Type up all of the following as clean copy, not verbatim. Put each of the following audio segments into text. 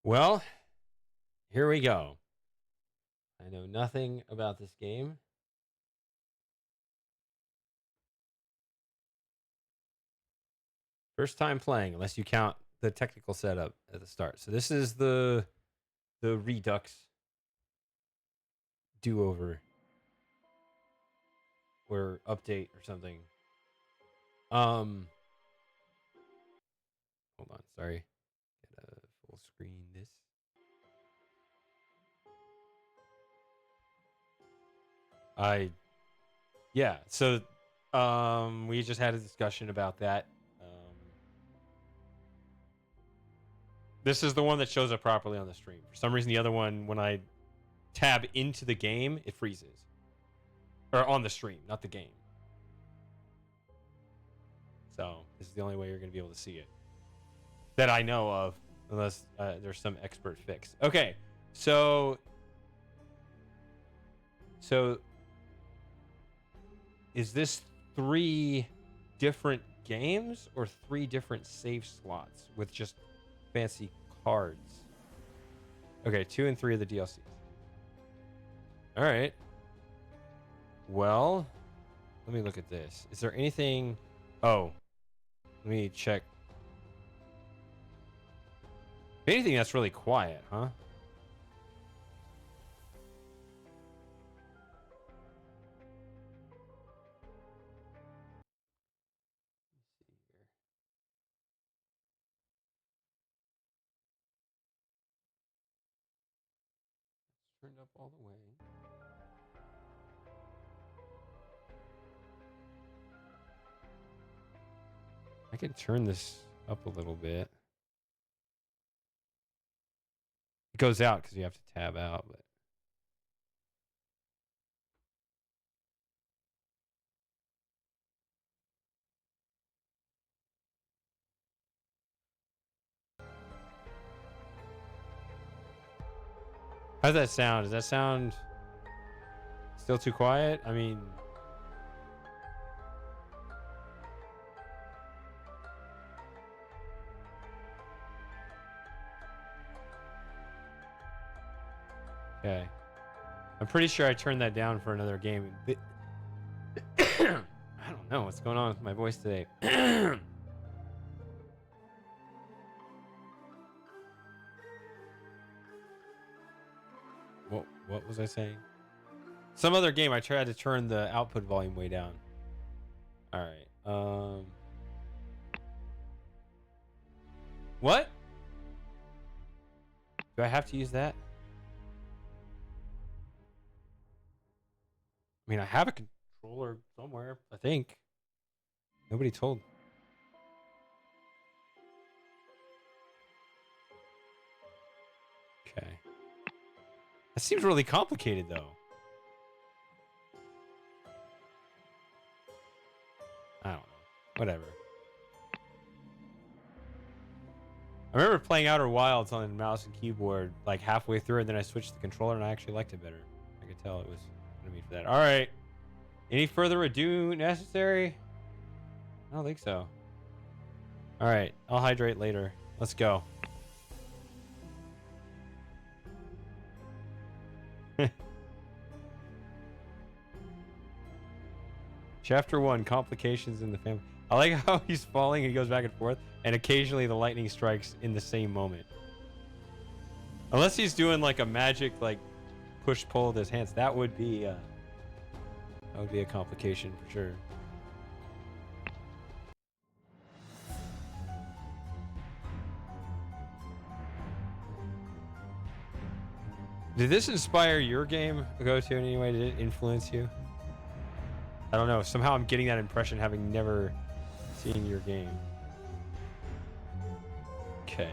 Well, here we go. I know nothing about this game. First time playing, unless you count the technical setup at the start. So this is the Redux do-over or update or something. Hold on, sorry. Get a full screen this. Yeah, so we just had a discussion about that. This is the one that shows up properly on the stream. For some reason, the other one, when I tab into the game, it freezes. Or on the stream, not the game. So this is the only way you're going to be able to see it. That I know of, unless there's some expert fix. Okay, so is this 3 different games or 3 different save slots with just fancy cards? Okay, 2 and 3 of the DLCs. All right. Well, let me look at this. Is there anything? Oh, let me check. If anything, that's really quiet, huh? Turned up all the way. I can turn this up a little bit. It goes out because you have to tab out, but how's that sound? Does that sound still too quiet? I mean, okay. I'm pretty sure I turned that down for another game. I don't know what's going on with my voice today. What was I saying? Some other game I tried to turn the output volume way down. All right. What? Do I have to use that? I mean, I have a controller somewhere, I think. Nobody told. Okay. That seems really complicated, though. I don't know. Whatever. I remember playing Outer Wilds on mouse and keyboard like halfway through, and then I switched the controller, and I actually liked it better. I could tell it was going to be for that. All right. Any further ado necessary? I don't think so. All right. I'll hydrate later. Let's go. Chapter 1, Complications in the Family. I like how he's falling and he goes back and forth, and occasionally the lightning strikes in the same moment. Unless he's doing like a magic like push-pull with his hands. That would be a complication for sure. Did this inspire your game, Go-To, in any way? Did it influence you? I don't know. Somehow I'm getting that impression having never seen your game. Okay.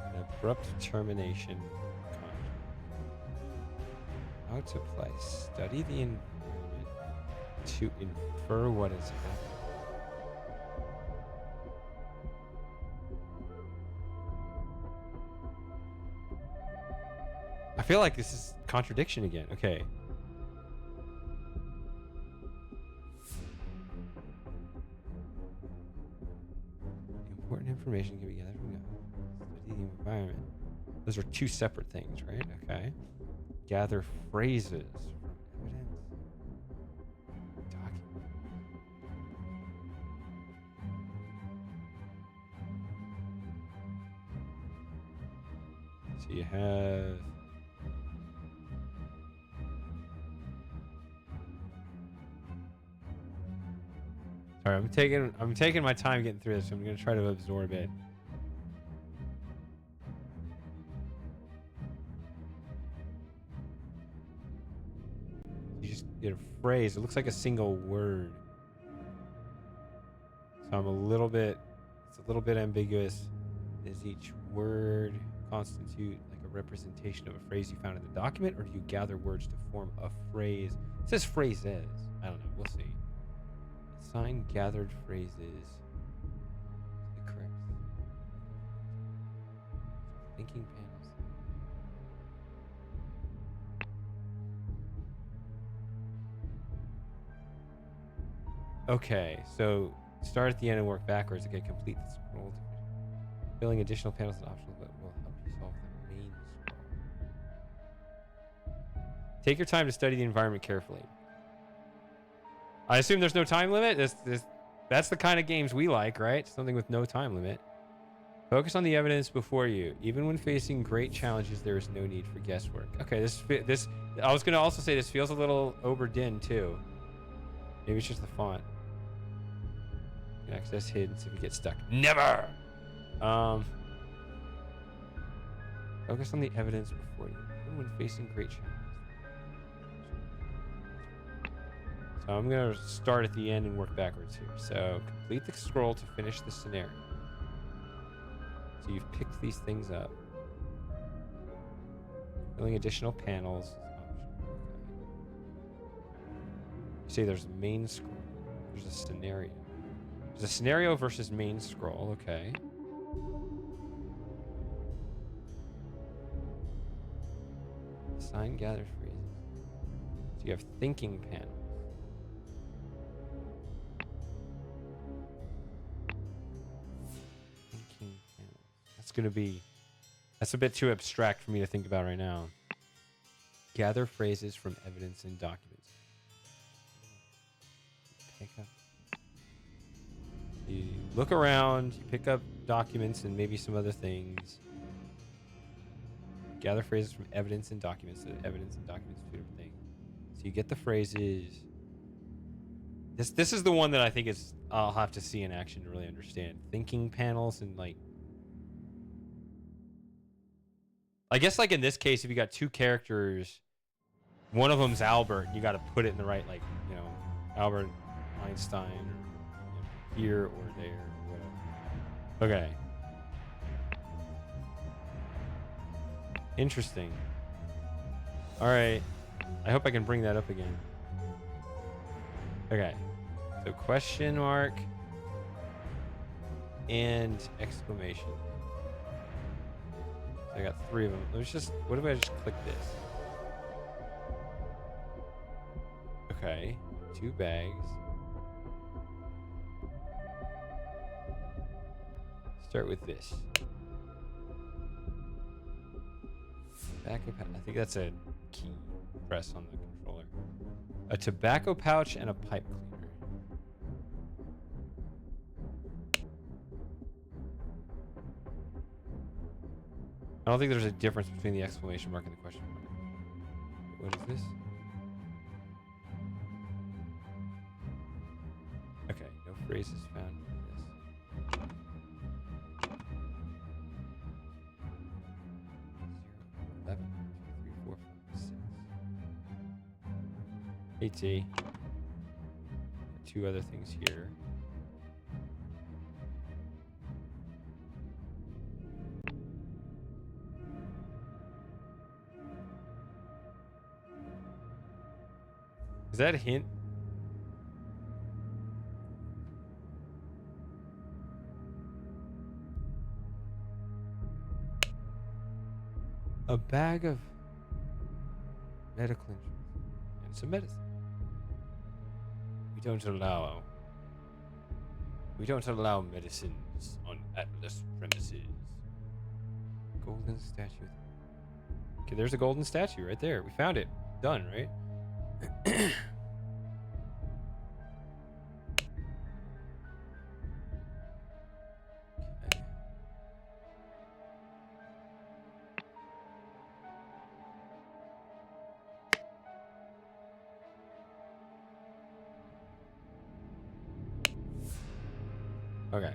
An abrupt termination. How to play. Study the environment to infer what is happening. I feel like this is contradiction again. Okay. Important information can be gathered from God. Study the environment. Those are two separate things, right? Okay. Gather phrases from evidence. Document. So you have... Sorry, I'm taking my time getting through this. So I'm gonna try to absorb it. You just get a phrase. It looks like a single word. So I'm a little bit. It's a little bit ambiguous. Does each word constitute like a representation of a phrase you found in the document, or do you gather words to form a phrase? It says phrases. I don't know. We'll see. Assign gathered phrases to the correct thinking panels. Okay, so start at the end and work backwards. Okay, complete the scroll. Filling additional panels and options that will help you solve the main scroll. Take your time to study the environment carefully. I assume there's no time limit. That's the kind of games we like, right? Something with no time limit. Focus on the evidence before you. Even when facing great challenges, there is no need for guesswork. Okay, this I was gonna also say this feels a little overdone too. Maybe it's just the font. You can access hidden if you get stuck. Never. Focus on the evidence before you, even when facing great challenges. So I'm going to start at the end and work backwards here. So complete the scroll to finish the scenario. So you've picked these things up. Filling additional panels. You say there's a main scroll. There's a scenario. There's a scenario versus main scroll. Okay. Assign gathered phrases. So you have thinking panels. That's a bit too abstract for me to think about right now. Gather phrases from evidence and documents. You look around, you pick up documents and maybe some other things. Gather phrases from evidence and documents. So evidence and documents are two different things. So you get the phrases. This is the one that I think is I'll have to see in action to really understand. Thinking panels and like I guess like in this case, if you got two characters, one of them's Albert, you got to put it in the right, like, you know, Albert Einstein or here or there or whatever. Okay. Interesting. All right. I hope I can bring that up again. Okay. So question mark and exclamation. I got three of them. What if I just click this? Okay, 2 bags. Start with this. Tobacco pouch. I think that's a key press on the controller. A tobacco pouch and a pipe cleaner. I don't think there's a difference between the exclamation mark and the question mark. What is this? Okay, no phrases found for this. 0, 11, 2, 3, 4, 5, 6. AT. 2 other things here. Is that a hint? A bag of medical insurance and some medicine. We don't allow medicines on Atlas premises. Golden statue. Okay, there's a golden statue right there. We found it. Done, right? Okay.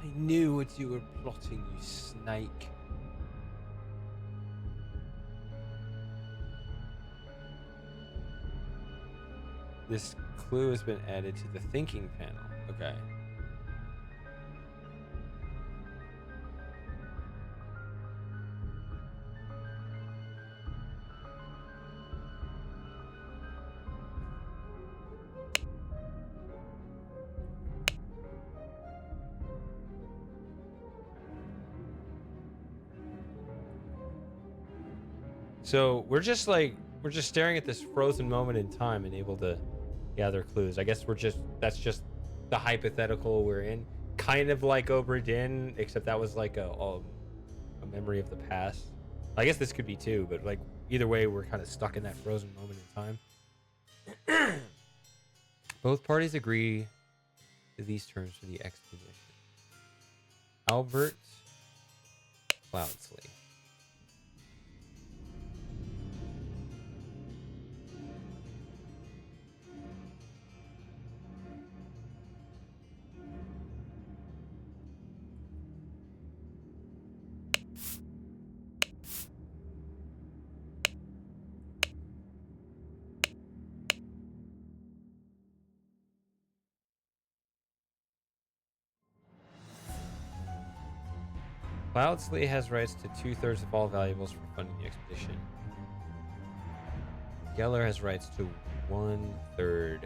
I knew what you were plotting, you snake. This clue has been added to the thinking panel. Okay. So we're just staring at this frozen moment in time and able to gather clues. I guess that's just the hypothetical we're in. Kind of like Obra Dinn, except that was like a memory of the past. I guess this could be too, but like either way, we're kind of stuck in that frozen moment in time. Both parties agree to these terms for the expedition. Albert Cloudsley. Cloudsley has rights to 2/3 of all valuables for funding the expedition. Geller has rights to 1/3.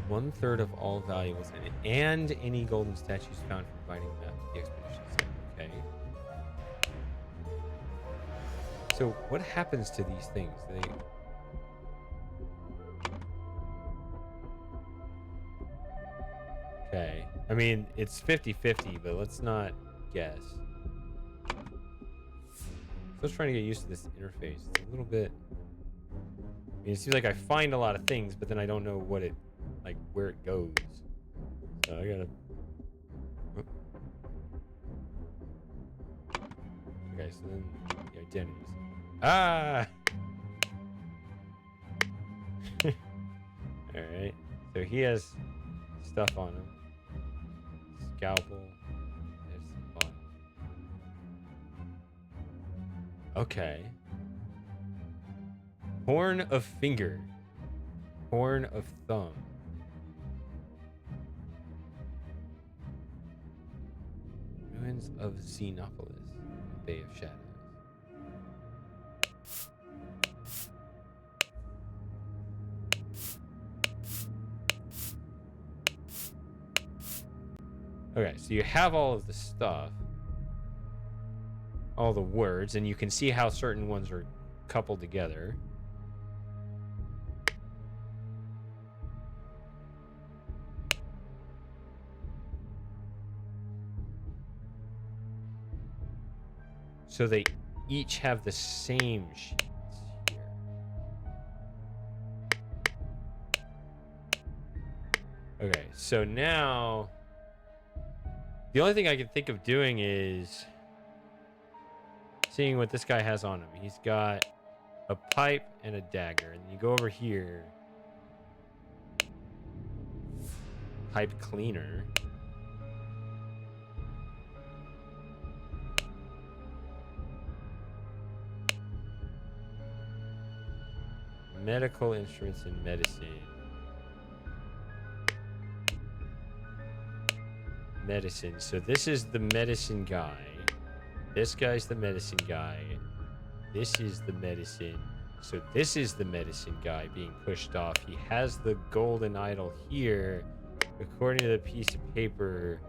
One-third of all valuables in it, and any golden statues found from providing that to the expedition. Okay. So what happens to these things? Okay. I mean, it's 50-50, but let's not guess. Still trying to get used to this interface. It's a little bit... I mean, it seems like I find a lot of things, but then I don't know what it... like, where it goes. So I gotta... Okay, so then the identities. Ah! Alright. So he has stuff on him. Scalpel. There's some fun. Okay. Horn of finger. Horn of thumb. Ruins of Xenopolis. Bay of Shadows. Okay, so you have all of the stuff, all the words, and you can see how certain ones are coupled together. So they each have the same sheets here. Okay, so now... the only thing I can think of doing is seeing what this guy has on him. He's got a pipe and a dagger. And you go over here. Pipe cleaner. Medical instruments and medicine. Medicine. So this is the medicine guy. This guy's the medicine guy. This is the medicine. So this is the medicine guy being pushed off. He has the golden idol here. According to the piece of paper,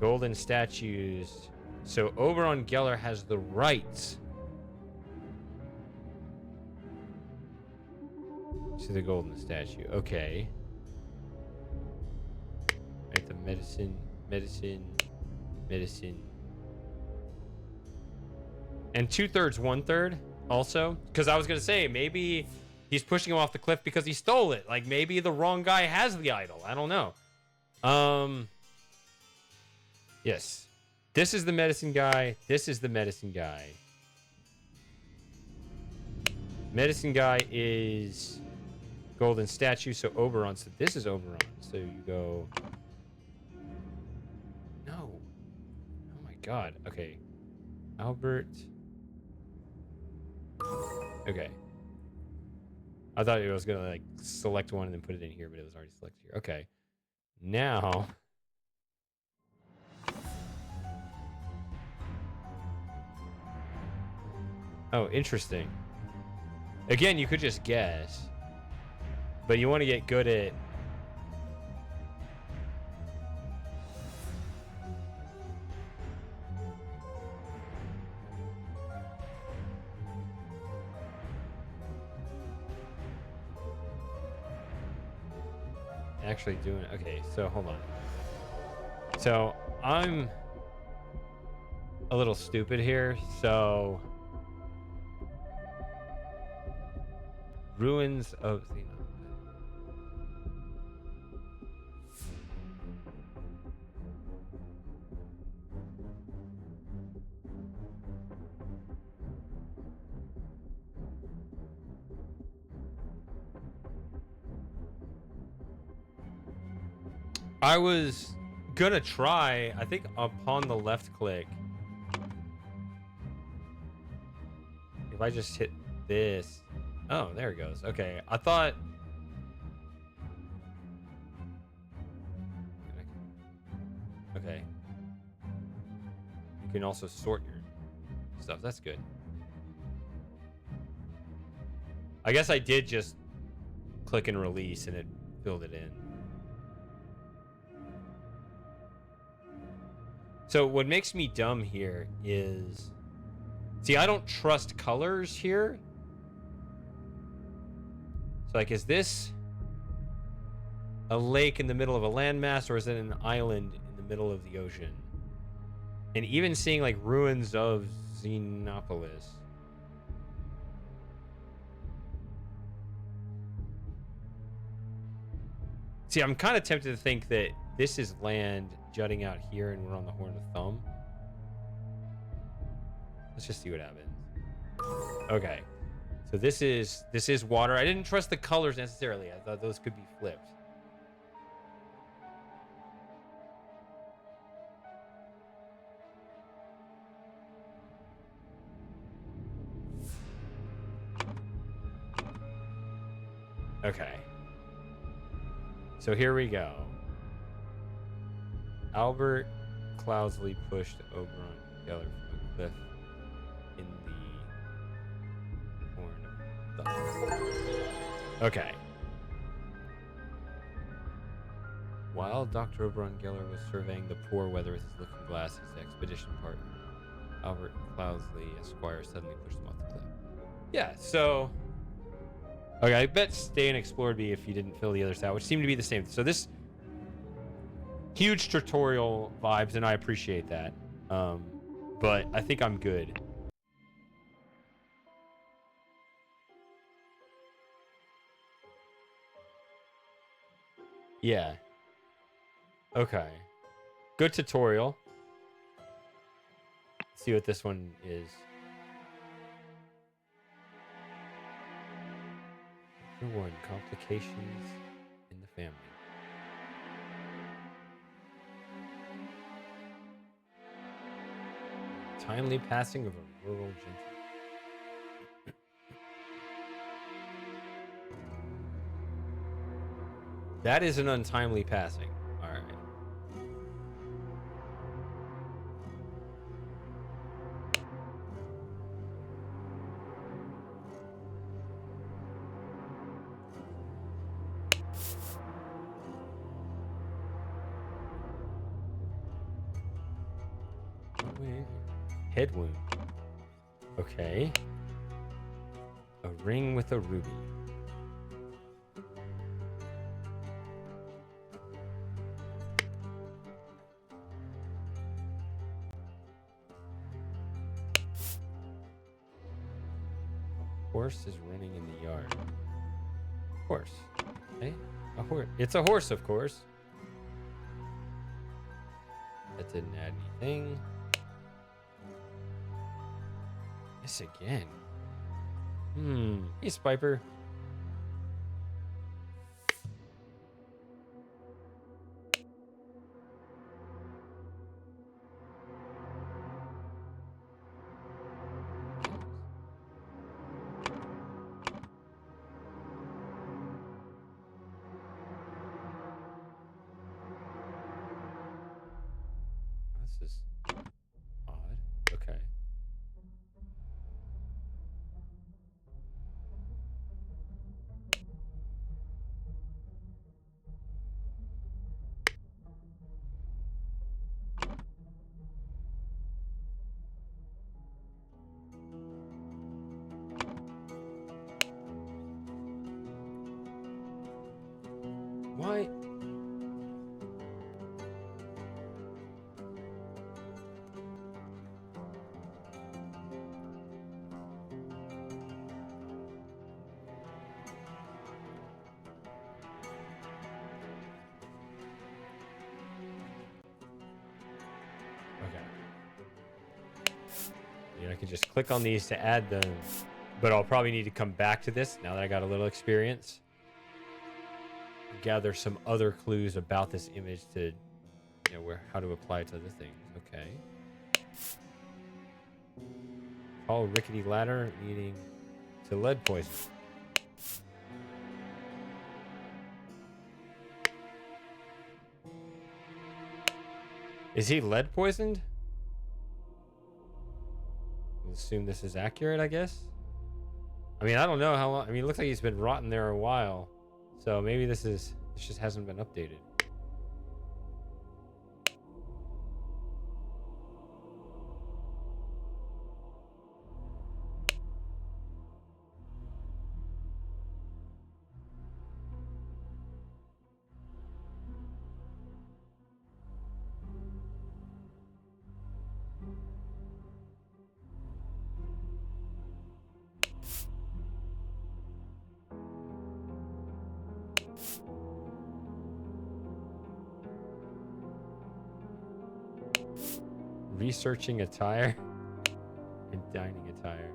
golden statues. So Oberon Geller has the rights To the golden statue. Okay. Right, the medicine. And 2/3, 1/3 also. Because I was going to say, maybe he's pushing him off the cliff because he stole it. Like, maybe the wrong guy has the idol. I don't know. Yes. This is the medicine guy. This is the medicine guy. Medicine guy is golden statue, so Oberon. So this is Oberon. So you go... No. Oh my god. Okay. Albert. Okay. I thought it was going to, like, select one and then put it in here, but it was already selected here. Okay. Now... Oh, interesting. Again, you could just guess. But you want to get good at... actually doing it. Okay, so hold on. So I'm a little stupid here. So ruins of I was gonna try, I think upon the left click, if I just hit this. Oh, there it goes. Okay, I thought... Okay. You can also sort your stuff. That's good. I guess I did just click and release and it filled it in. So what makes me dumb here is... See, I don't trust colors here. So, like, is this a lake in the middle of a landmass, or is it an island in the middle of the ocean? And even seeing, like, ruins of Xenopolis. See, I'm kind of tempted to think that this is land jutting out here and we're on the Horn of Thumb. Let's just see what happens. Okay. So this is water. I didn't trust the colors necessarily. I thought those could be flipped. Okay. So here we go. Albert Cloudsley pushed Oberon Geller from a cliff in the Horn of Thumb. Okay. While Dr. Oberon Geller was surveying the poor weather with his looking glass, his expedition partner, Albert Cloudsley, Esquire, suddenly pushed him off the cliff. Yeah, so... Okay, I bet stay and explore would be if you didn't fill the others out, which seemed to be the same. So this... Huge tutorial vibes, and I appreciate that. But I think I'm good. Yeah. Okay. Good tutorial. Let's see what this one is. Number 1, complications in the family. Timely passing of a rural gentleman. That is an untimely passing. All right. Head wound. Okay. A ring with a ruby. horse is running in the yard. Horse. Hey, a horse. It's a horse, of course. That didn't add anything. This again. Hey, Spiper. This is odd. Okay. Why? I can just click on these to add them, but I'll probably need to come back to this now that I got a little experience. Gather some other clues about this image to, how to apply it to other things. Okay. Tall rickety ladder leading to lead poison. Is he lead poisoned? Assume this is accurate, I guess. I mean, I don't know how long. I mean, it looks like he's been rotting there a while, so maybe this just hasn't been updated. Researching attire and dining attire.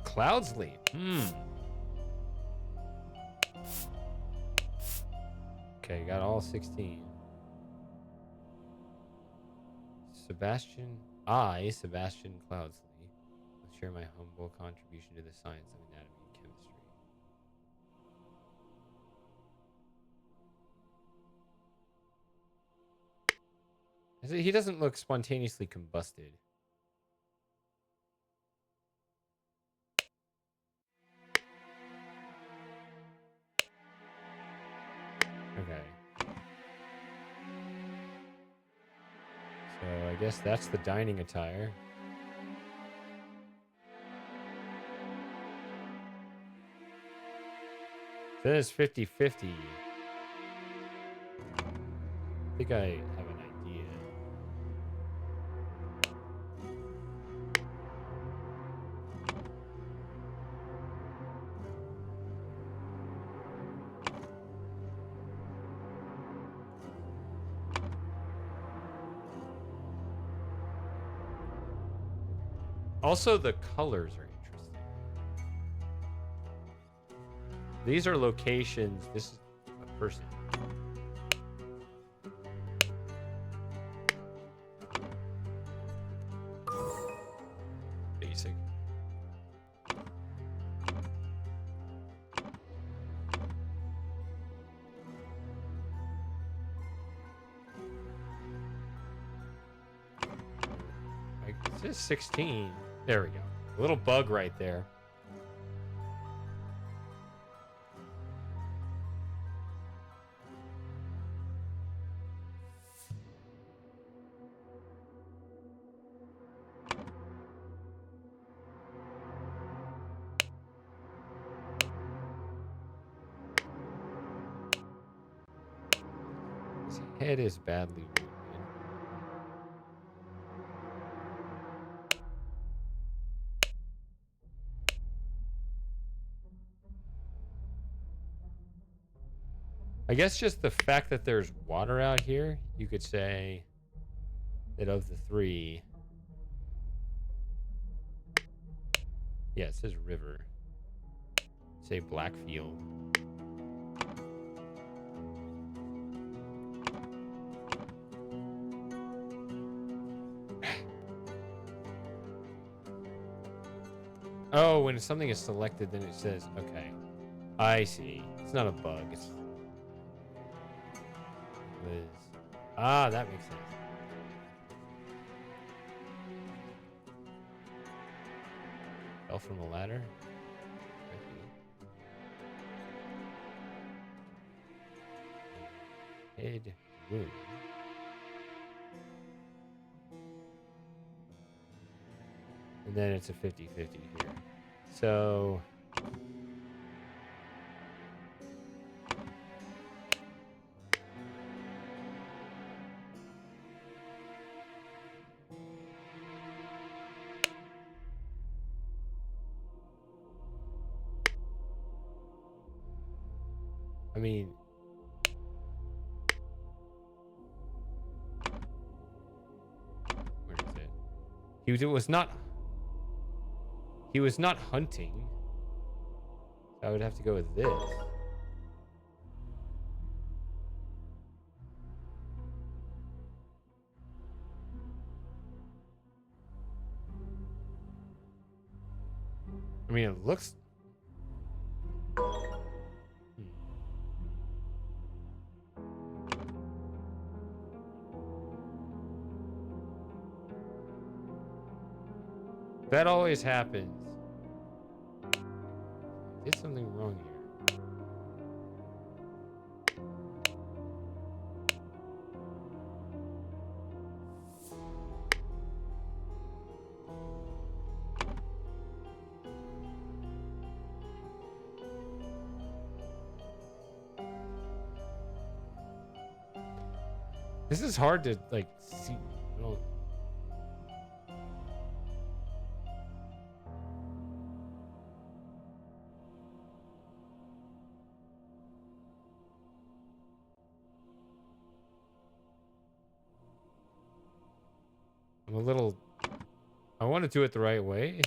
Cloudsley. Okay, got all 16. Sebastian Cloudsley. Let's share my humble contribution to the science of anatomy and chemistry. He doesn't look spontaneously combusted. Okay. So I guess that's the dining attire. It says 50-50. I think I have an idea. Also, the colors are interesting. These are locations. This is a person. Basic. Like, it says 16. There we go. A little bug right there. It is badly wounded. I guess just the fact that there's water out here, you could say that of the three. Yeah, it says river. Say Blackfield. Oh, when something is selected, then it says, okay. I see. It's not a bug. It's Liz. Ah, that makes sense. Fell from a ladder? Head wound. And then it's a 50-50 here. So... I mean... Where is it? He was not hunting. So I would have to go with this. I mean, it looks... That always happens. Did something wrong here. This is hard to, like, see. I don't... I'm a little... I want to do it the right way.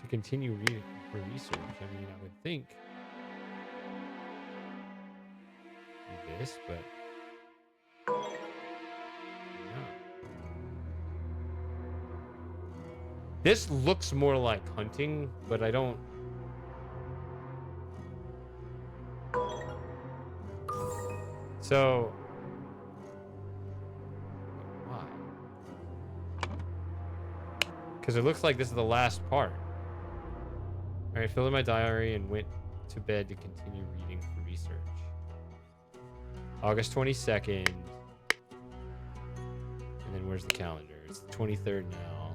To continue reading for research, I mean, I would think do this, but no. This looks more like hunting, but I don't. So why? Because it looks like this is the last part. All right, filled in my diary and went to bed to continue reading for research. August 22nd. And then where's the calendar? It's the 23rd now.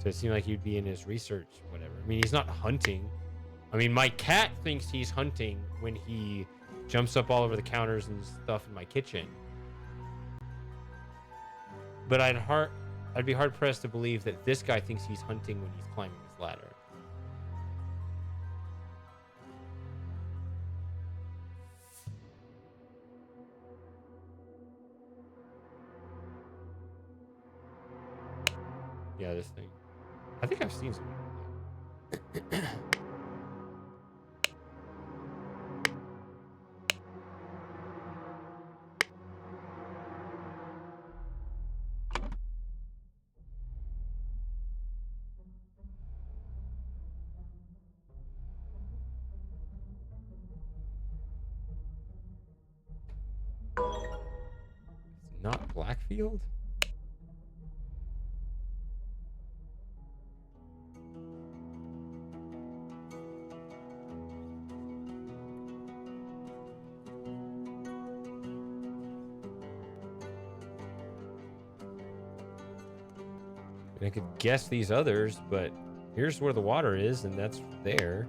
So it seemed like he'd be in his research, whatever. I mean, he's not hunting. I mean, my cat thinks he's hunting when he jumps up all over the counters and stuff in my kitchen. But I'd be hard pressed to believe that this guy thinks he's hunting when he's climbing this ladder. Yeah, this thing. I think I've seen some. It's not Blackfield? I could guess these others, but here's where the water is, and that's there.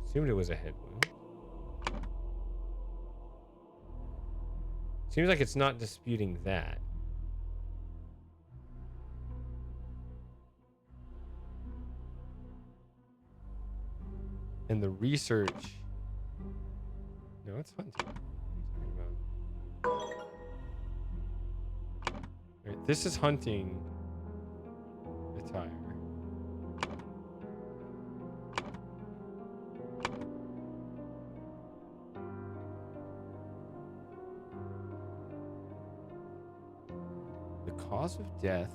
Assumed it was a head wound. Seems like it's not disputing that. And the research. No, it's hunting. What are you talking about? Right, this is hunting attire. The cause of death.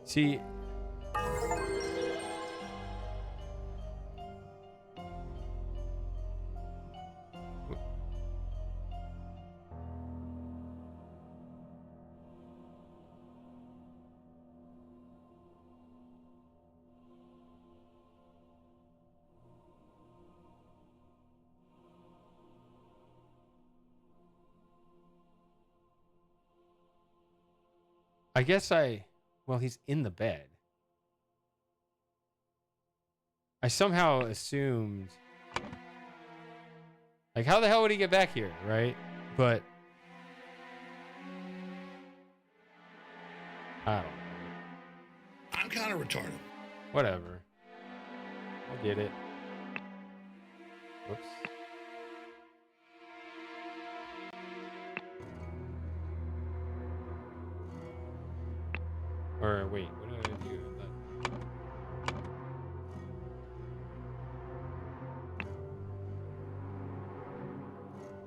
See, I guess well, he's in the bed. I somehow assumed, like, how the hell would he get back here, right? But I don't know. I'm kind of retarded. Whatever. I'll get it. Whoops. Or wait, what did I do?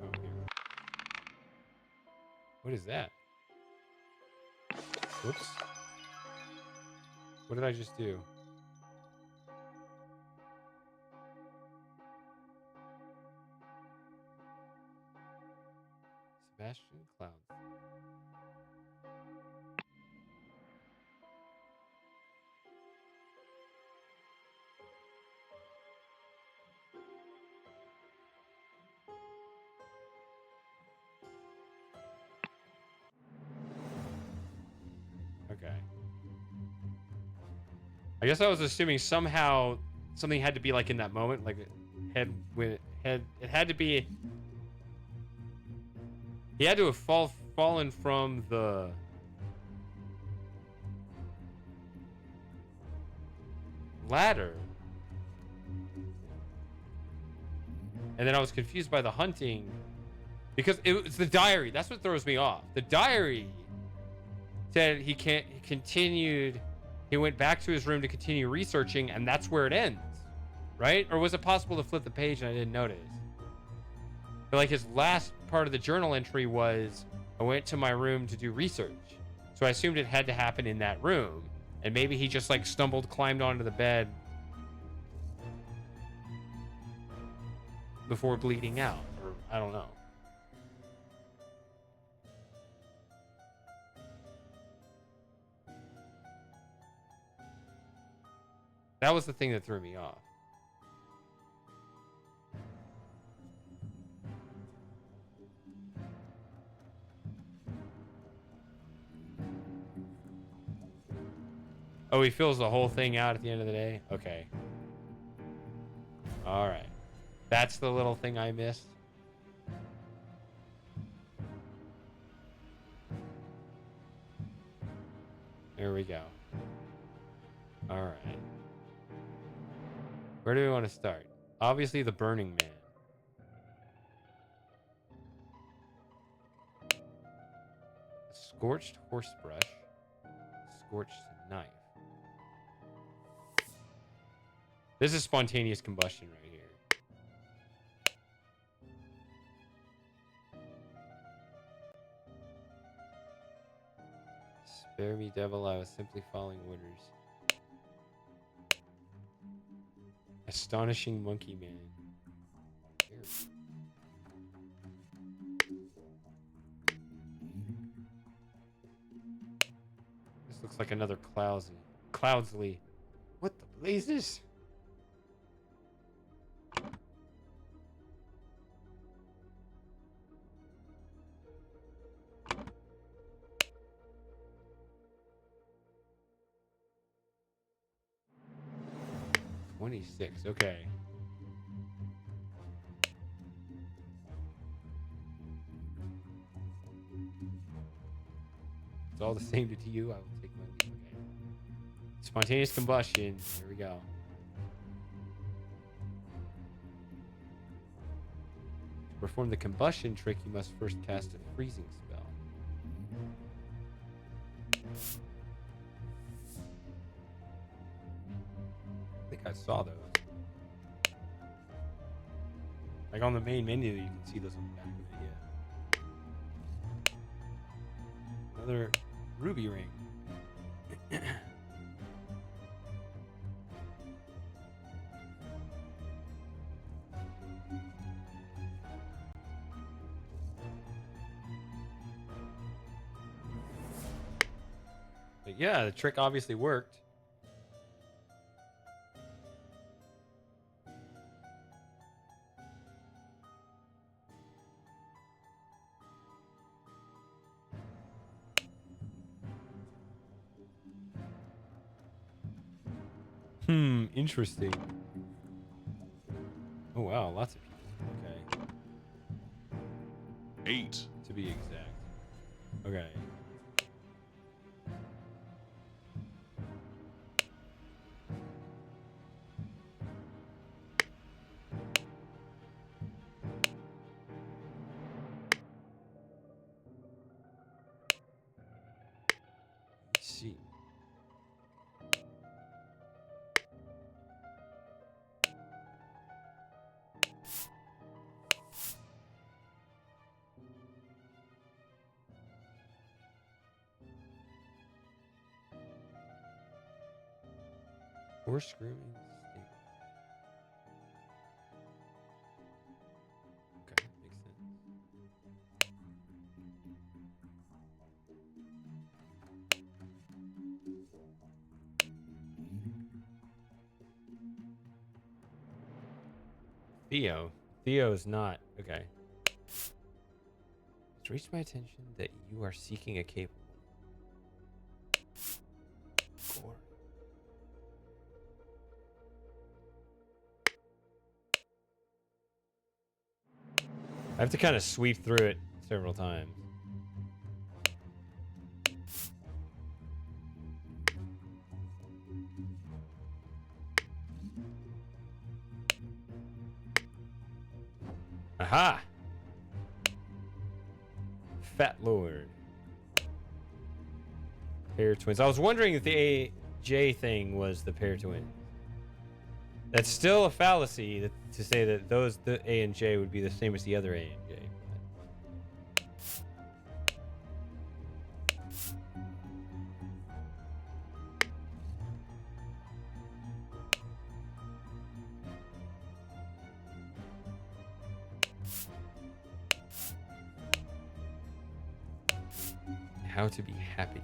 Oh, here. What is that? Whoops. What did I just do? Sebastian Cloud. Okay. I guess I was assuming somehow something had to be like in that moment, like it had to be. He had to have fallen from the ladder. And then I was confused by the hunting because it's the diary. That's what throws me off. The diary said he continued. He went back to his room to continue researching, and that's where it ends, right? Or was it possible to flip the page and I didn't notice? But like his last part of the journal entry was, I went to my room to do research. So I assumed it had to happen in that room. And maybe he just like stumbled, climbed onto the bed before bleeding out, or I don't know. That was the thing that threw me off. Oh, he fills the whole thing out at the end of the day? Okay. All right. That's the little thing I missed. we go. All right. Where do we want to start? Obviously, the Burning Man. Scorched horsebrush. Scorched knife. This is spontaneous combustion right here. Spare me, devil, I was simply following orders. Astonishing Monkey Man. Here. This looks like another Cloudsley. What the blazes? $26. Okay. It's all the same to you. I will take my leave. Okay. Spontaneous combustion. Here we go. To perform the combustion trick, you must first cast a freezing spell. I think I saw those. Like on the main menu, you can see those on the back of it. Yeah. Another ruby ring. But yeah, the trick obviously worked. Interesting. Oh wow, lots of people. Okay. 8. To be exact. Okay. Let's see. Horse grooming stable. Okay, makes sense. Theo is not. Okay. It's reached my attention that you are seeking a capable. Gore. I have to kind of sweep through it several times. Aha! Fat Lord. Pair twins. I was wondering if the AJ thing was the pair twins. That's still a fallacy to say that the A and J would be the same as the other A and J. How to be happy.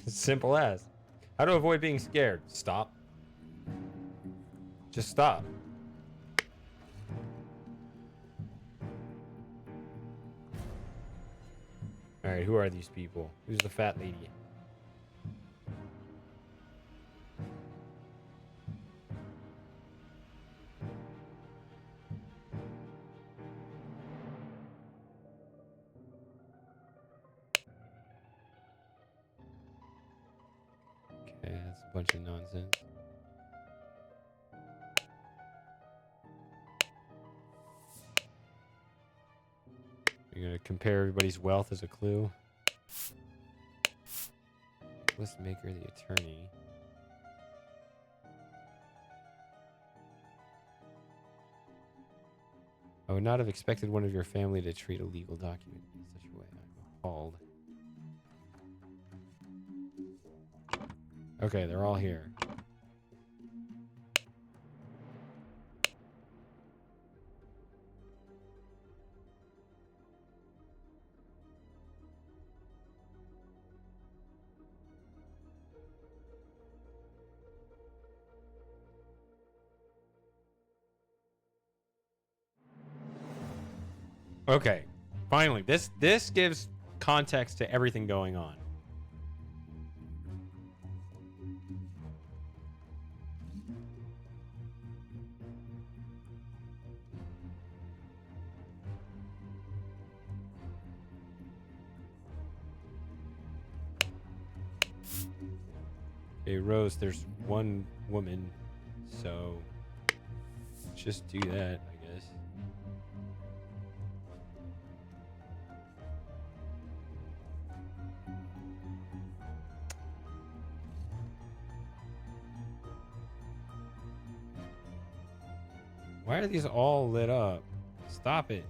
Simple as. How to avoid being scared? Stop. Just stop. All right, who are these people? Who's the fat lady? Okay, that's a bunch of nonsense. You're gonna compare everybody's wealth as a clue. List maker, the attorney. I would not have expected one of your family to treat a legal document in such a way. I'm appalled. Okay, they're all here. Okay, finally, this gives context to everything going on. Okay, Rose, there's one woman, so let's just do that, I guess. Why are these all lit up? Stop it.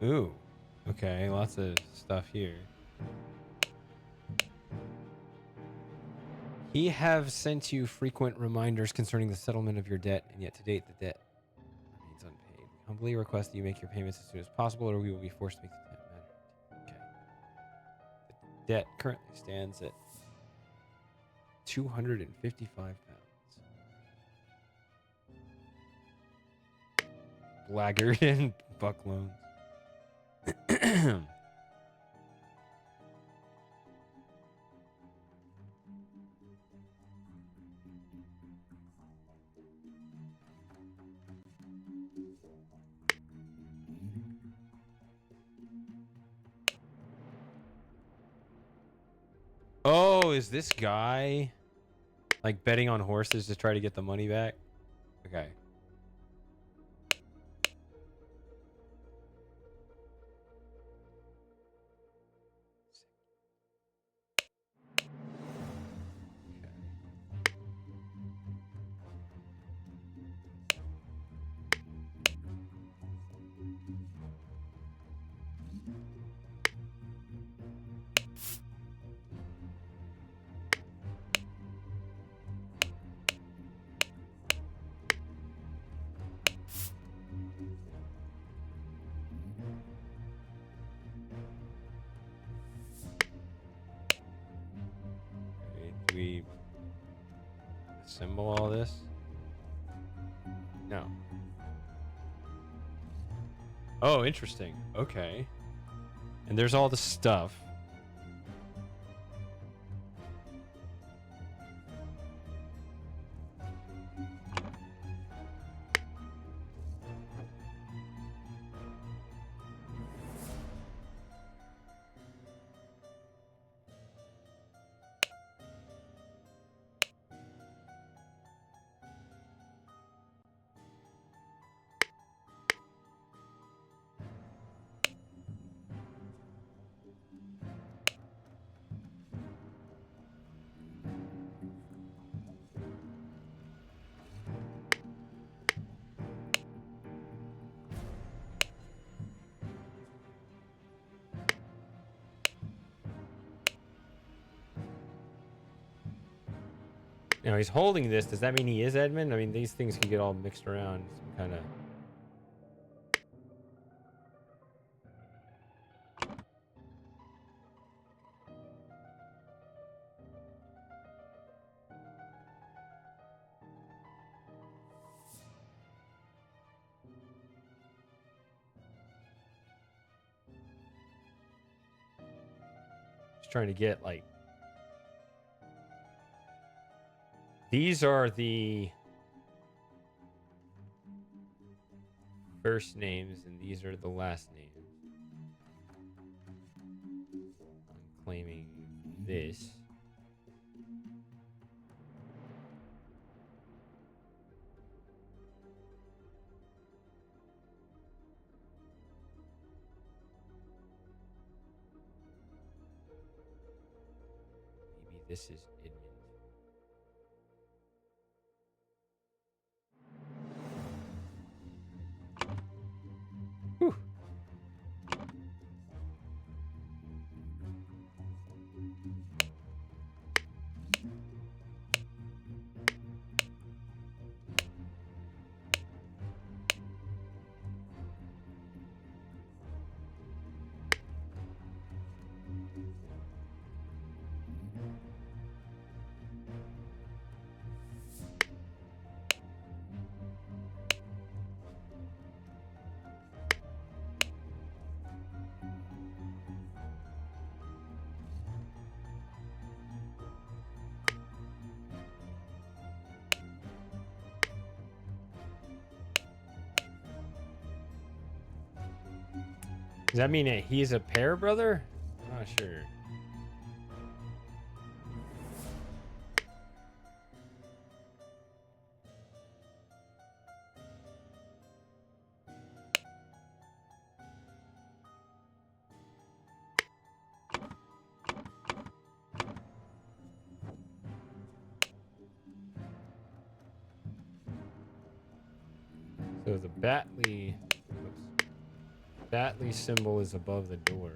Ooh. Okay, lots of stuff here. He have sent you frequent reminders concerning the settlement of your debt, and yet to date the debt remains unpaid. We humbly request that you make your payments as soon as possible, or we will be forced to make the debt matter. Okay. The debt currently stands at 255 pounds. Blackguard and buck loans. Oh, is this guy like betting on horses to try to get the money back? Okay. Do we assemble all this? No. Oh, interesting. Okay. And there's all the stuff. Now he's holding this. Does that mean he is Edmund? I mean, these things can get all mixed around. Some kind of. Just trying to get like. These are the first names, and these are the last names. I'm claiming this. Maybe this is Edmund. Whew. Does that mean that he's a pair brother? I'm not sure. So the Batley symbol is above the door.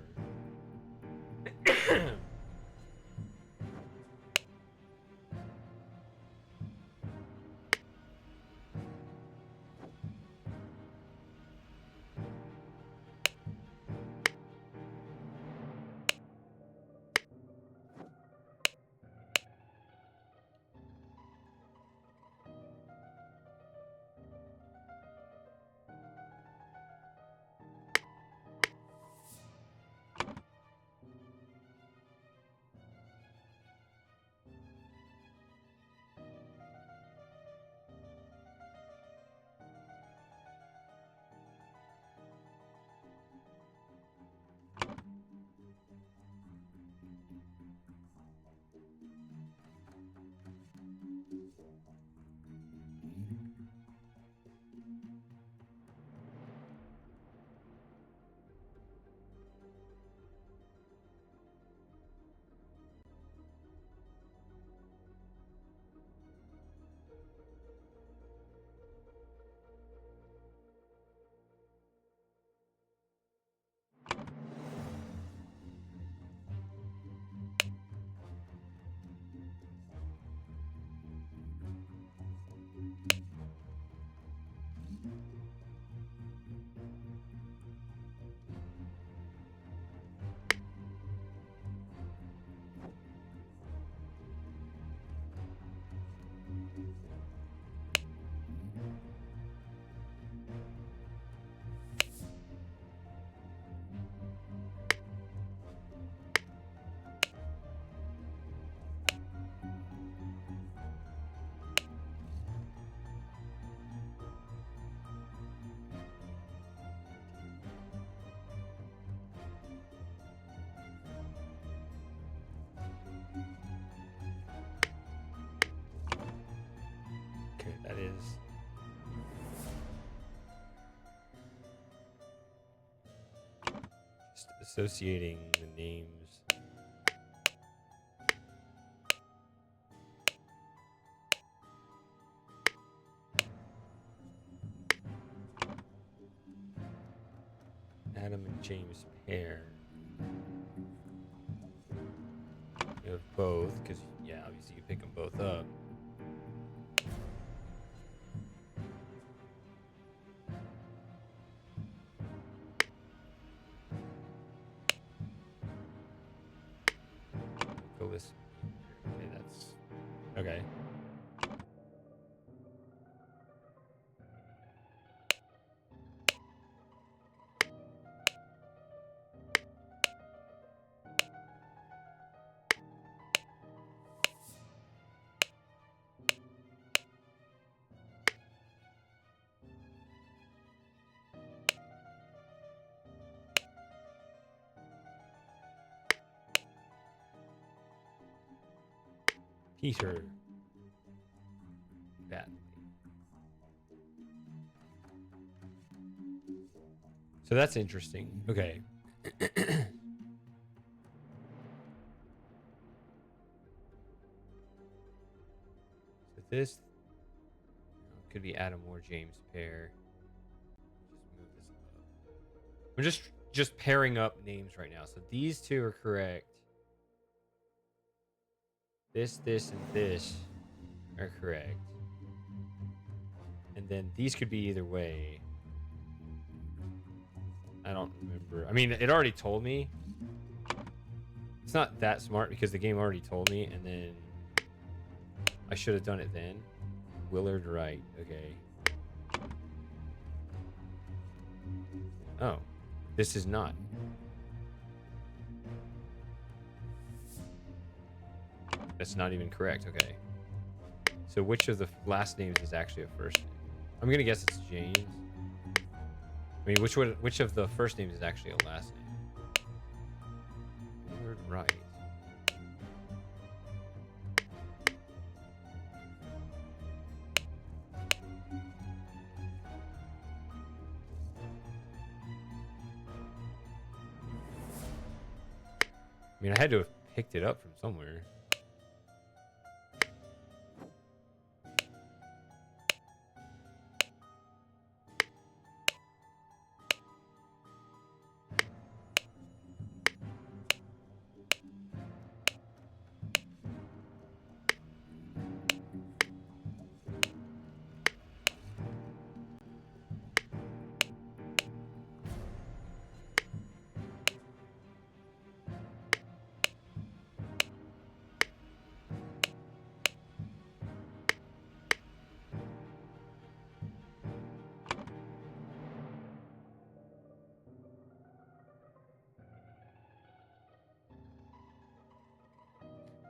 Okay, that is. Just associating the names. Adam and James pair. You have both, because, yeah, obviously you pick them both up. Nicholas. Okay, that's okay. Peter Batley. So that's interesting. Okay. So this could be Adam or James pair. Just move this up. I'm just pairing up names right now. So these two are correct. This, and this are correct. And then these could be either way. I don't remember. I mean, it already told me. It's not that smart because the game already told me, and then I should have done it then. Willard Wright. Okay. Oh. This is not. That's not even correct. Okay. So which of the last names is actually a first name? I'm gonna guess it's James. I mean, which of the first names is actually a last name? Willard Wright. I mean, I had to have picked it up from somewhere.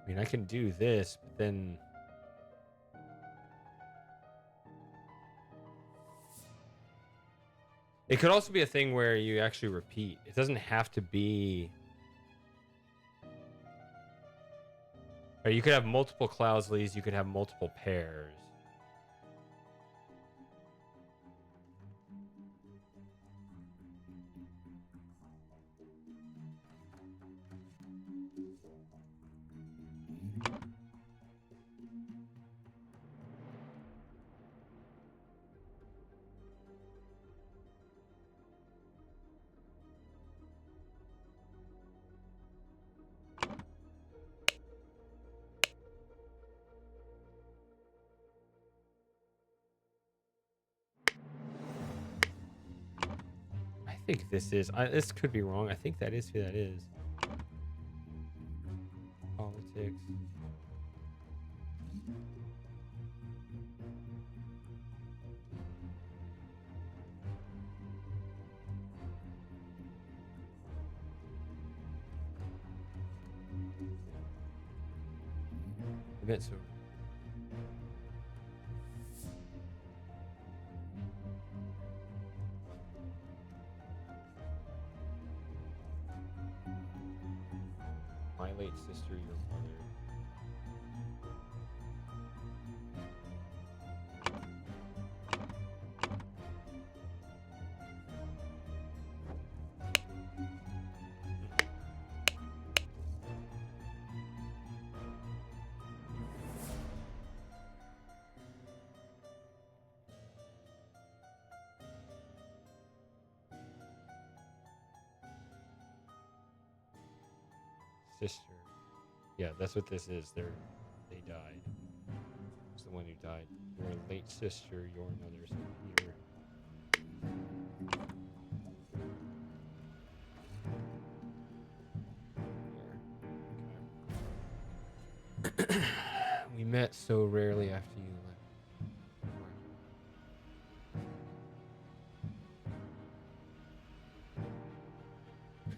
I mean, I can do this, but then it could also be a thing where you actually repeat. It doesn't have to be. Or you could have multiple Cloudesleys. You could have multiple pairs. I think this is. This could be wrong. I think that is who that is. Politics. Events. My late sister, your mother. Sister. Yeah, that's what this is. They died. It's the one who died. Your late sister, your mother, so Peter. There. Okay. We met so rarely after you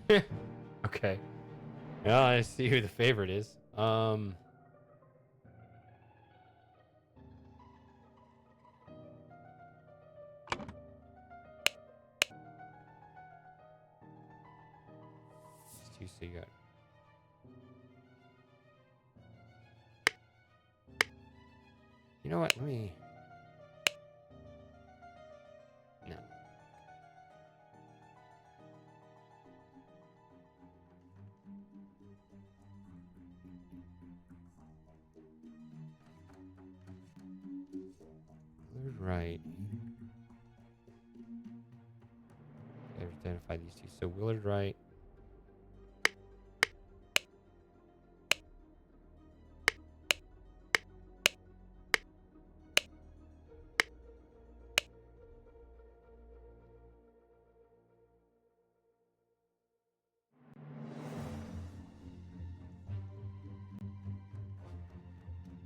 left. Okay. Well, I see who the favorite is. It's two, so you got. You know what? Let me. No. Right. Gotta identify these two. So Willard Wright.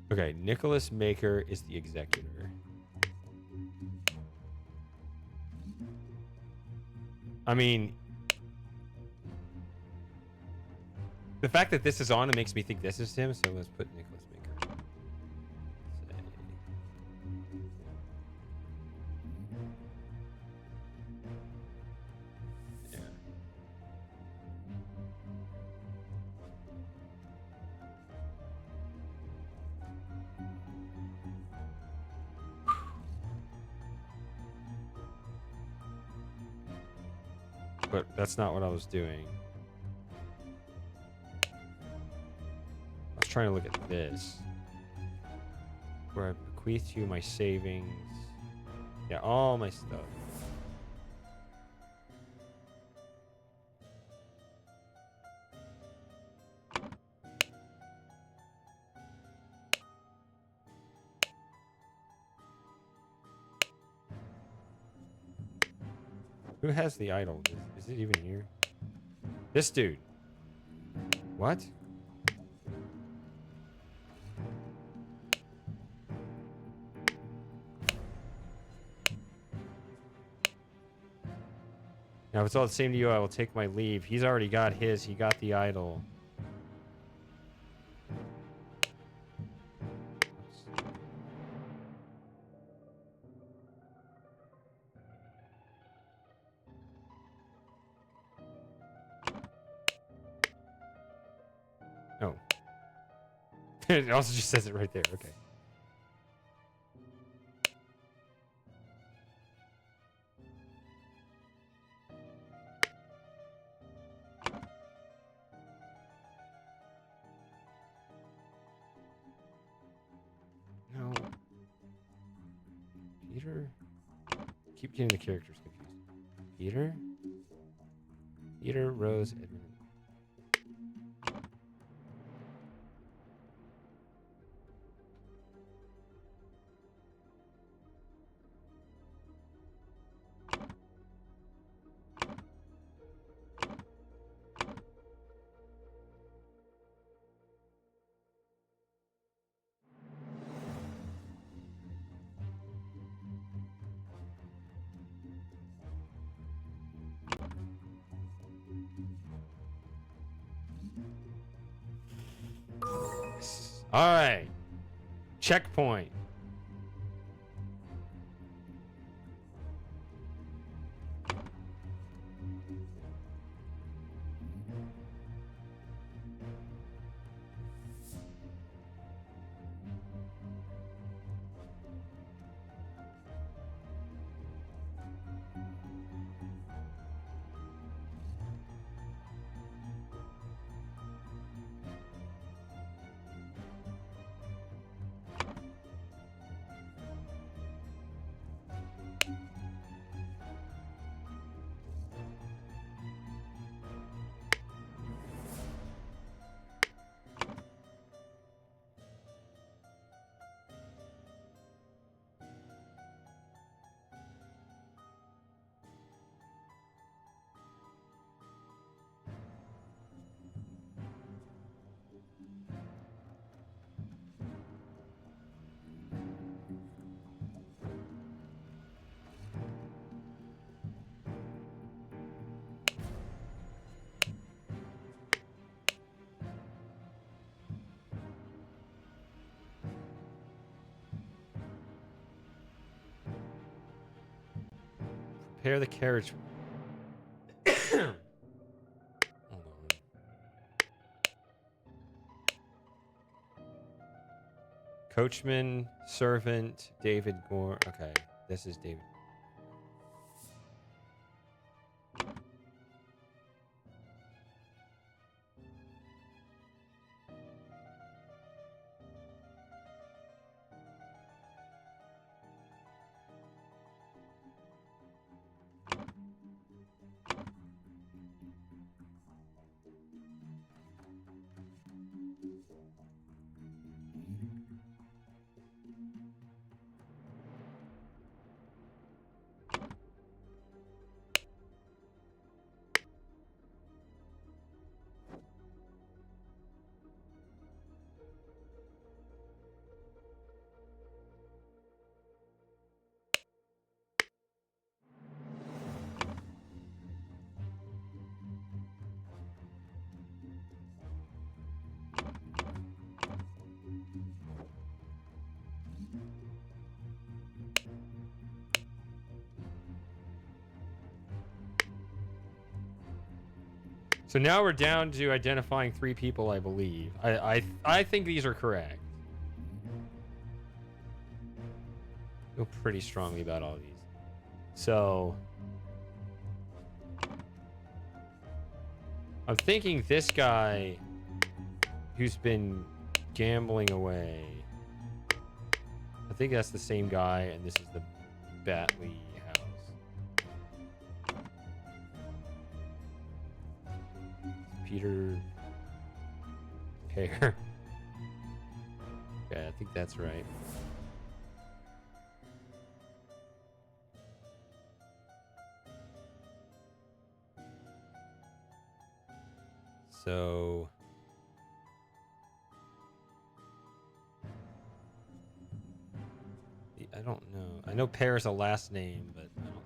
Okay, Nicholas Maker is the executor. I mean, the fact that this is on, it makes me think this is him, so let's put Nicholas Maker. Yeah. But that's not what I was doing. I was trying to look at this. Where I bequeath you my savings. Yeah, all my stuff. Who has the idol? Is it even here? This dude. What? Now, if it's all the same to you, I will take my leave. He's already got his. He got the idol. Oh. It also just says it right there. Okay. No. Peter? Keep getting the characters confused. Peter? Peter, Rose, Edmund. All right. Checkpoint. Prepare the carriage. Hold on. Coachman, servant, David Gore. Okay, this is David. So now we're down to identifying 3 people, I believe. I think these are correct. I feel pretty strongly about all these. So I'm thinking this guy who's been gambling away. I think that's the same guy, and this is the Batley house. Peter Pear. Okay, I think that's right. So I don't know. I know Pear is a last name, but I don't know.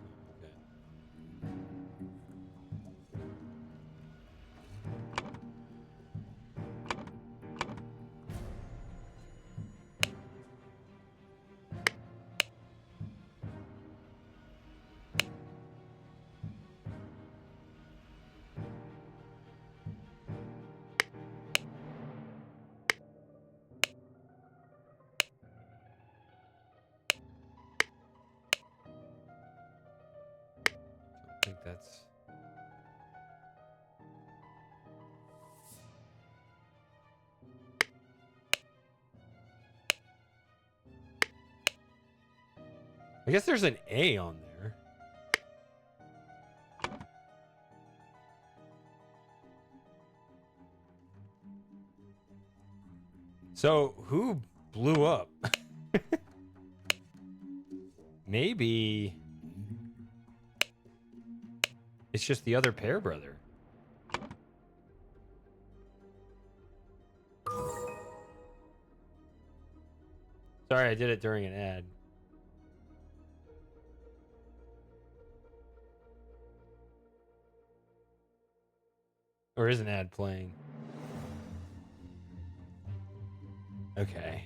I think that's... I guess there's an A on there. So, who blew up? Maybe it's just the other Pear brother. Sorry, I did it during an ad. Or is an ad playing? Okay.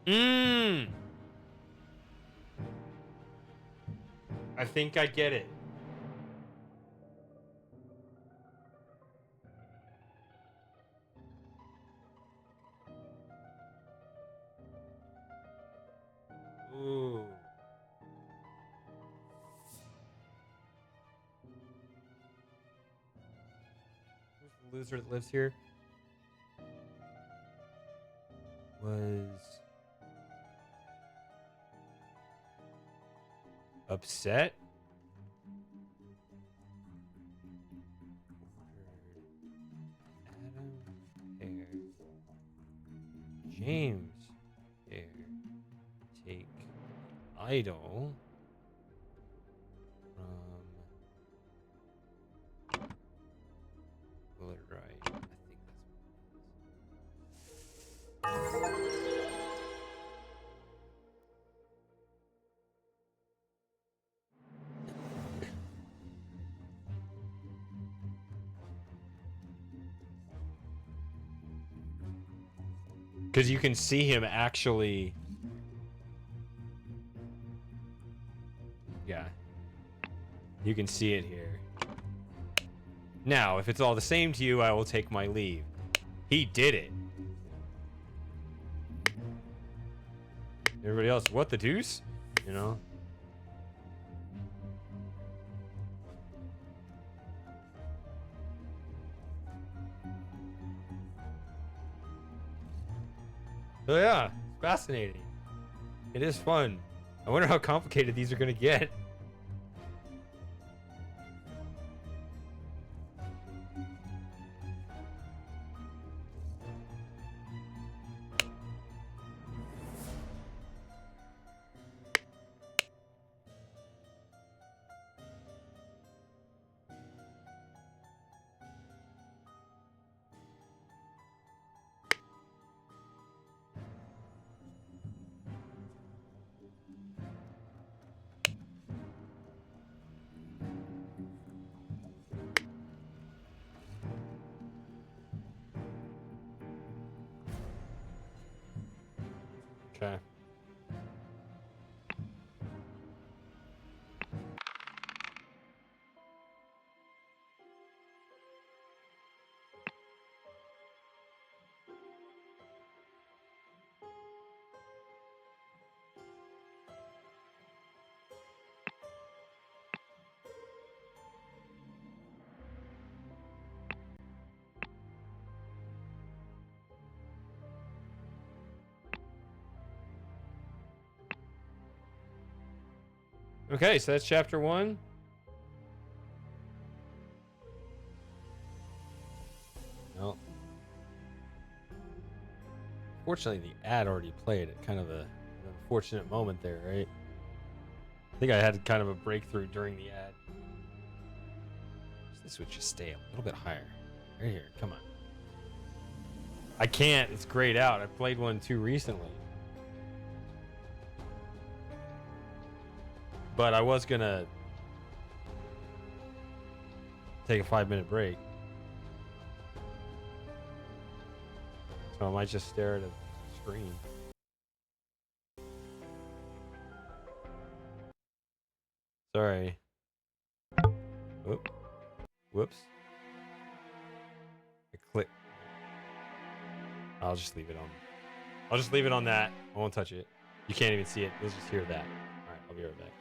Mmm. I think I get it. Ooh. Who's the loser that lives here? Was upset? Adam Hare. James Hare. Take idol from Willard Wright. I think that's because you can see him actually. Yeah. You can see it here. Now, if it's all the same to you, I will take my leave. He did it. Everybody else, what the deuce? You know? So yeah, it's fascinating. It is fun. I wonder how complicated these are going to get. Okay. Okay, so that's chapter 1. Well, fortunately, the ad already played at kind of an unfortunate moment there, right? I think I had kind of a breakthrough during the ad. This would just stay a little bit higher. Right here, come on. I can't, it's grayed out. I played one too recently. But I was gonna take a 5-minute break. So I might just stare at a screen. Sorry. Whoop. Whoops. I click. I'll just leave it on. I'll just leave it on that. I won't touch it. You can't even see it. You'll just hear that. Alright, I'll be right back.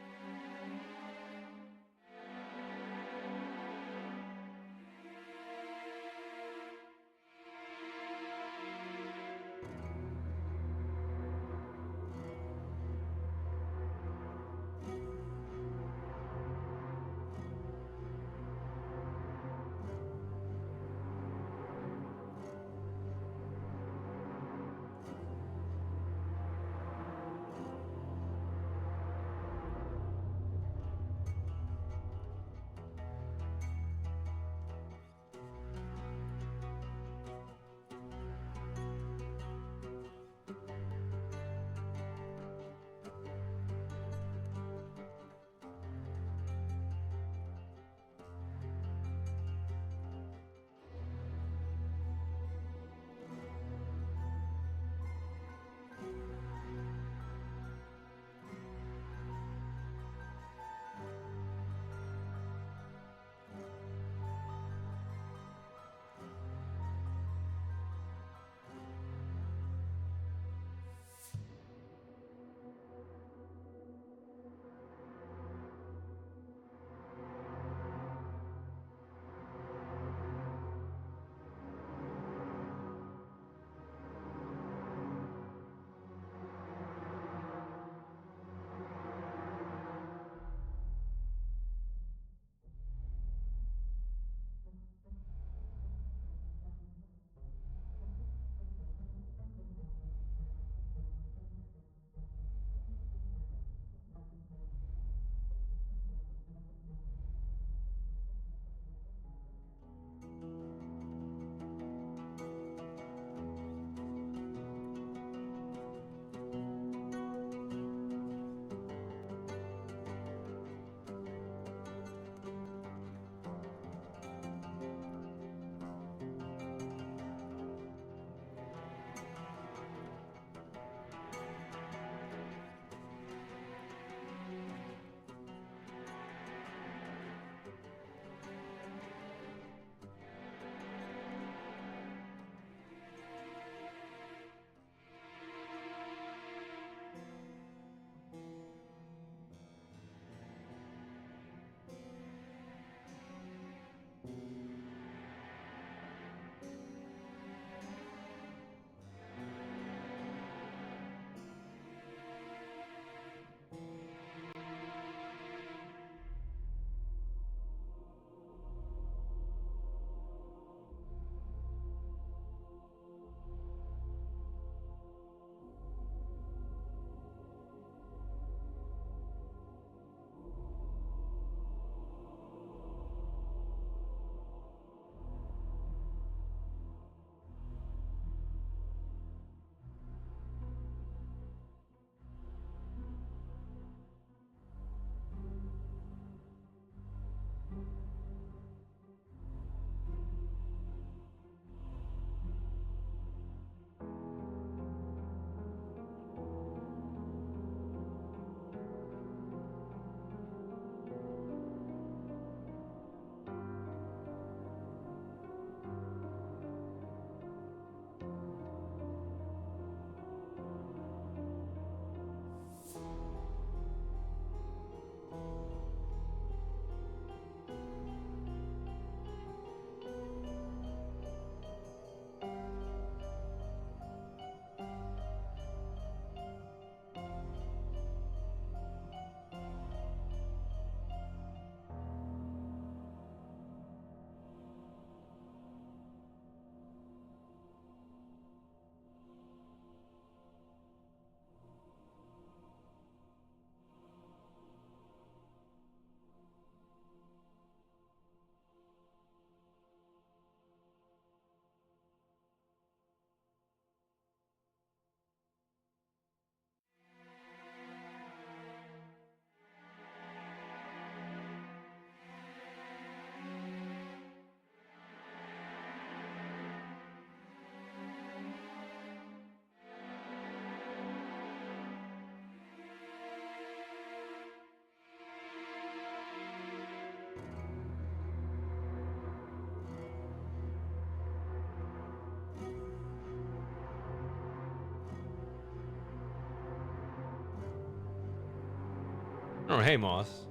Oh, hey, Moss.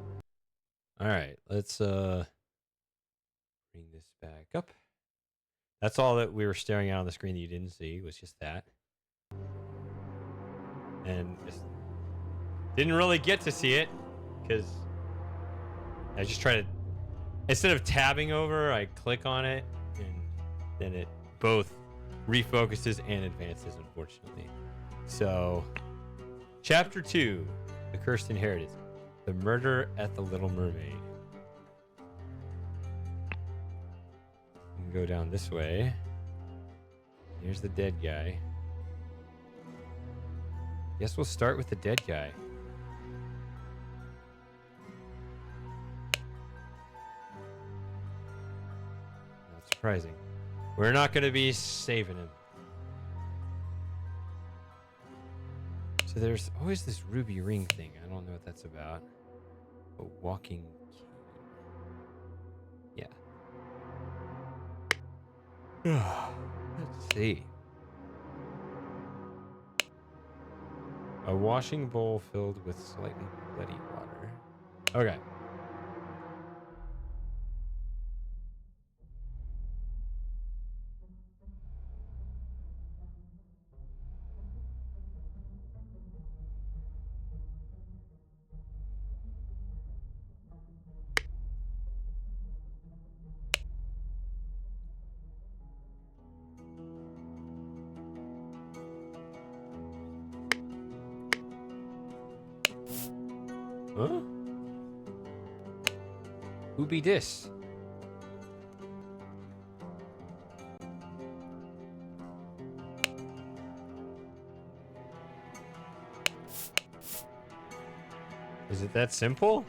All right, let's bring this back up. That's all that we were staring at on the screen that you didn't see was just that. And just didn't really get to see it because I just try to, instead of tabbing over, I click on it and then it both refocuses and advances, unfortunately. So, Chapter 2, The Cursed Inheritance, The Murder at the Little Mermaid. We can go down this way. Here's the dead guy. Guess we'll start with the dead guy. Not surprising. We're not going to be saving him. So there's always this ruby ring thing. I don't know what that's about. A walking key. Yeah. Let's see. A washing bowl filled with slightly bloody water. Okay. Huh? Who be this? Is it that simple?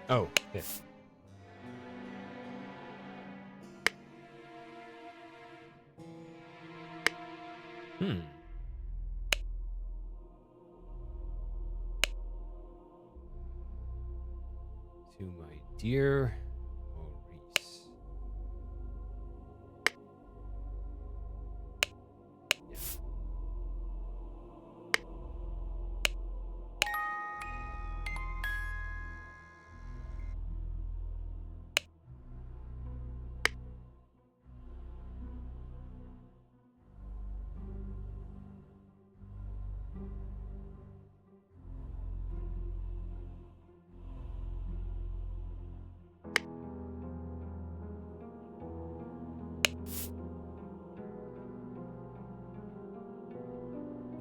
Oh, yes. Hmm. To my dear Maurice. Yeah.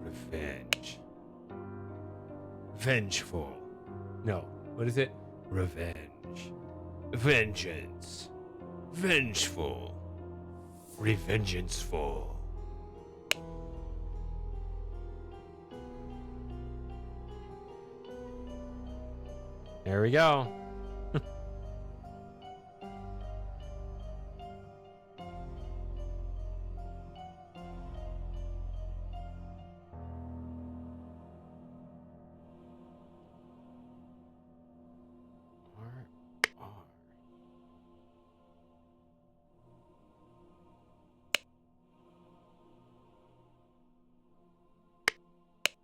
Revenge. Vengeful. No. What is it? Revenge. Vengeance. Vengeful. Revengeanceful. There we go. R.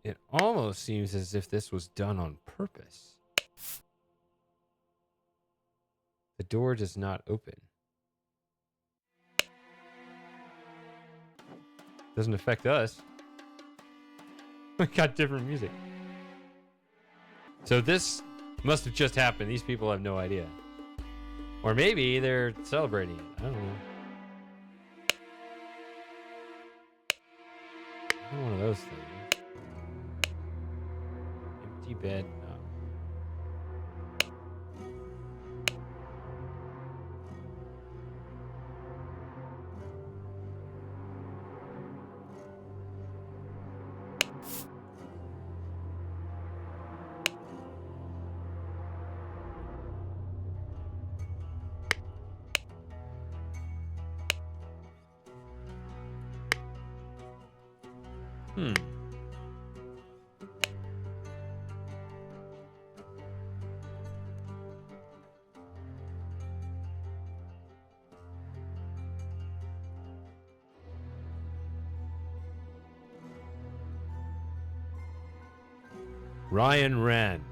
It almost seems as if this was done on purpose. The door does not open. Doesn't affect us. We got different music. So this must have just happened. These people have no idea. Or maybe they're celebrating it. I don't know. Not one of those things. Empty bed. No. Hmm. Ryan Rand.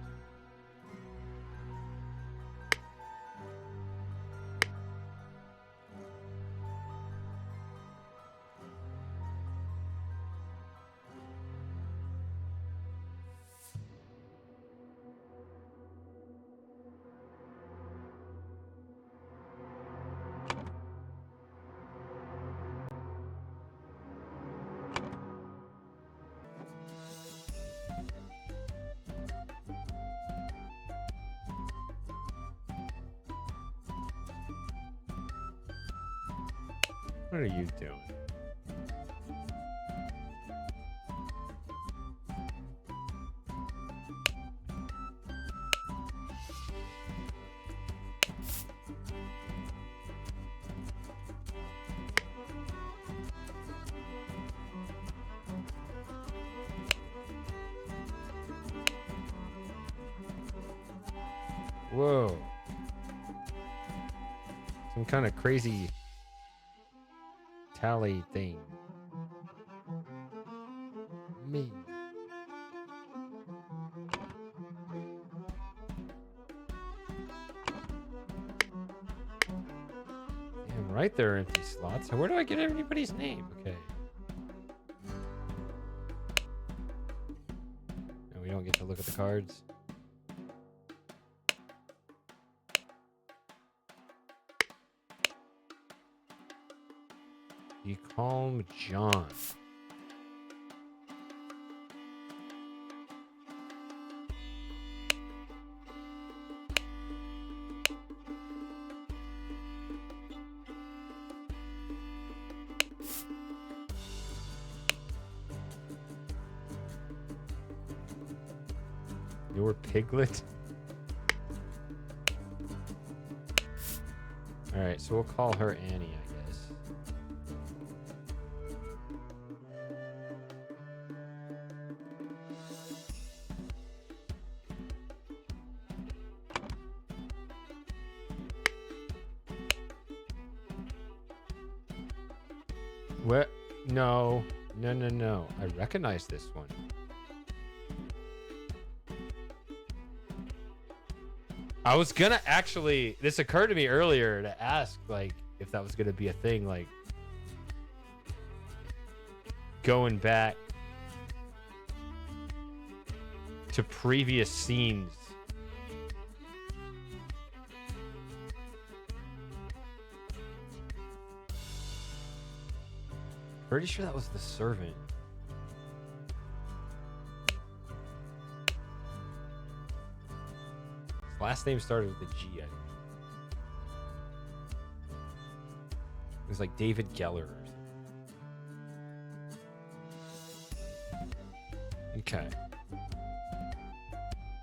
What are you doing? Whoa. Some kind of crazy tally thing. Me. Damn right, there are empty slots. So where do I get everybody's name? Okay. And we don't get to look at the cards. You calm John. Your Piglet? Alright, so we'll call her Annie, I guess. What? No. No, no, no. I recognize this one. I was gonna actually, this occurred to me earlier to ask, like, if that was gonna be a thing, like, going back to previous scenes. Pretty sure that was the servant. His last name started with a G, I think. It was like David Geller or something. Okay.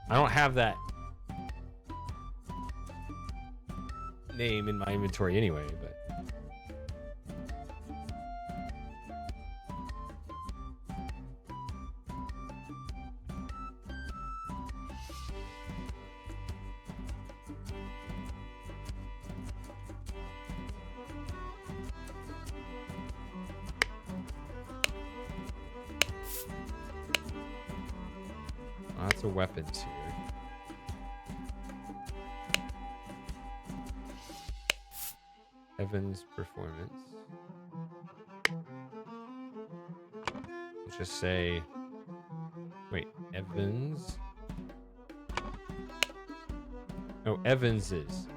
I don't have that name in my inventory anyway, but lots of weapons here. Evans performance. Let's just say, wait, Evans. Oh, Evans's.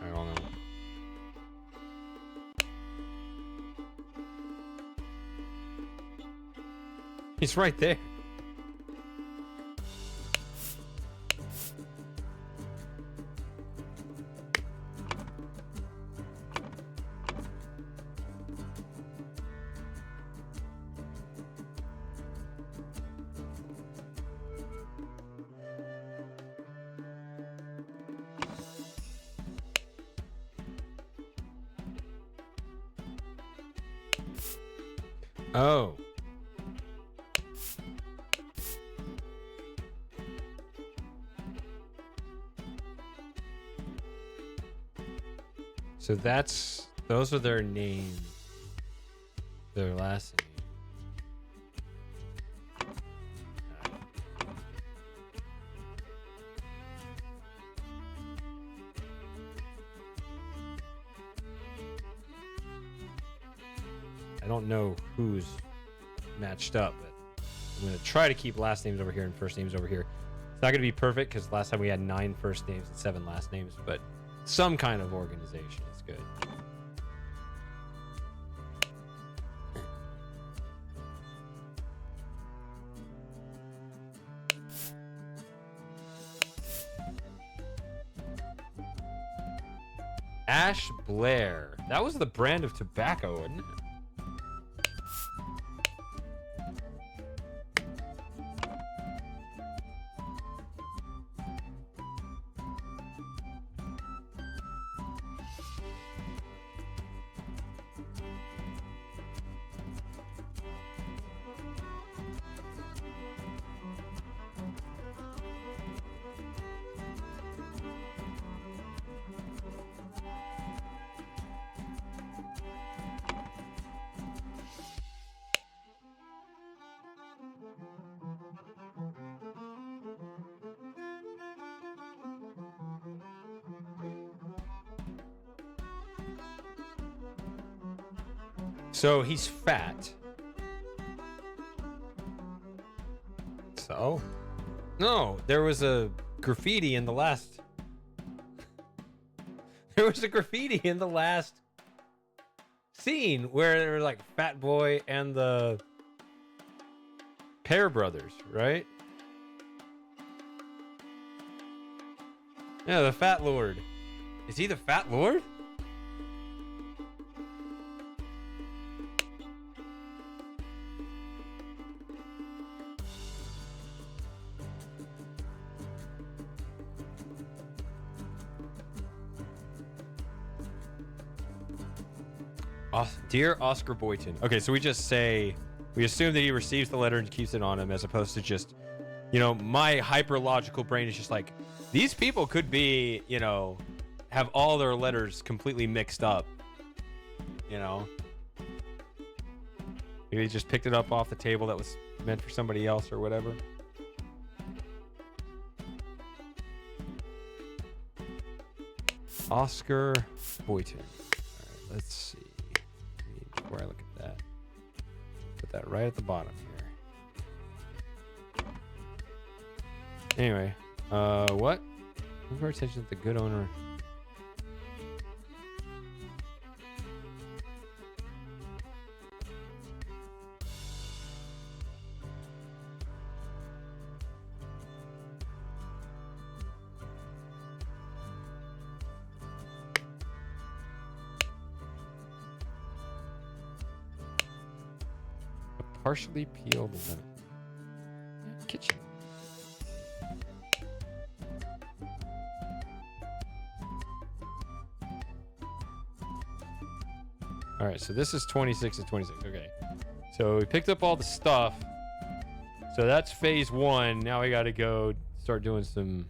I don't know. He's right there. Oh. So those are their names. Their last name. I don't know who's matched up, but I'm going to try to keep last names over here and first names over here. It's not going to be perfect because last time we had 9 first names and 7 last names, but some kind of organization is good. Ash Blair. That was the brand of tobacco, wasn't it? So he's fat. So? No, there was a graffiti in the last. There was a graffiti in the last scene where there were like Fat Boy and the Pear Brothers, right? Yeah, the Fat Lord. Is he the Fat Lord? Dear Oscar Boyton. Okay, so we assume that he receives the letter and keeps it on him, as opposed to just, my hyper-logical brain is just like, these people could be, have all their letters completely mixed up. Maybe he just picked it up off the table that was meant for somebody else or whatever. Oscar Boyton. All right, let's see. Before I look at that, put that right at the bottom here. Anyway, what? Move our attention to the good owner. Partially peeled lemon. Kitchen. All right, so this is 26 and 26. Okay. So we picked up all the stuff. So that's phase 1. Now we got to go start doing some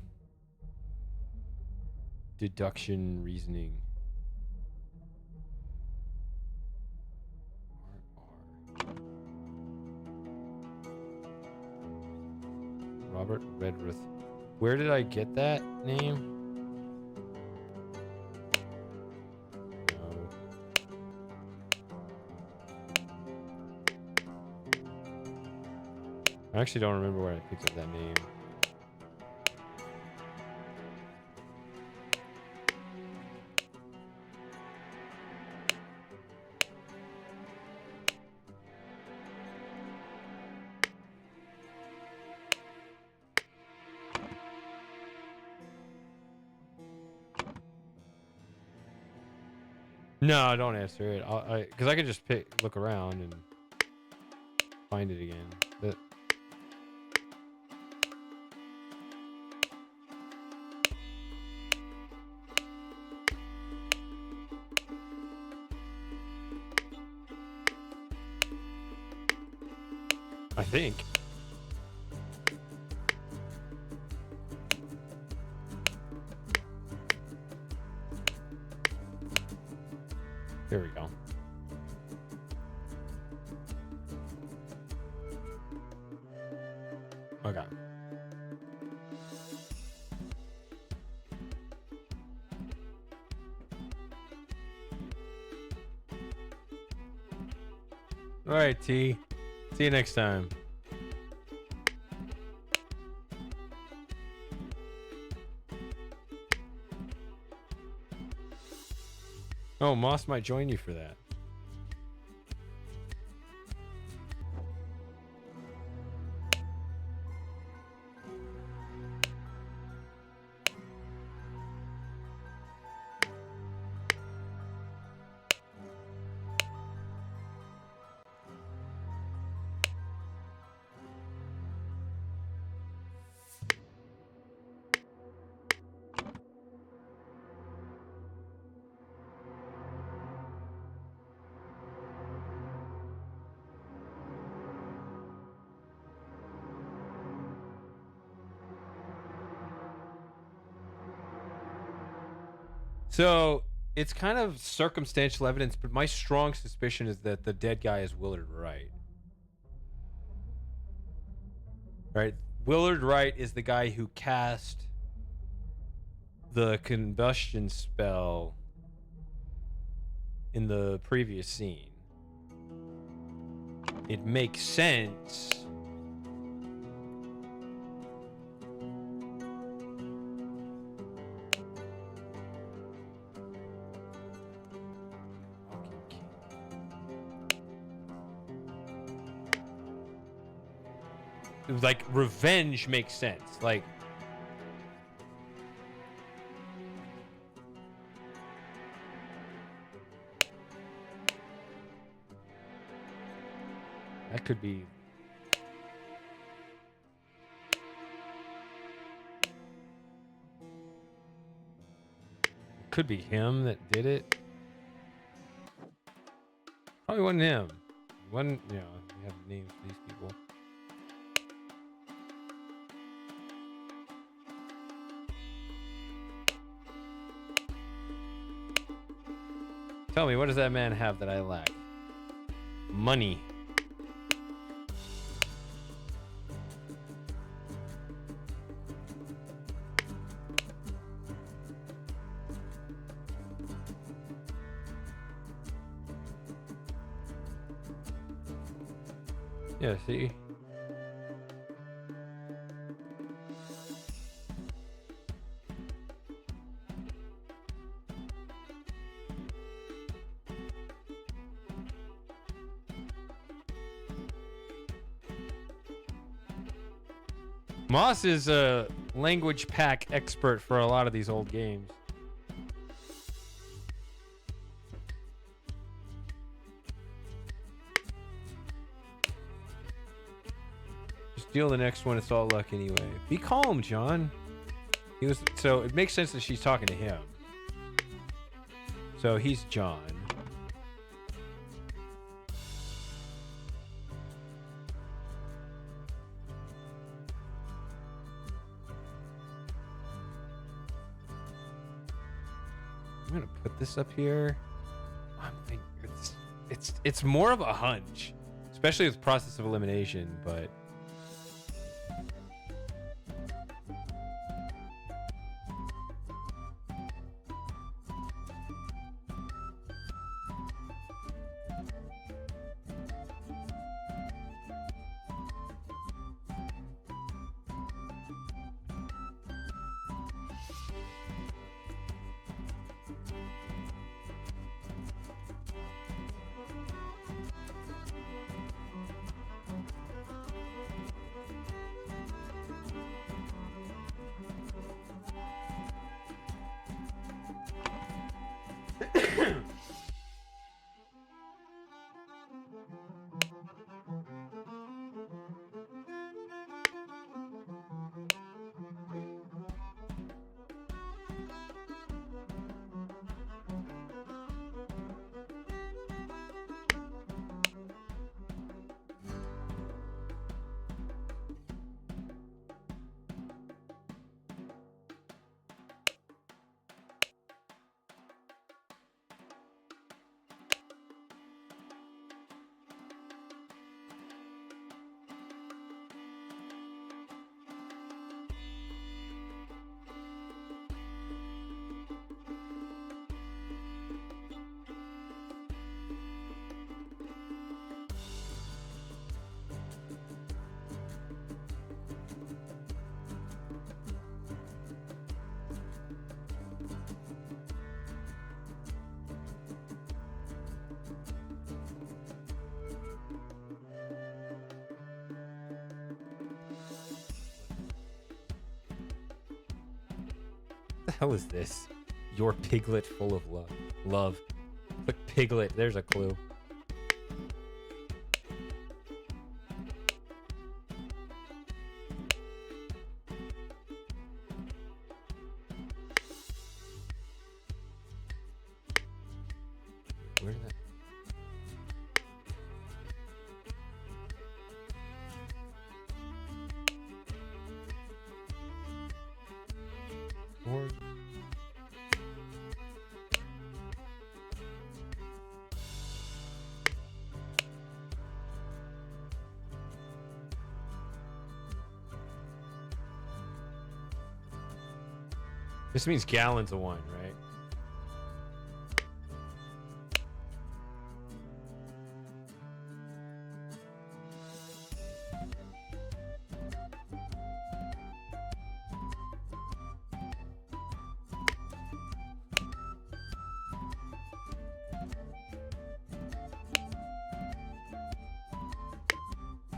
deduction reasoning. Robert Redruth. Where did I get that name? I actually don't remember where I picked up that name. No, don't answer it. Because I could just look around and find it again. But I think. There we go. Okay. All right, T. See you next time. Oh, Moss might join you for that. So it's kind of circumstantial evidence, but my strong suspicion is that the dead guy is Willard Wright. Right? Willard Wright is the guy who cast the combustion spell in the previous scene. It makes sense. Like, revenge makes sense. Like, that could be. It could be him that did it. Probably wasn't him. One, you know, you have names for these people. Tell me, what does that man have that I lack? Money. Yeah, see? Moss is a language pack expert for a lot of these old games. Just deal the next one, it's all luck anyway. Be calm, John. He was, so it makes sense that she's talking to him. So he's John. I'm gonna put this up here. I'm thinking it's more of a hunch, especially with process of elimination, but the hell is this? Your piglet full of love. Love. Click piglet. There's a clue. Where did that? Or... This means gallons of wine, right?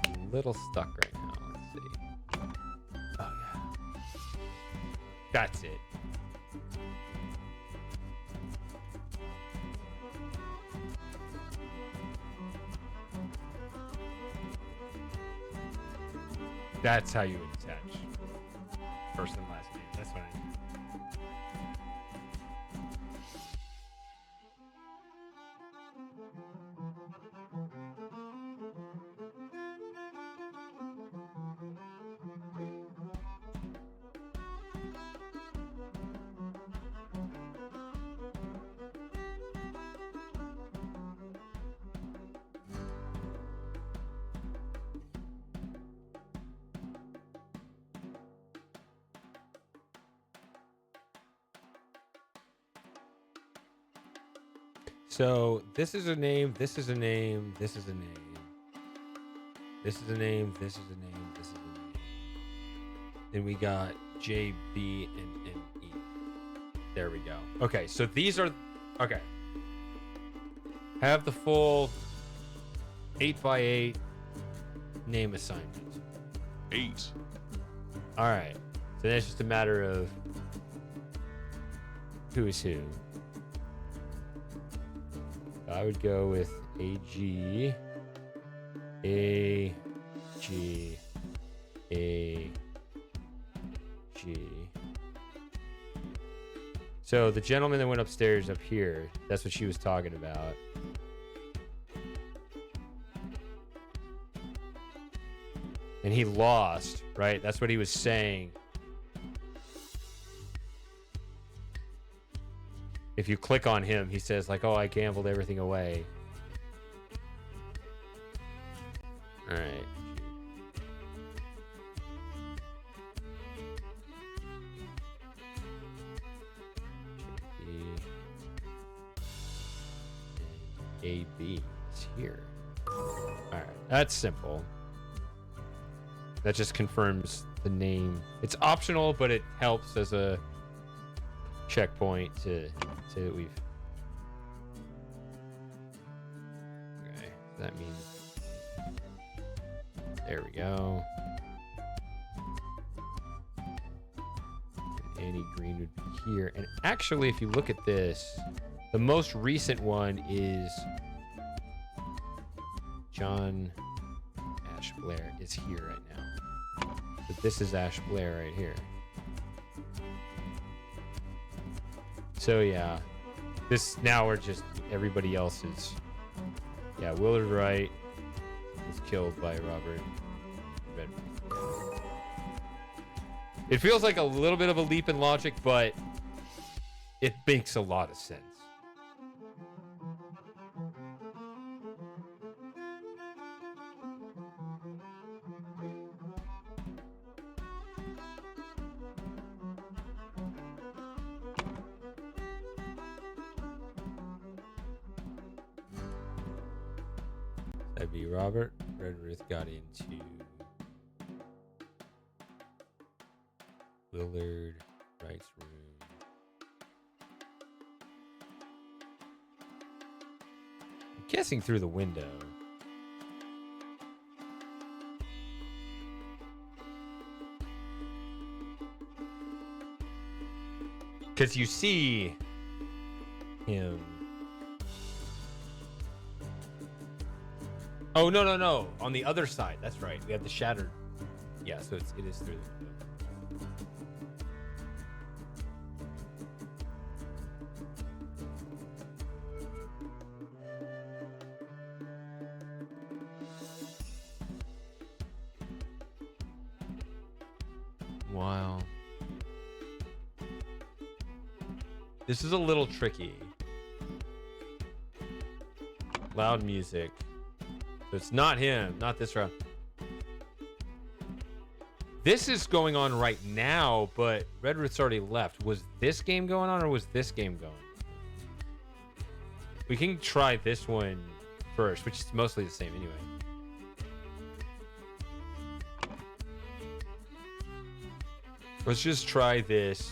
A little stuck right now. Let's see. Oh, yeah. That's it. That's how you would attach first and last name. That's what I mean. So this is a name, this is a name, this is a name. This is a name, this is a name, this is a name. Then we got J, B, and E. There we go. Okay, so these are... Okay. Have the full 8x8 name assignment. 8. All right. So then it's just a matter of who is who. I would go with AG, AG, AG. So the gentleman that went upstairs up here, that's what she was talking about. And he lost, right? That's what he was saying. If you click on him, he says like, oh, I gambled everything away. All right. AB is here. All right. That's simple. That just confirms the name. It's optional, but it helps as a checkpoint to say that we've... Okay, so that means... There we go. And Annie Green would be here. And actually, if you look at this, the most recent one is John Ash Blair is here right now. But this is Ash Blair right here. So yeah, this now we're just everybody else is. Yeah, Willard Wright was killed by Robert Redford. It feels like a little bit of a leap in logic, but it makes a lot of sense. That'd be Robert Redruth got into Willard Wright's room. I'm guessing through the window. Because you see him. Oh, no. On the other side. That's right. We have the shattered. Yeah, so it is through the window. Wow. This is a little tricky. Loud music. So it's not him, not this round. This is going on right now, but Redroot's already left. Was this game going on or was this game going? We can try this one first, which is mostly the same anyway. Let's just try this.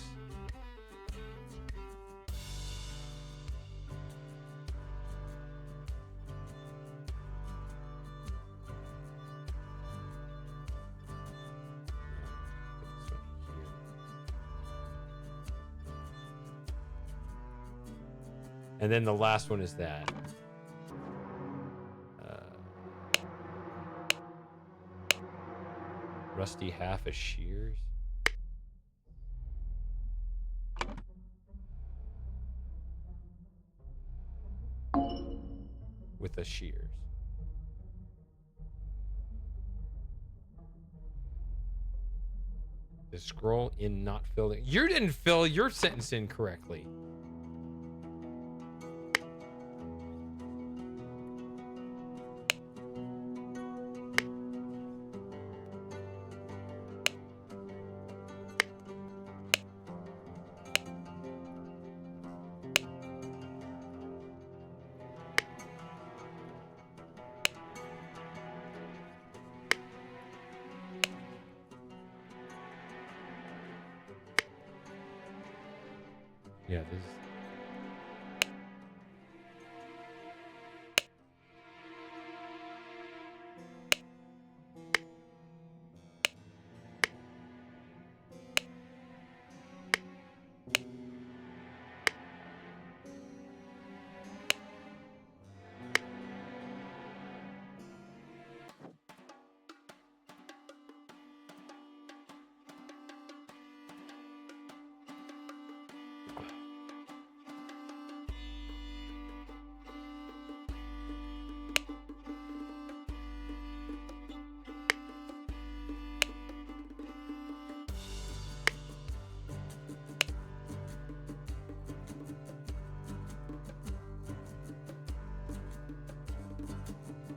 And then the last one is that. Rusty half a shears. With a shears. The scroll in not filling. You didn't fill your sentence in correctly. Yeah, this is...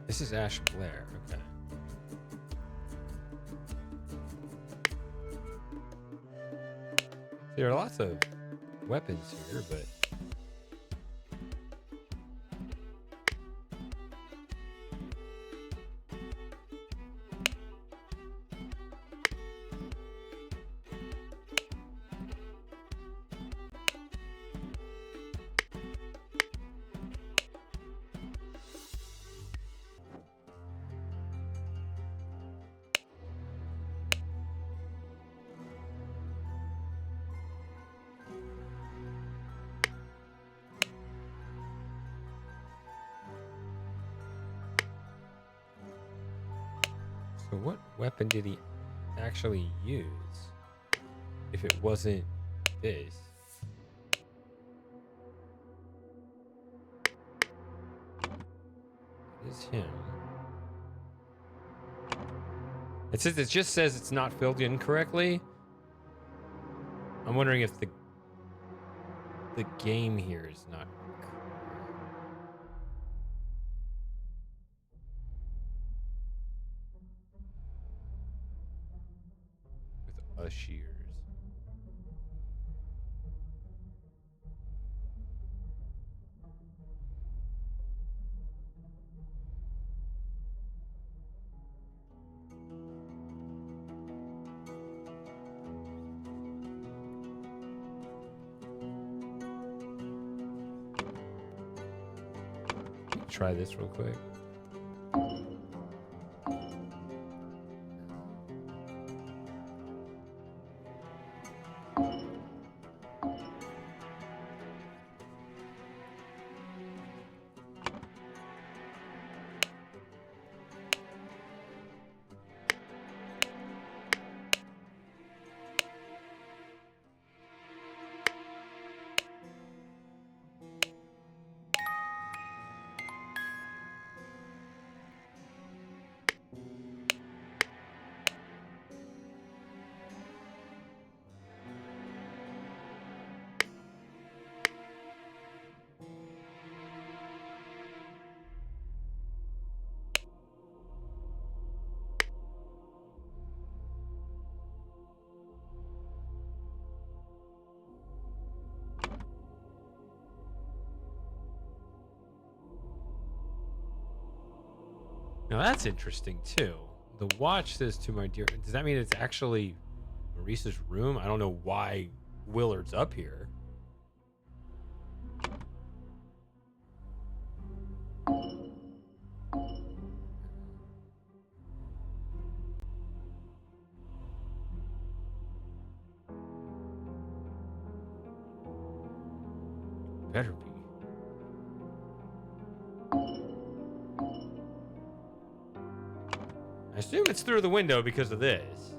This is Ash Blair. Okay. There are lots of weapons here, but... So what weapon did he actually use? If it wasn't this. It is him. It just says it's not filled in correctly. I'm wondering if the game here is not with a shears. Try this real quick. Now that's interesting too. The watch says to my dear. Does that mean it's actually Maurice's room? I don't know why Willard's up here. Better be. I assume it's through the window because of this.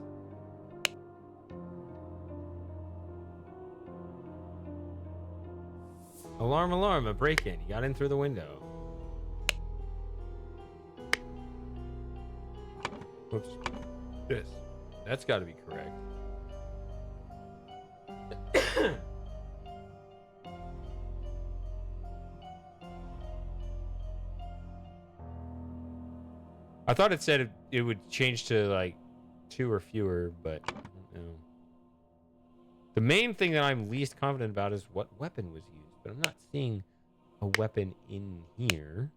Alarm, alarm, a break-in. He got in through the window. Whoops. This. That's got to be correct. I thought it said it would change to like 2 or fewer, but no. The main thing that I'm least confident about is what weapon was used, but I'm not seeing a weapon in here.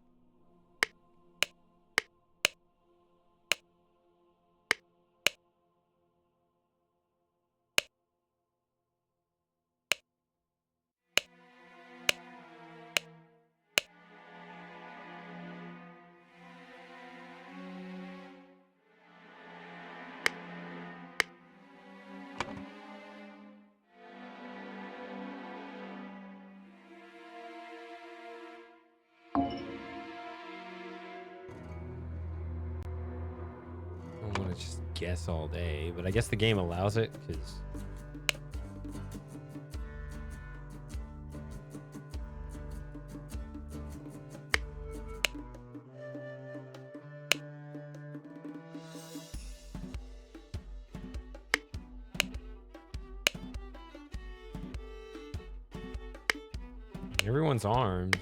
I don't want to just guess all day, but I guess the game allows it because everyone's armed.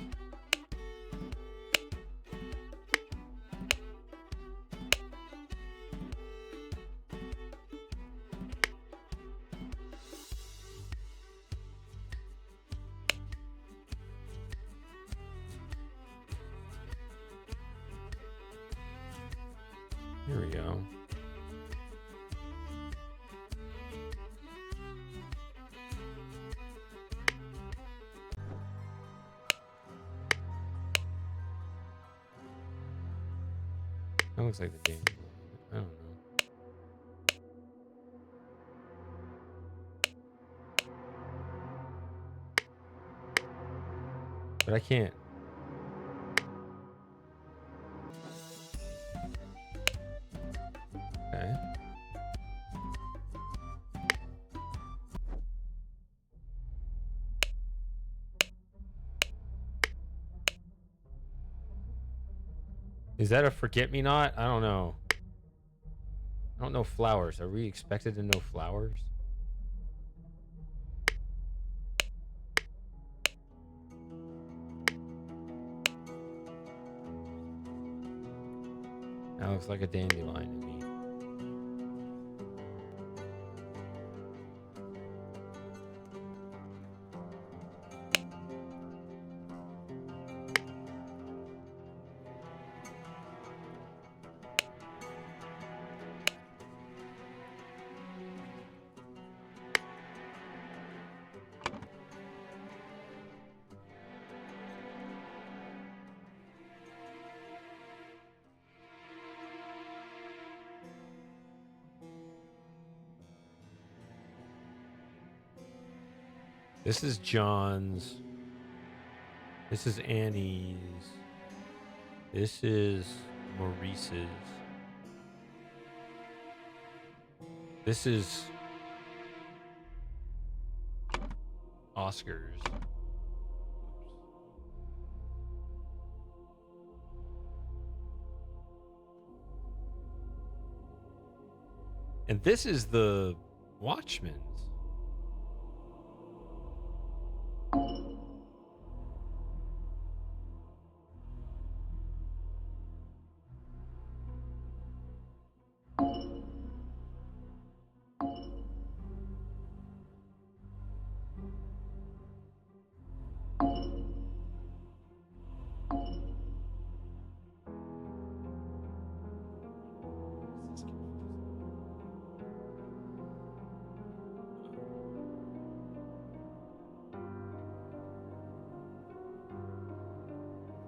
Here we go. That looks like the game. I don't know. But I can't. Okay. Is that a forget-me-not? I don't know. I don't know flowers. Are we expected to know flowers? That looks like a dandelion to me. This is John's. This is Annie's. This is Maurice's. This is Oscar's. And this is the Watchman's.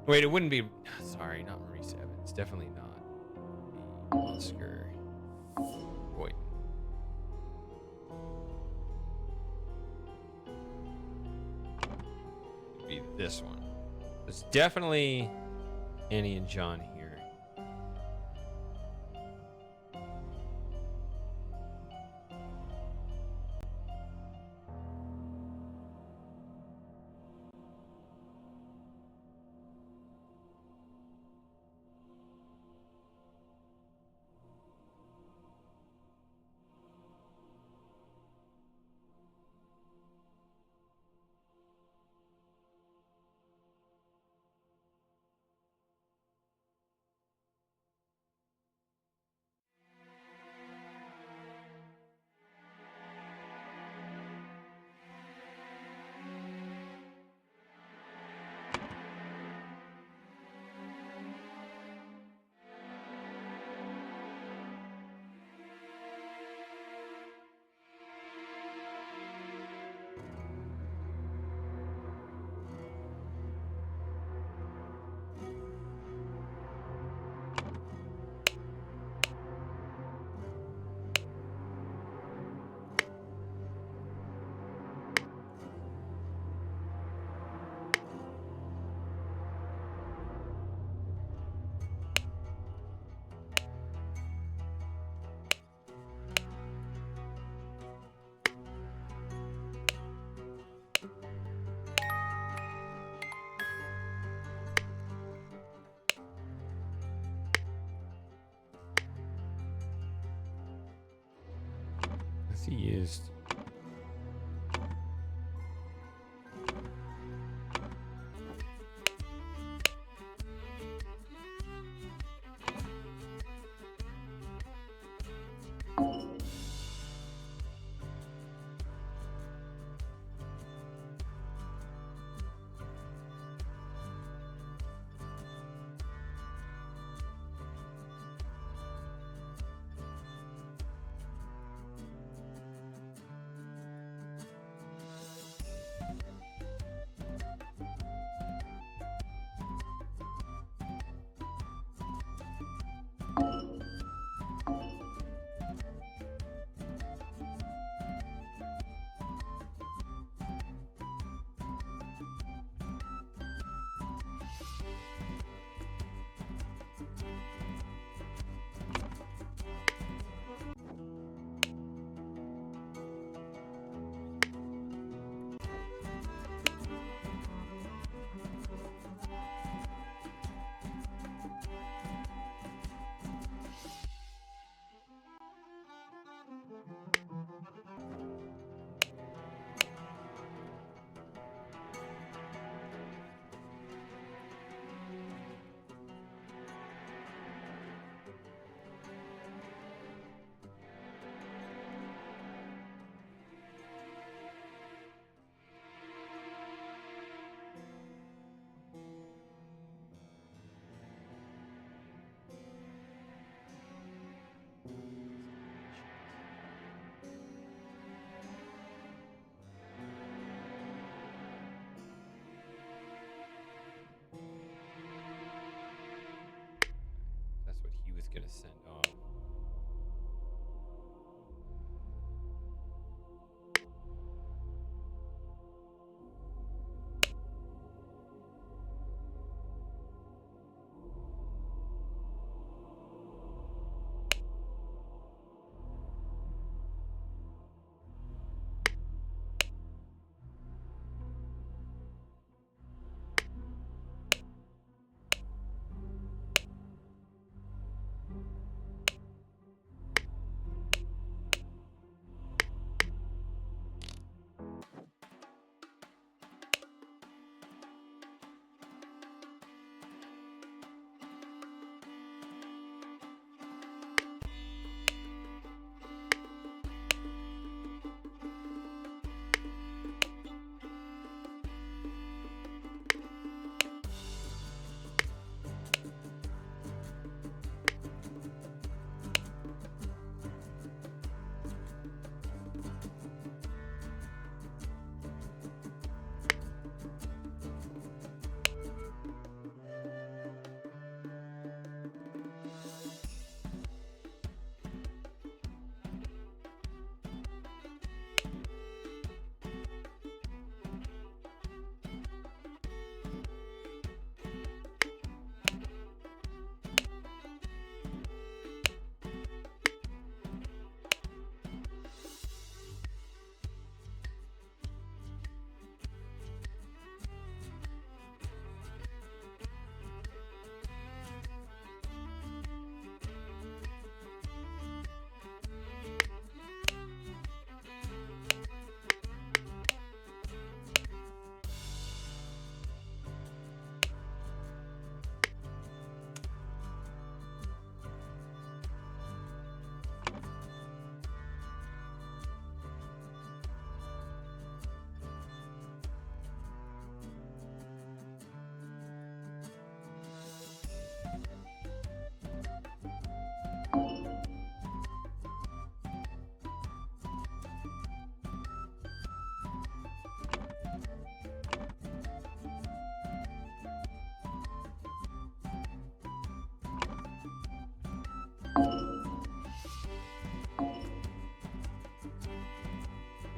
Wait, it wouldn't be. Sorry, not Maurice Evans. Definitely not. Oscar. Wait. It'd be this one. It's definitely Annie and John here. He used.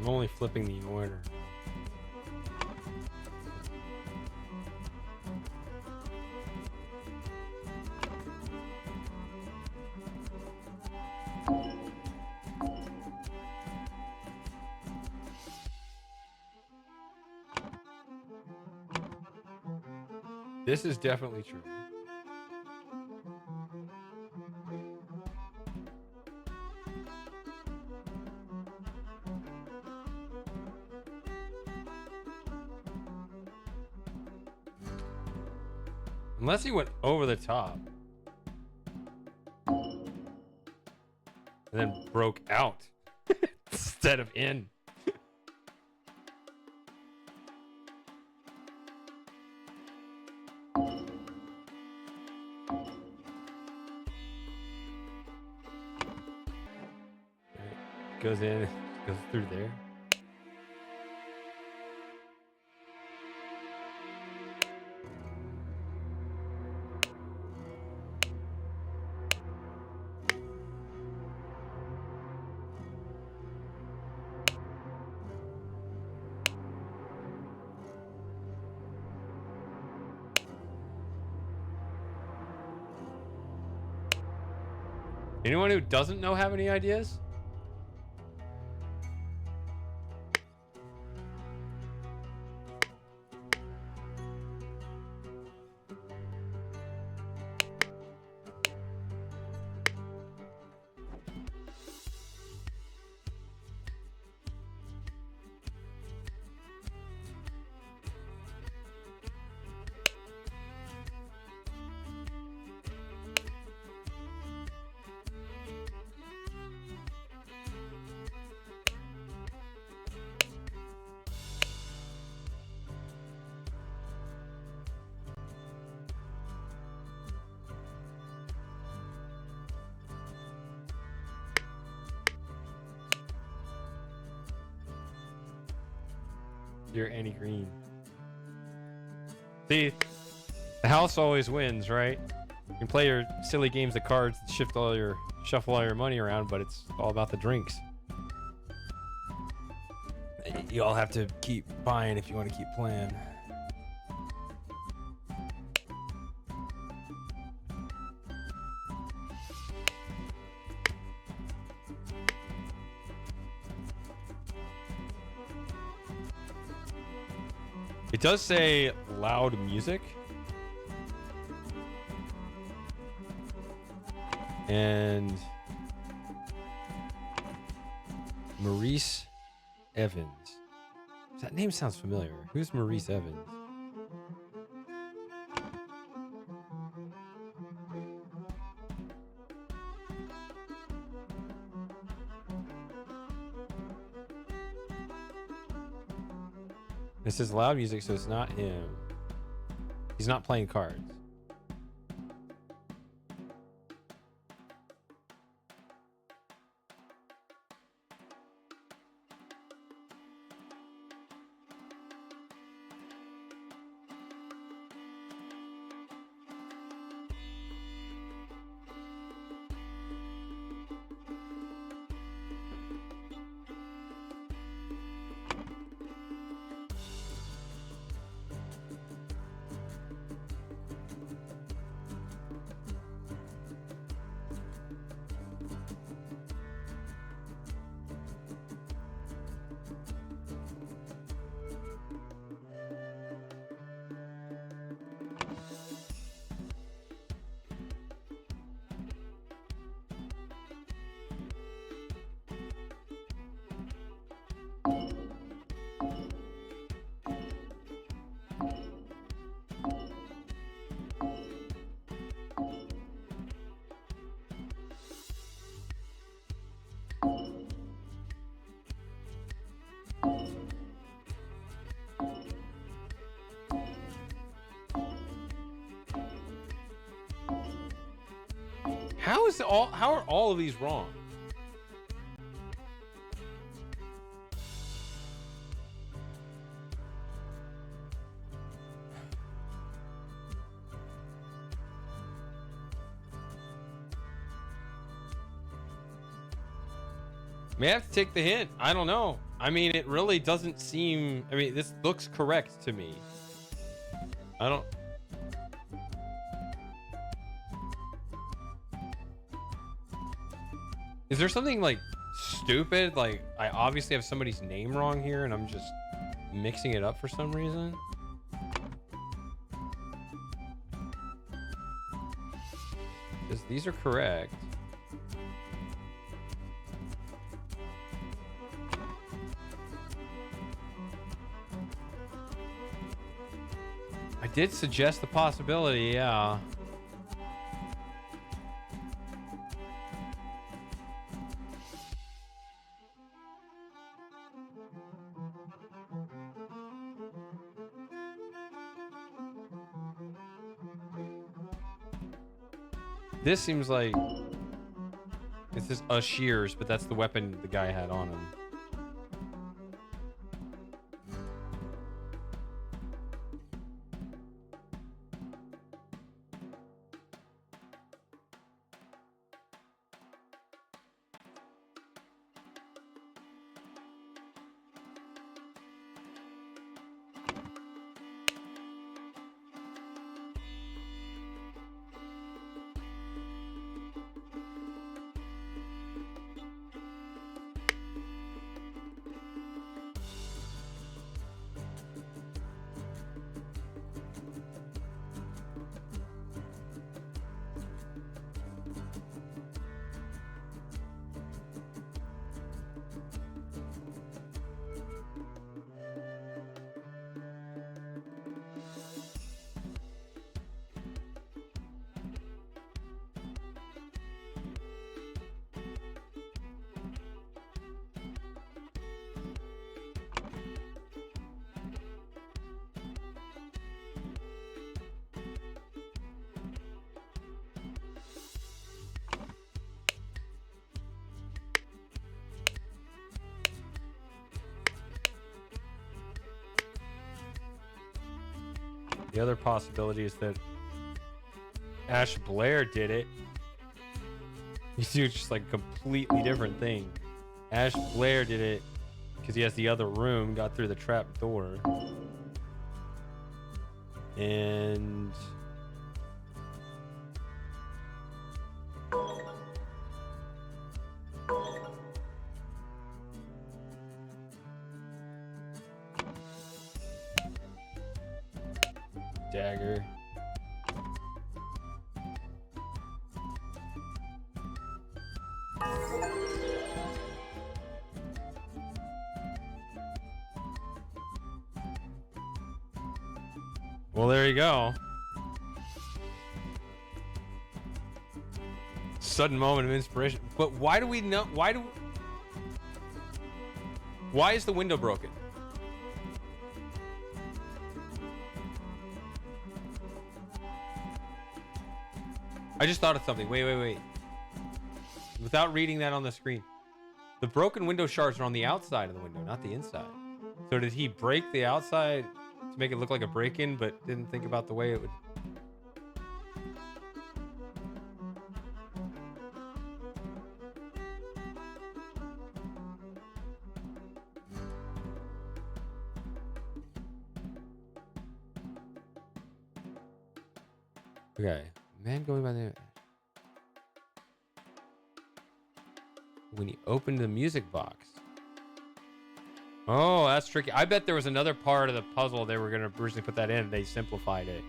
I'm only flipping the order. This is definitely true. Unless he went over the top. And then broke out instead of in. Goes in, goes through there. Anyone who doesn't know have any ideas? You're Annie Green. See, the house always wins, right? You can play your silly games of cards, shuffle all your money around, but it's all about the drinks. You all have to keep buying if you want to keep playing. It does say loud music. And Maurice Evans. That name sounds familiar. Who's Maurice Evans? This is loud music, so it's not him. He's not playing cards. How are all of these wrong? May have to take the hint. I don't know. I mean, it really doesn't seem. I mean, this looks correct to me. I don't. Is there something like stupid? Like, I obviously have somebody's name wrong here and I'm just mixing it up for some reason? Because these are correct. I did suggest the possibility, yeah. This seems like it says Shears, but that's the weapon the guy had on him. The other possibility is that Ash Blair did it. You see, it's just like a completely different thing. Ash Blair did it because he has the other room, got through the trap door. And dagger. Well, there you go. Sudden moment of inspiration. But why do we know? Why is the window broken? I just thought of something. Wait. Without reading that on the screen. The broken window shards are on the outside of the window, not the inside. So did he break the outside to make it look like a break-in, but didn't think about the way it would... Okay. Man going by the... When he opened the music box. Oh, that's tricky. I bet there was another part of the puzzle they were going to originally put that in. They simplified it.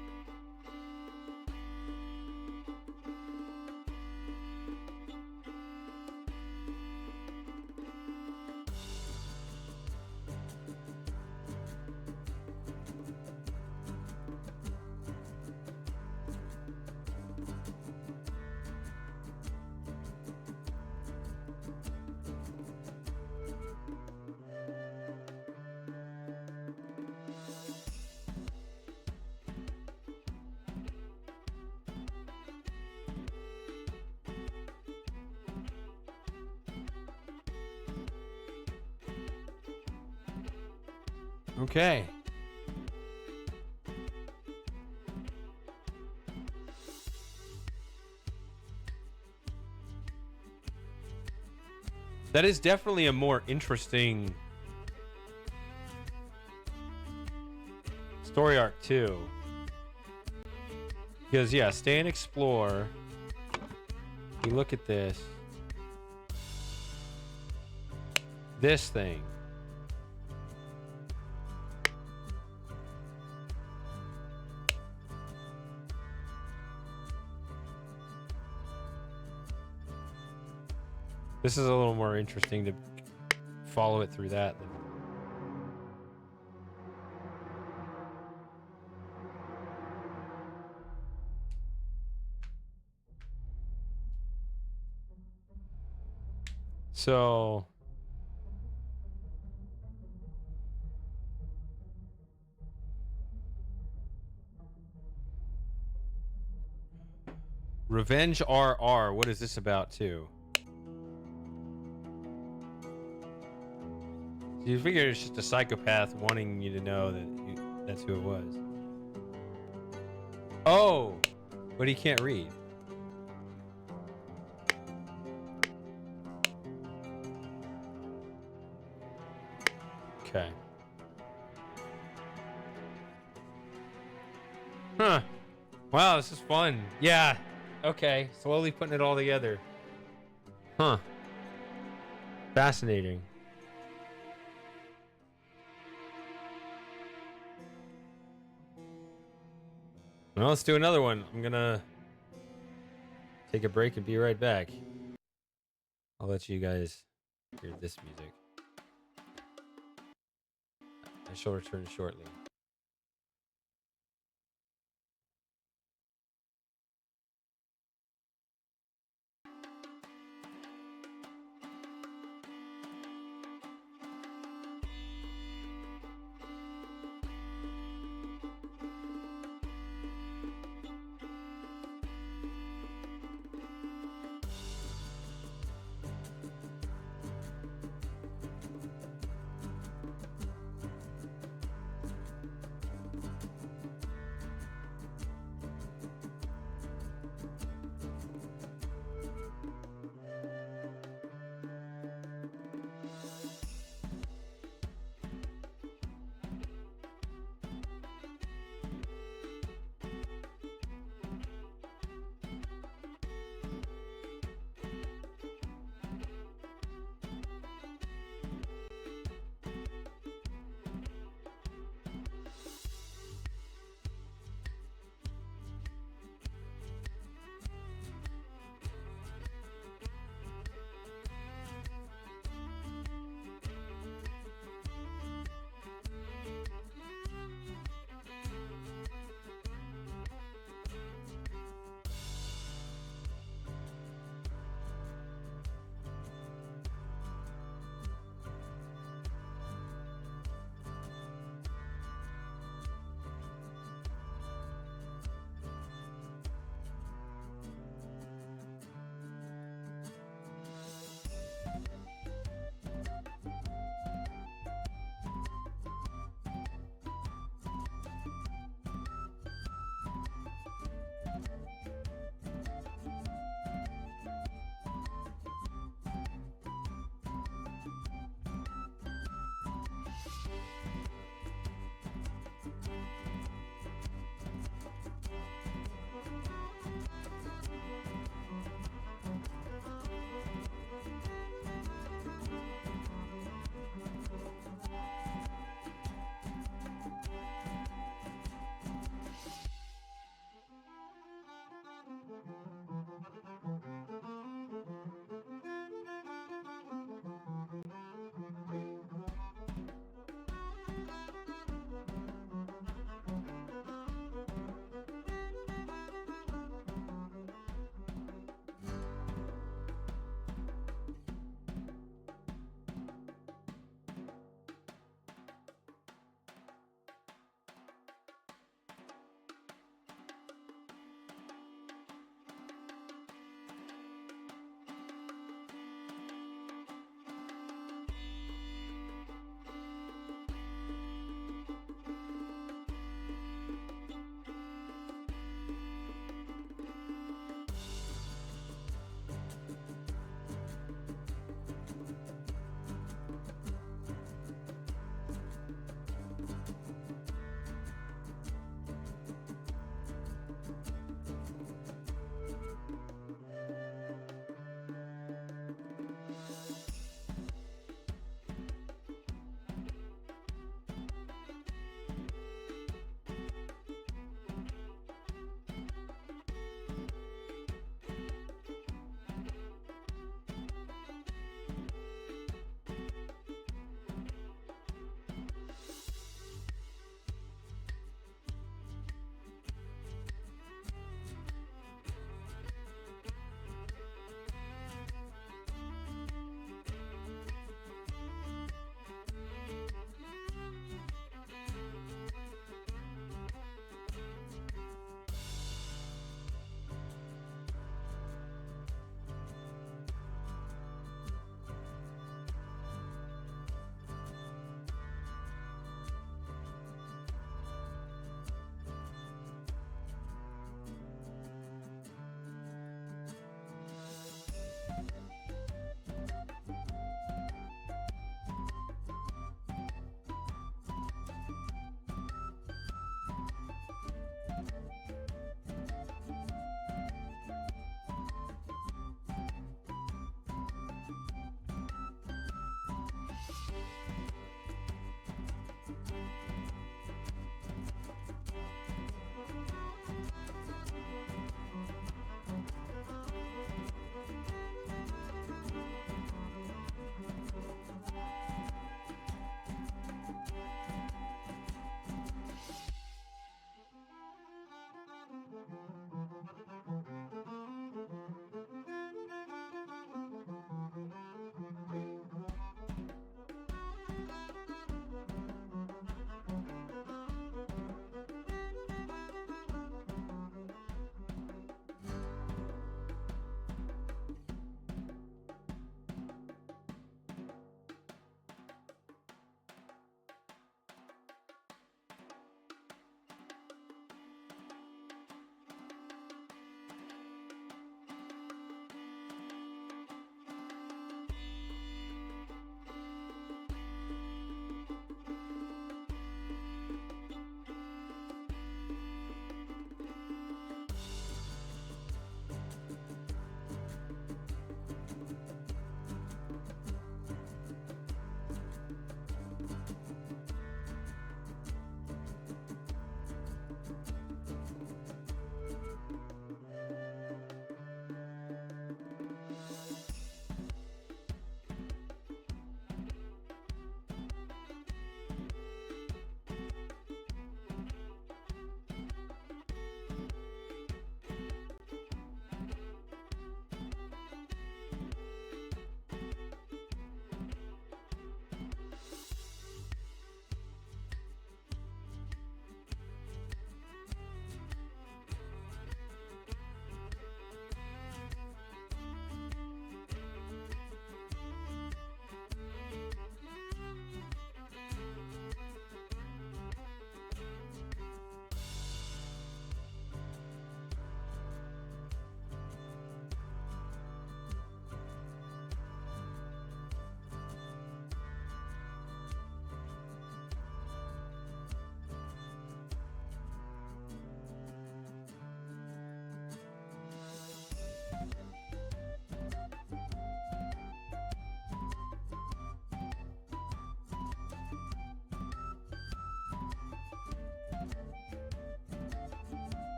Okay. That is definitely a more interesting story arc too. Because yeah, stay and explore. You look at this. This thing. This is a little more interesting to follow it through that. So Revenge RR, what is this about too? You figure it's just a psychopath wanting you to know that that's who it was. Oh, but he can't read. Okay. Huh. Wow, this is fun. Yeah. Okay. Slowly putting it all together. Huh. Fascinating. Well, let's do another one. I'm gonna take a break and be right back. I'll let you guys hear this music. I shall return shortly.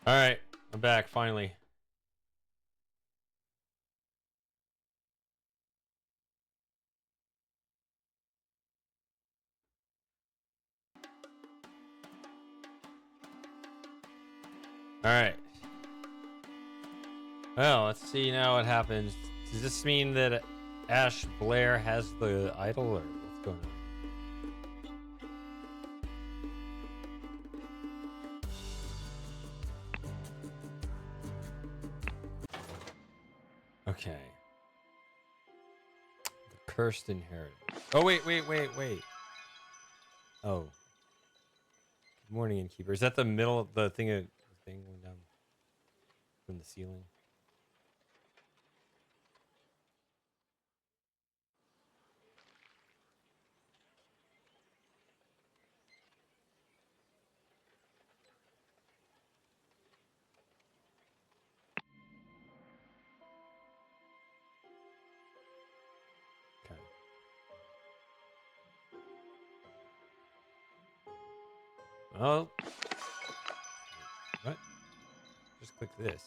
All right, I'm back finally. All right. Well, let's see now what happens. Does this mean that Ash Blair has the idol, or what's going on? Okay. The cursed inheritance. Oh, wait. Oh. Good morning, innkeeper. Is that the middle of the thing going down from the ceiling? Okay. Oh. What? Just click this.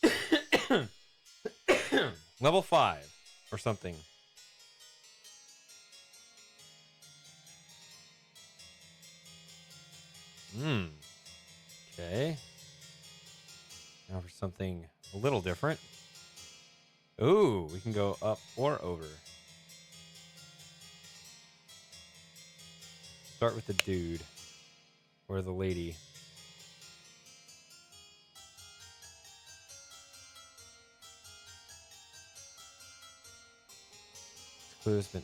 Okay. Level 5 or something. Okay. Now for something a little different. Ooh, we can go up or over. Start with the dude or the lady. Clues been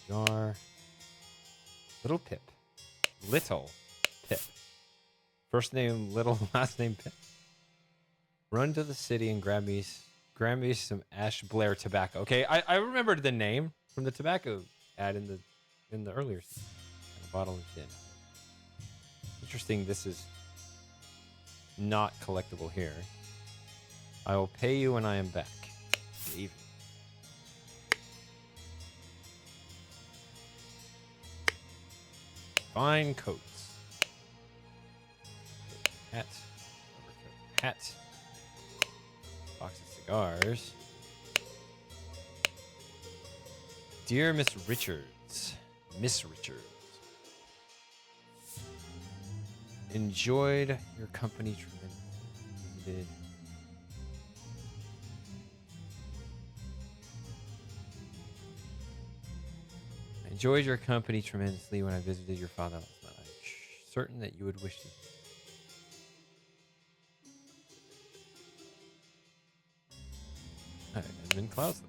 cigar. Little Pip. Little Pip. First name Little, last name Pip. Run to the city and grab me some Ash Blair tobacco. Okay, I remembered the name from the tobacco ad in the earlier scene. And a bottle of gin. Interesting. This is not collectible here. I will pay you when I am back. David. Fine coats. Hat. Overcoat. Hat. Box of cigars. Dear Miss Richards. Miss Richards. Enjoyed your company tremendously. Enjoyed your company tremendously when I visited your father last night. I'm certain that you would wish to. All right, Edmund Cloudsley.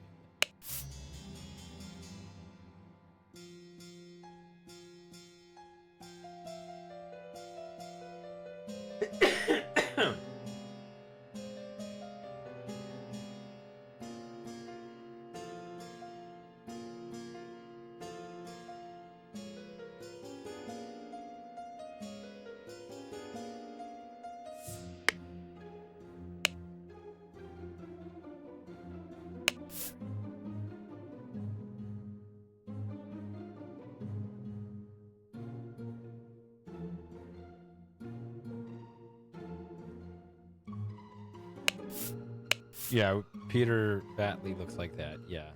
Yeah, Peter Batley looks like that. Yeah.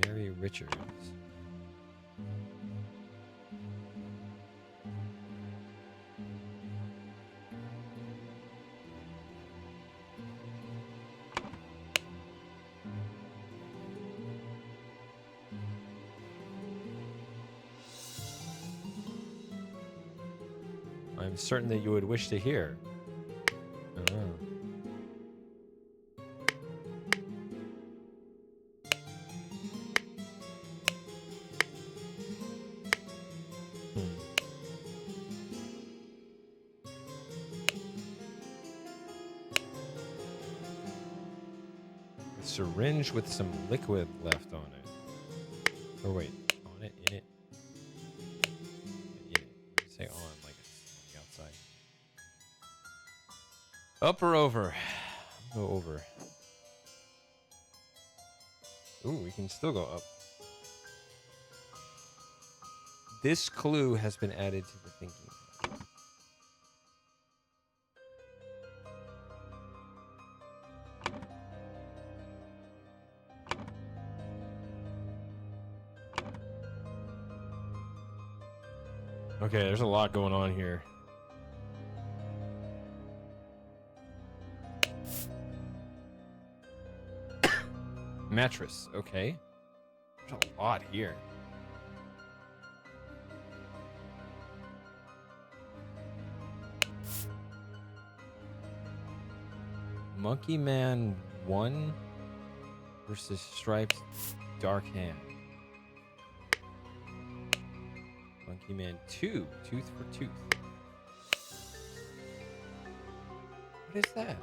Mary Richards. I'm certain that you would wish to hear. Oh. A syringe with some liquid left on it. Or wait, on it, in it. In it. What do you say on, like it's on the outside? Up or over? Go over. Ooh, we can still go up. This clue has been added to the thinking. Okay, there's a lot going on here. Mattress, okay. There's a lot here. Monkey Man 1 versus Striped Dark Hand. Monkey Man 2, Tooth for Tooth. What is that?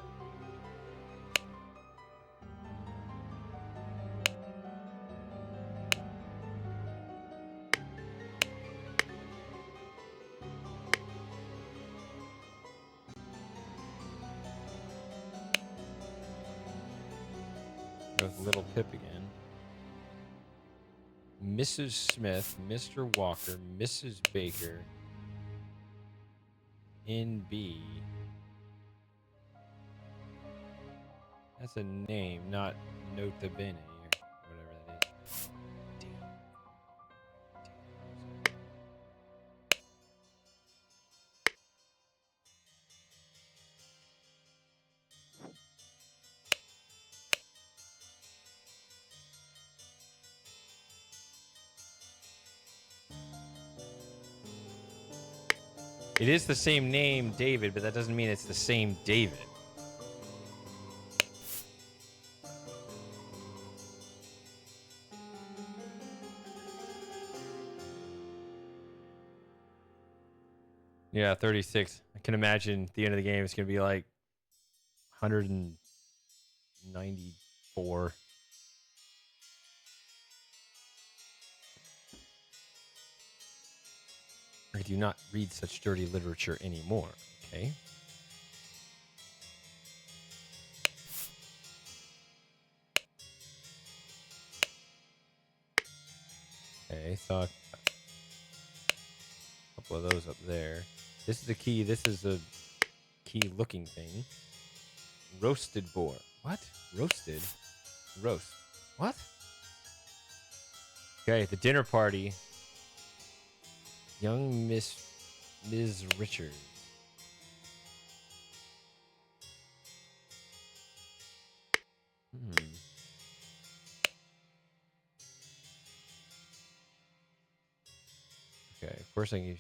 With Little Pip again. Mrs. Smith, Mr. Walker, Mrs. Baker, NB. That's a name, not Nota Bene or whatever that is. Damn. It is the same name, David, but that doesn't mean it's the same David. Yeah, 36. I can imagine at the end of the game it's going to be like 194. I do not read such dirty literature anymore. Okay. Okay, saw a couple of those up there. This is the key. This is a key looking thing. Roasted boar. What? Roasted? Roast. What? Okay, the dinner party. Young Ms. Richards. Okay, first thing you...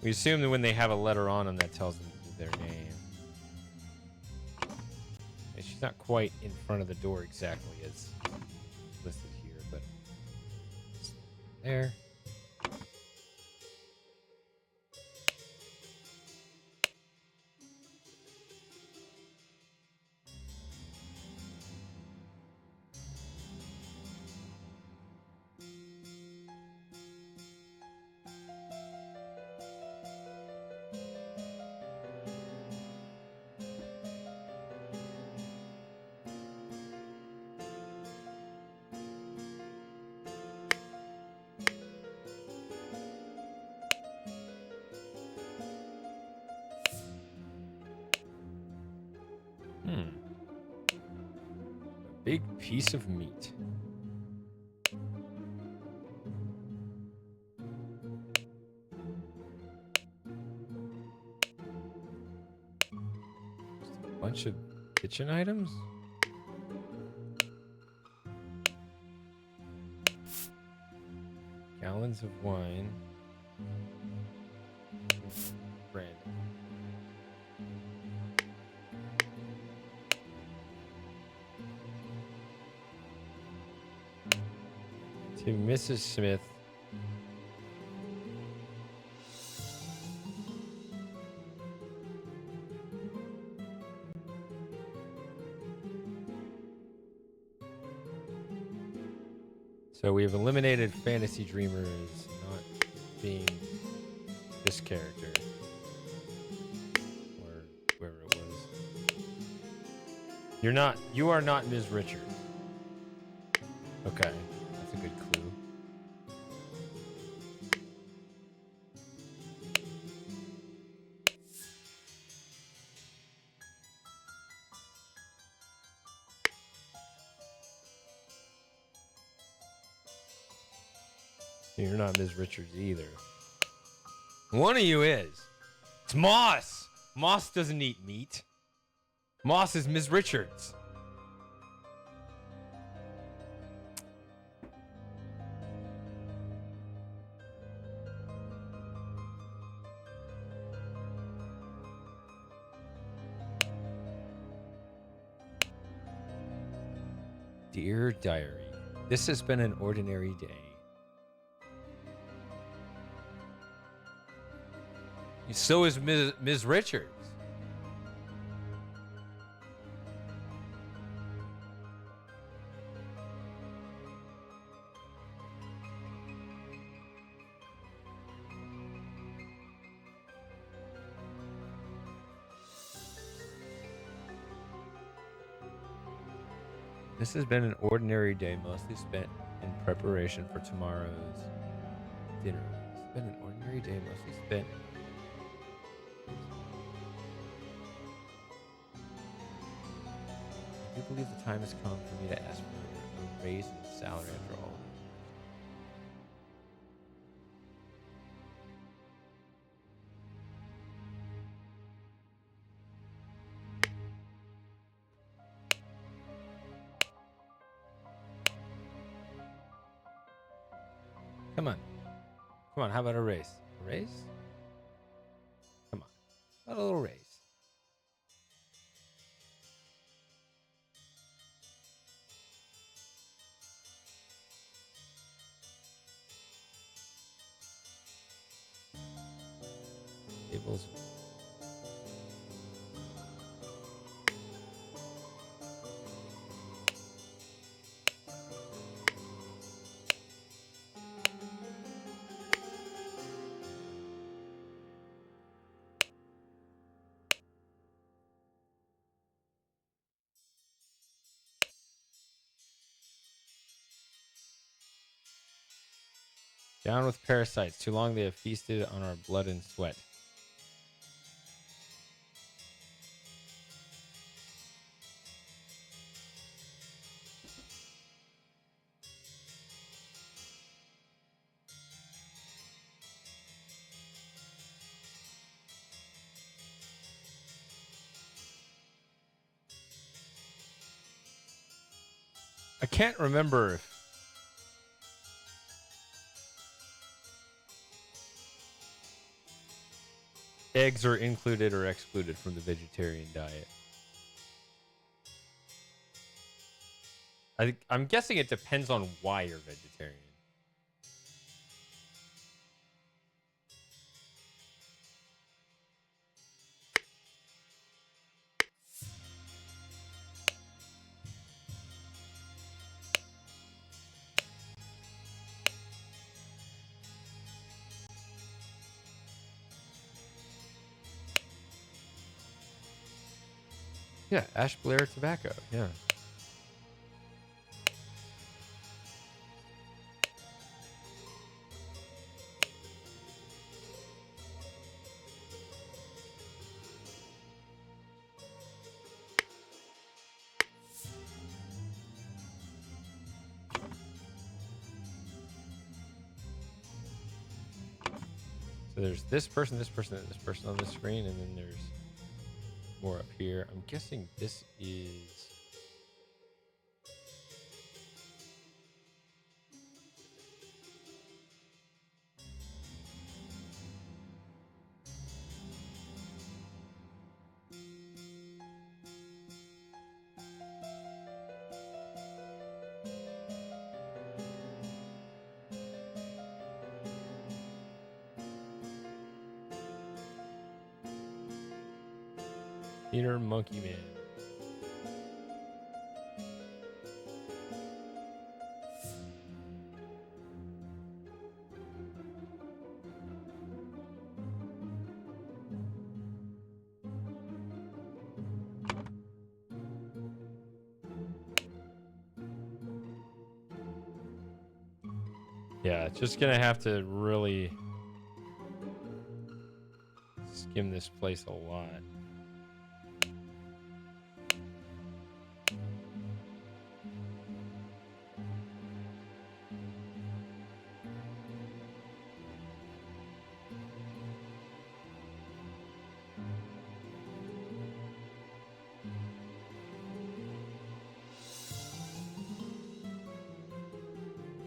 We assume that when they have a letter on them, that tells them their name. And she's not quite in front of the door exactly as listed here, but there. Big piece of meat. Just a bunch of kitchen items? Gallons of wine. Brandy. To Mrs. Smith. So we have eliminated Fantasy Dreamers not being this character. Or whoever it was. You are not Ms. Richards. Okay, that's a good clue. You're not Ms. Richards either. One of you is. It's Moss. Moss doesn't eat meat. Moss is Ms. Richards. Dear Diary, this has been an ordinary day. So is Ms. Richards. This has been an ordinary day, mostly spent in preparation for tomorrow's dinner. It's been an ordinary day, mostly spent. I do believe the time has come for me to ask for a raise in salary after all. Come on. Come on, how about a raise? A raise? Come on. How about a little raise? Tables. Down with parasites. Too long they have feasted on our blood and sweat. I can't remember if eggs are included or excluded from the vegetarian diet. I'm guessing it depends on why you're vegetarian. Yeah, Ash Blair tobacco. Yeah. So there's this person, and this person on the screen, and then there's more up here. I'm guessing this is... Peter Monkey Man. Yeah, just gonna have to really skim this place a lot.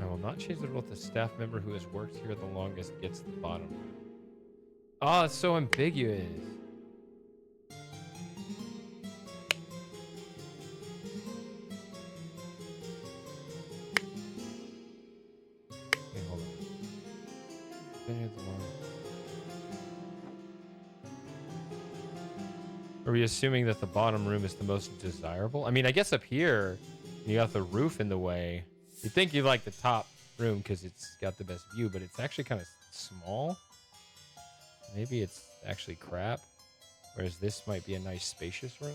I will not change the rule that the staff member who has worked here the longest gets the bottom. Oh, it's so ambiguous. Okay, hold on. Been here the longest. Are we assuming that the bottom room is the most desirable? I mean, I guess up here, you got the roof in the way. You'd think you like the top room because it's got the best view, but it's actually kind of small. Maybe it's actually crap. Whereas this might be a nice spacious room.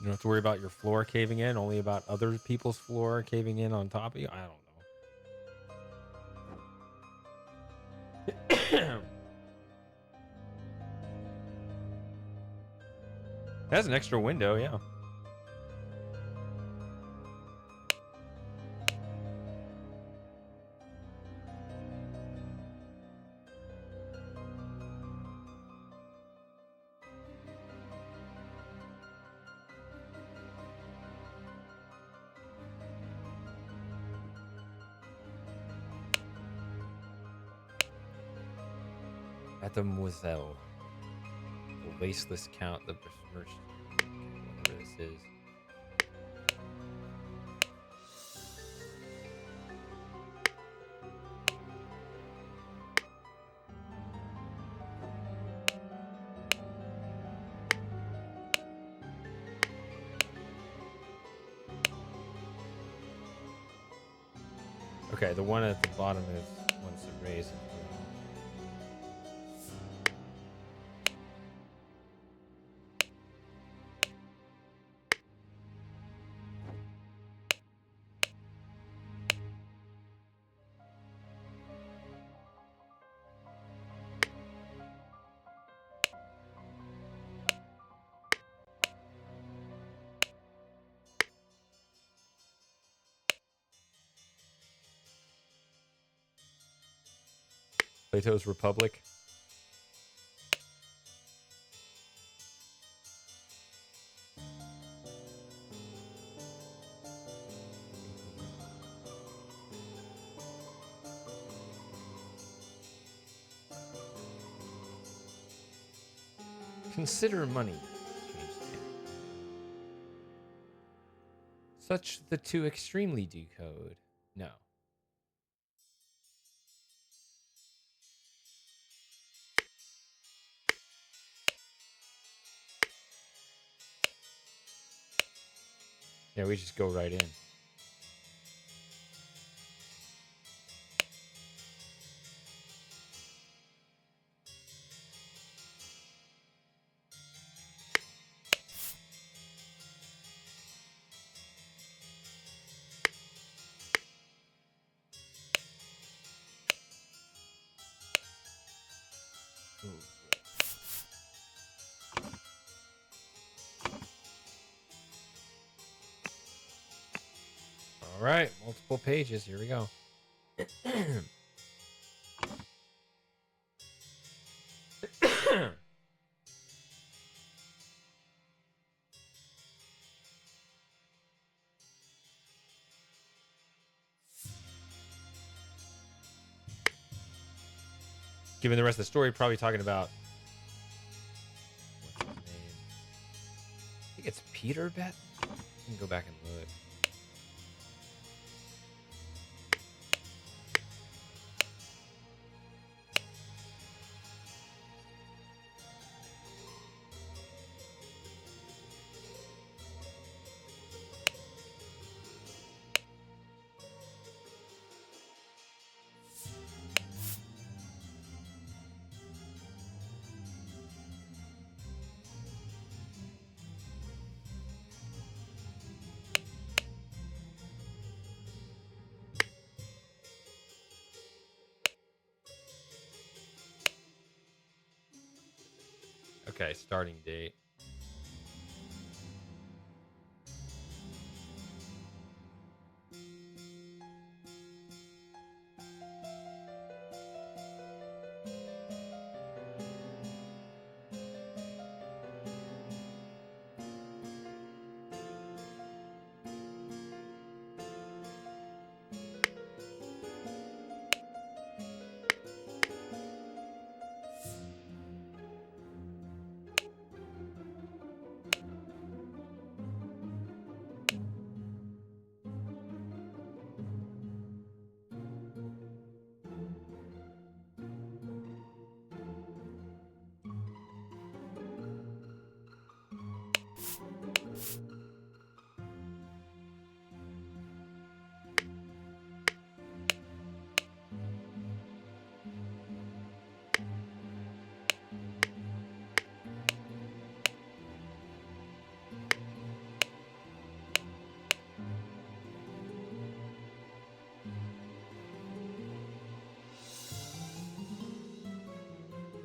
You don't have to worry about your floor caving in, only about other people's floor caving in on top of you. I don't know. It has an extra window, yeah. Mademoiselle. The wasteless count, the besmirched, whatever this is. Okay, the one at the bottom is wants to raise it. Plato's Republic. Consider money. Such the two extremely decode. No. Yeah, we just go right in. Ooh. All right, multiple pages. Here we go. Given the rest of the story, probably talking about what's his name? I think it's Peter Bet. I can go back and look. Okay, starting date.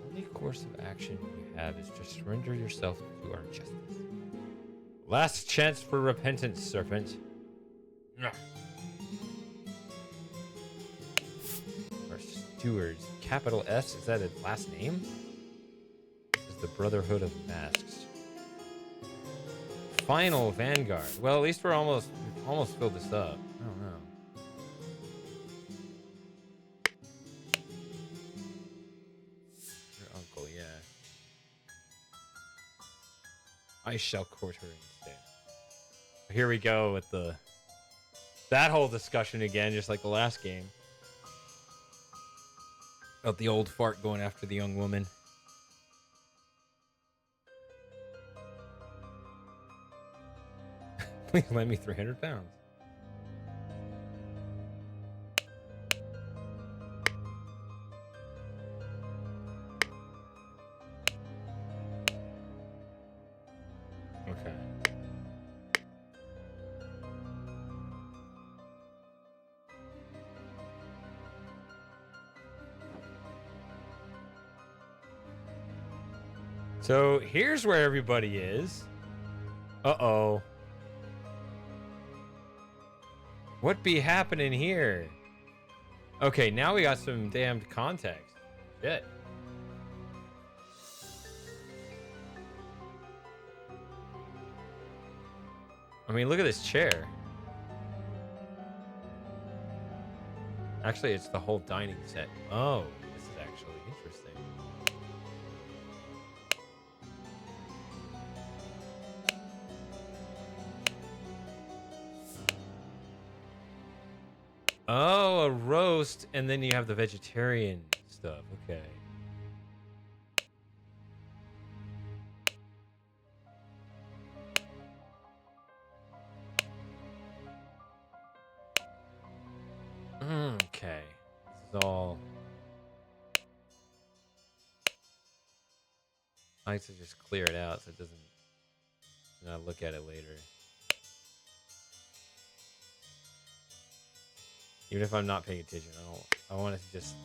Only course of action you have is to surrender yourself to our justice. Last chance for repentance, serpent. Our stewards, capital S, is that a last name? This is the Brotherhood of Masks. Final Vanguard. Well, at least we've almost filled this up. I don't know. Your uncle, yeah. I shall court her instead. Here we go with that whole discussion again, just like the last game. About the old fart going after the young woman. Please lend me 300 pounds. Okay. So here's where everybody is. Uh-oh. What be happening here? Okay, now we got some damned context. Shit. I mean, look at this chair. Actually, it's the whole dining set. Oh, this is actually interesting. Oh, a roast, and then you have the vegetarian stuff. Okay. Okay. This is all... I like to just clear it out so it doesn't... Not look at it later. Even if I'm not paying attention, I want it to just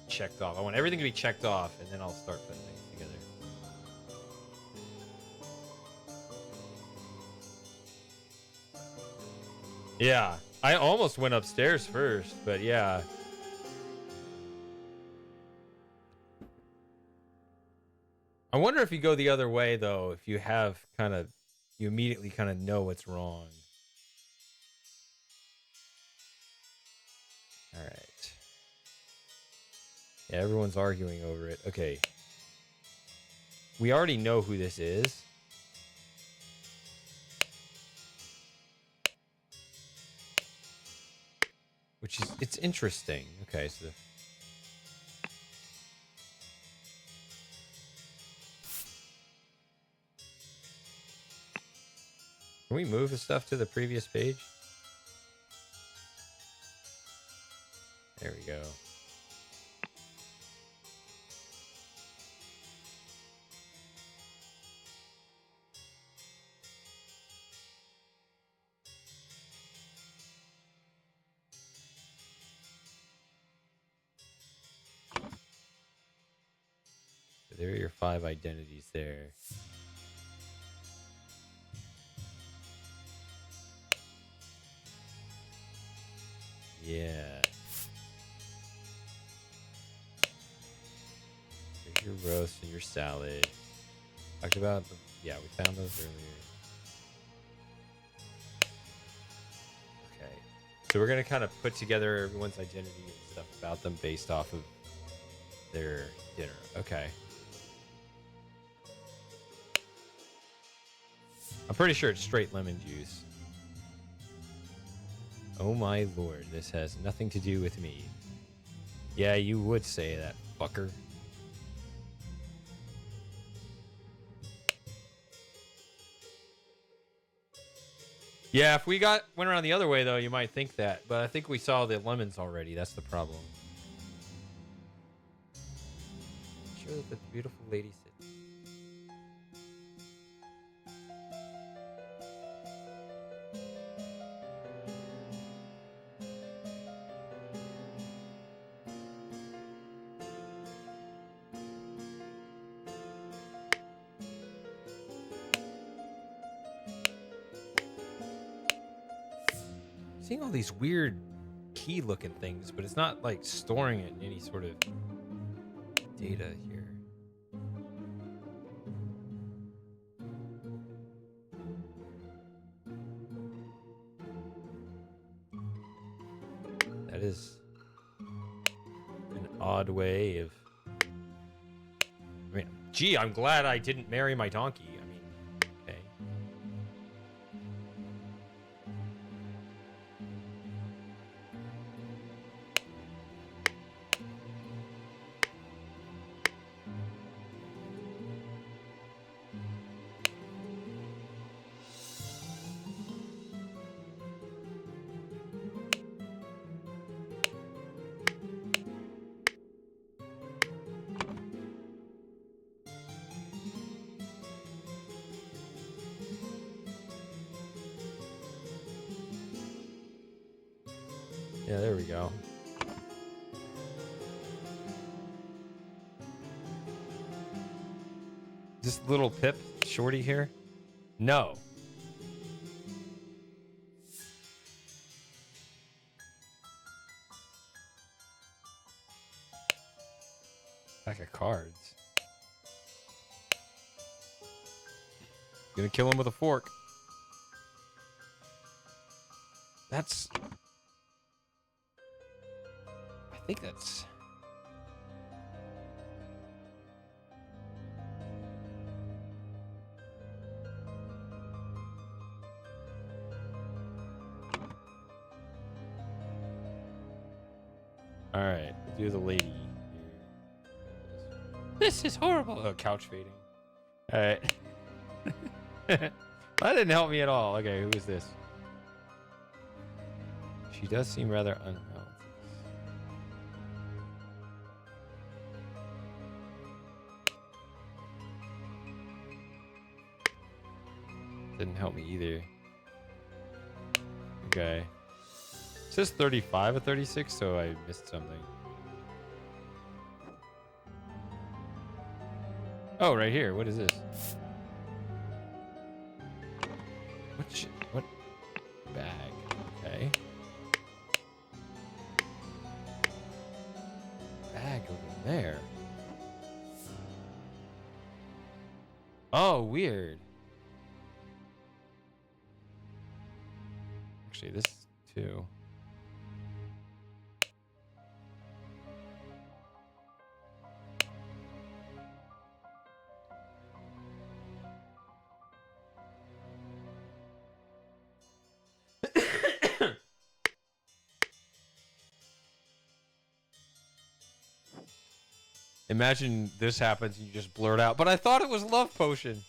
checked off. I want everything to be checked off, and then I'll start putting things together. Yeah, I almost went upstairs first, but yeah. I wonder if you go the other way, though, if you have you immediately kind of know what's wrong. All right. Yeah, everyone's arguing over it. Okay. We already know who this is. Which is, it's interesting. Okay, so... Can we move the stuff to the previous page? There we go. There your 5 identities there. Yeah. Here's your roast and your salad. Talked about the, yeah, we found those earlier. Okay. So we're gonna kind of put together everyone's identity and stuff about them based off of their dinner. Okay. I'm pretty sure it's straight lemon juice. Oh my lord, this has nothing to do with me. Yeah, you would say that, fucker. Yeah, if we went around the other way, though, you might think that. But I think we saw the lemons already. That's the problem. I'm sure that the beautiful lady sits. Seeing all these weird key-looking things, but it's not like storing it in any sort of data here. That is an odd way of... I mean, gee, I'm glad I didn't marry my donkey. I mean, okay. Yeah, there we go. This little Pip shorty here? No. Pack of cards. Gonna kill him with a fork. That's... I think that's... Alright, we'll do the lady here. This is horrible. Oh, couch fading. Alright. That didn't help me at all. Okay, who is this? She does seem rather unhealthy. Didn't help me either. Okay. It says 35 of 36, so I missed something. Oh, right here. What is this? What bag? Okay. Bag over there. Oh, weird. Actually, this too. Imagine this happens and you just blurt out, but I thought it was love potion.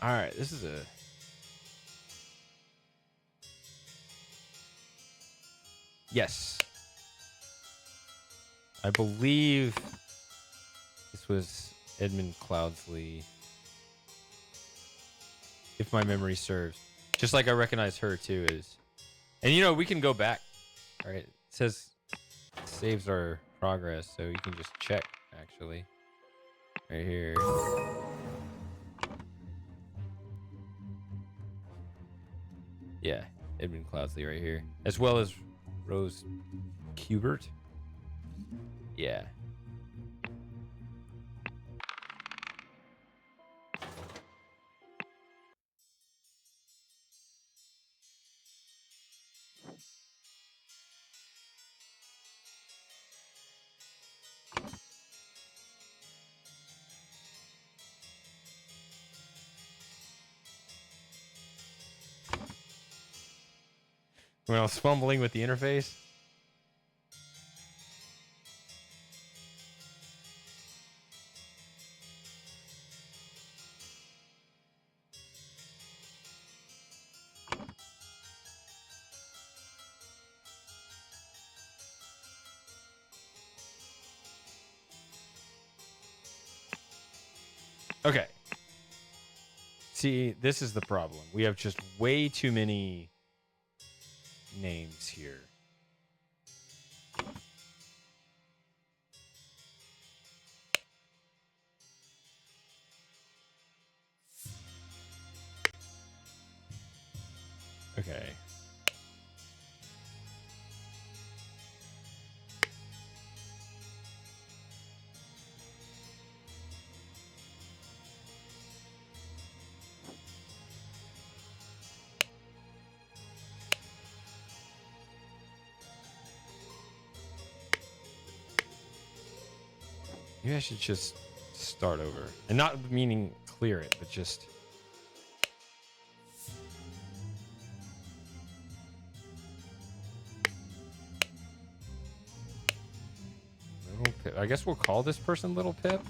All right, this is a... Yes. I believe this was Edmund Cloudsley, if my memory serves. Just like I recognize her too is. And you know, we can go back. All right. It says it saves our progress, so you can just check actually. Right here. Yeah, Edmund Cloudsley right here. As well as Rose Kubert. Yeah. When I was fumbling with the interface. Okay. See, this is the problem. We have just way too many names here. Okay. Maybe I should just start over. And not meaning clear it, but just... Little Pip. I guess we'll call this person Little Pip.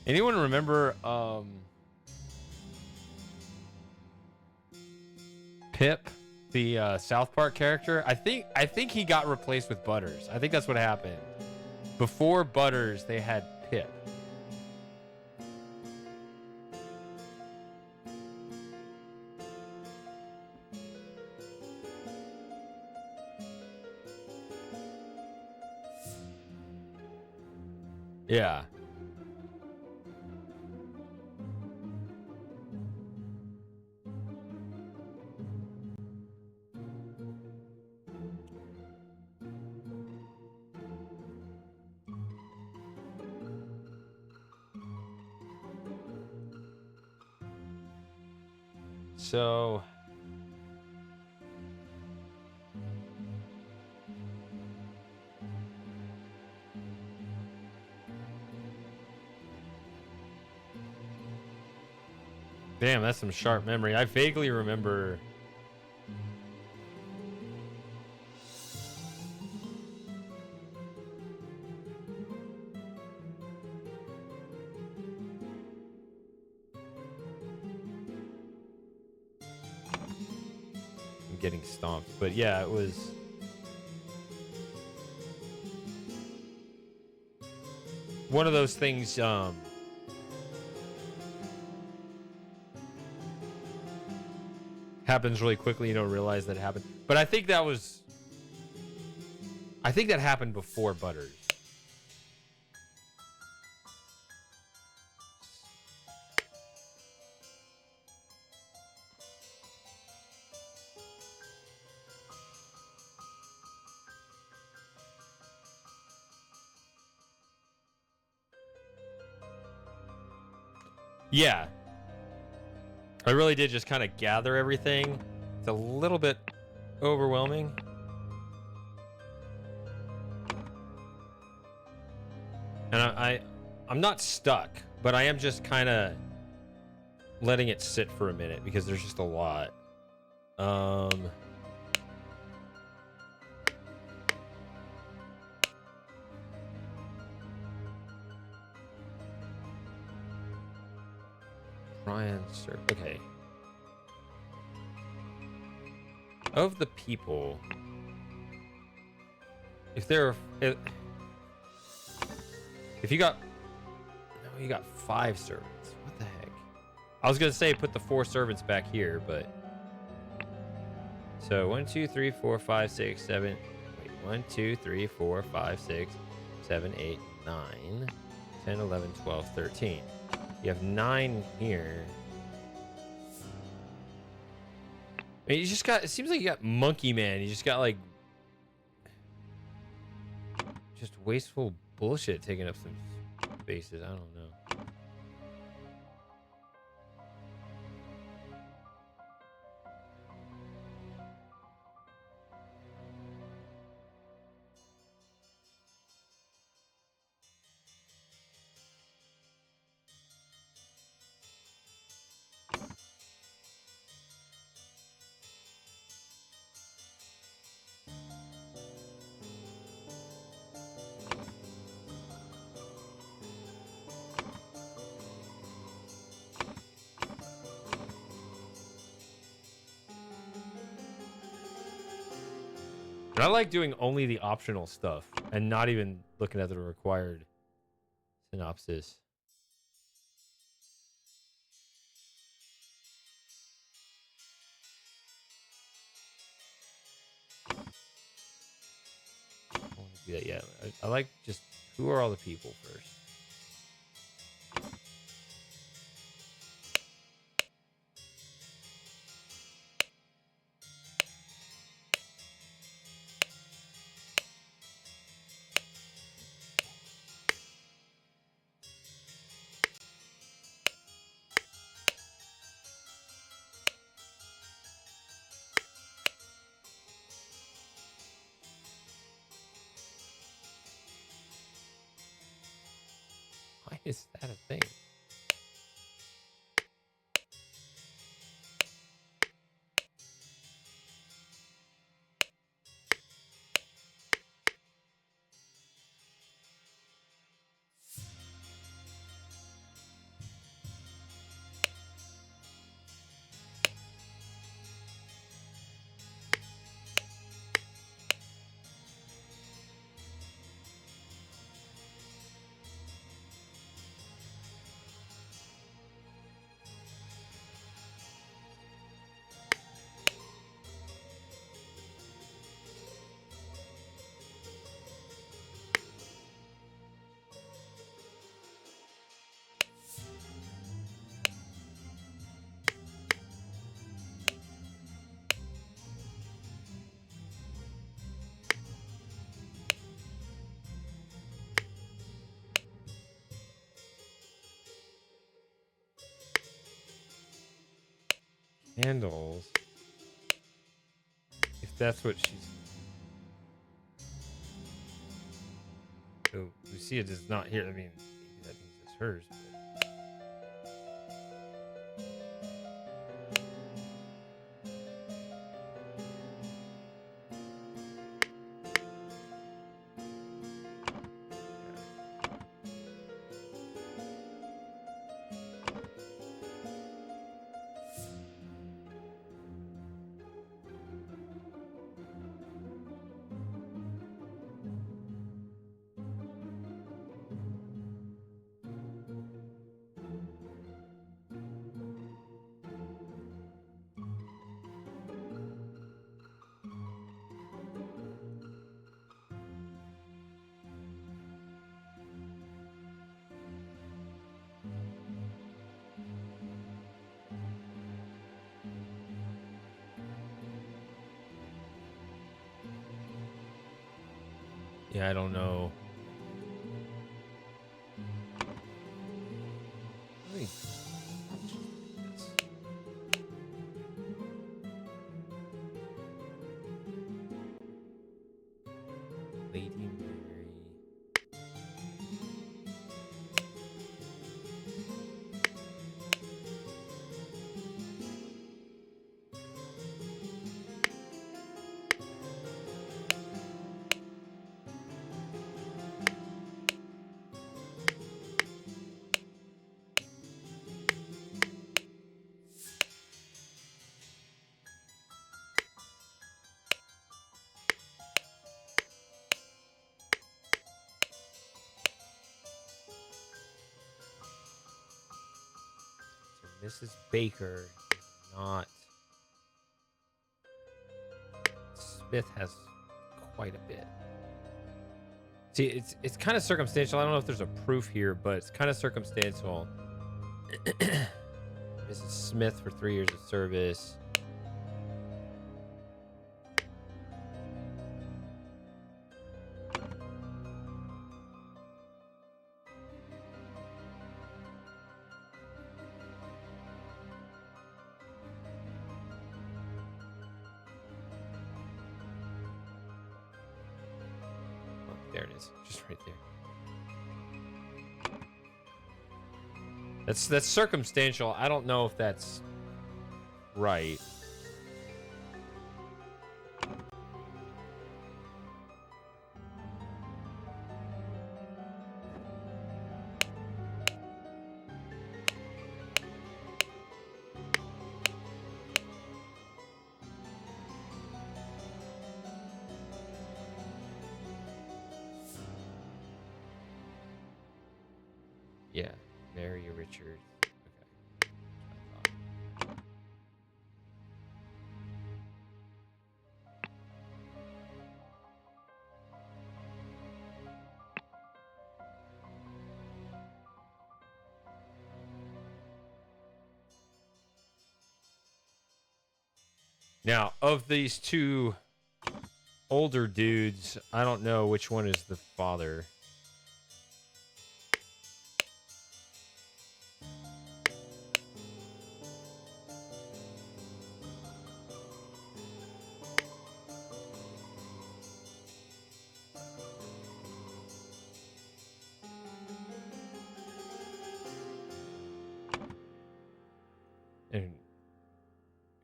Anyone remember Pip, the South Park character? I think he got replaced with Butters. I think that's what happened. Before Butters, they had Pip. Yeah. So damn, that's some sharp memory. I vaguely remember getting stomped, but yeah, it was one of those things. Happens really quickly, you don't realize that it happened. But I think that happened before Butters. Yeah. I really did just kind of gather everything. It's a little bit overwhelming. And I'm not stuck, but I am just kind of letting it sit for a minute because there's just a lot. Ryan, sir. Okay. Of the people, if you got, no, you got 5 servants. What the heck? I was gonna say put the 4 servants back here, but so 1, 2, 3, 4, 5, 6, 7. Wait, 1, 2, 3, 4, 5, 6, 7, 8, 9, 10, 11, 12, 13. You have 9 here. I mean, you just got. It seems like you got Monkey Man. You just got like just wasteful bullshit taking up some spaces. I don't know. But I like doing only the optional stuff and not even looking at the required synopsis. I don't want to do that yet. I like just who are all the people first. Why is that a thing? Candles. If that's what she's. So Lucia does not hear. I mean, maybe that means it's hers. But... Yeah, I don't know. Really? Lady Mary. Mrs. Baker is not. Smith has quite a bit. See, it's kind of circumstantial. I don't know if there's a proof here, but it's kind of circumstantial. Mrs. Smith for 3 years of service. There it is, just right there. That's circumstantial. I don't know if that's right. Yeah, Mary Richard. Okay. Now, of these two older dudes, I don't know which one is the father. And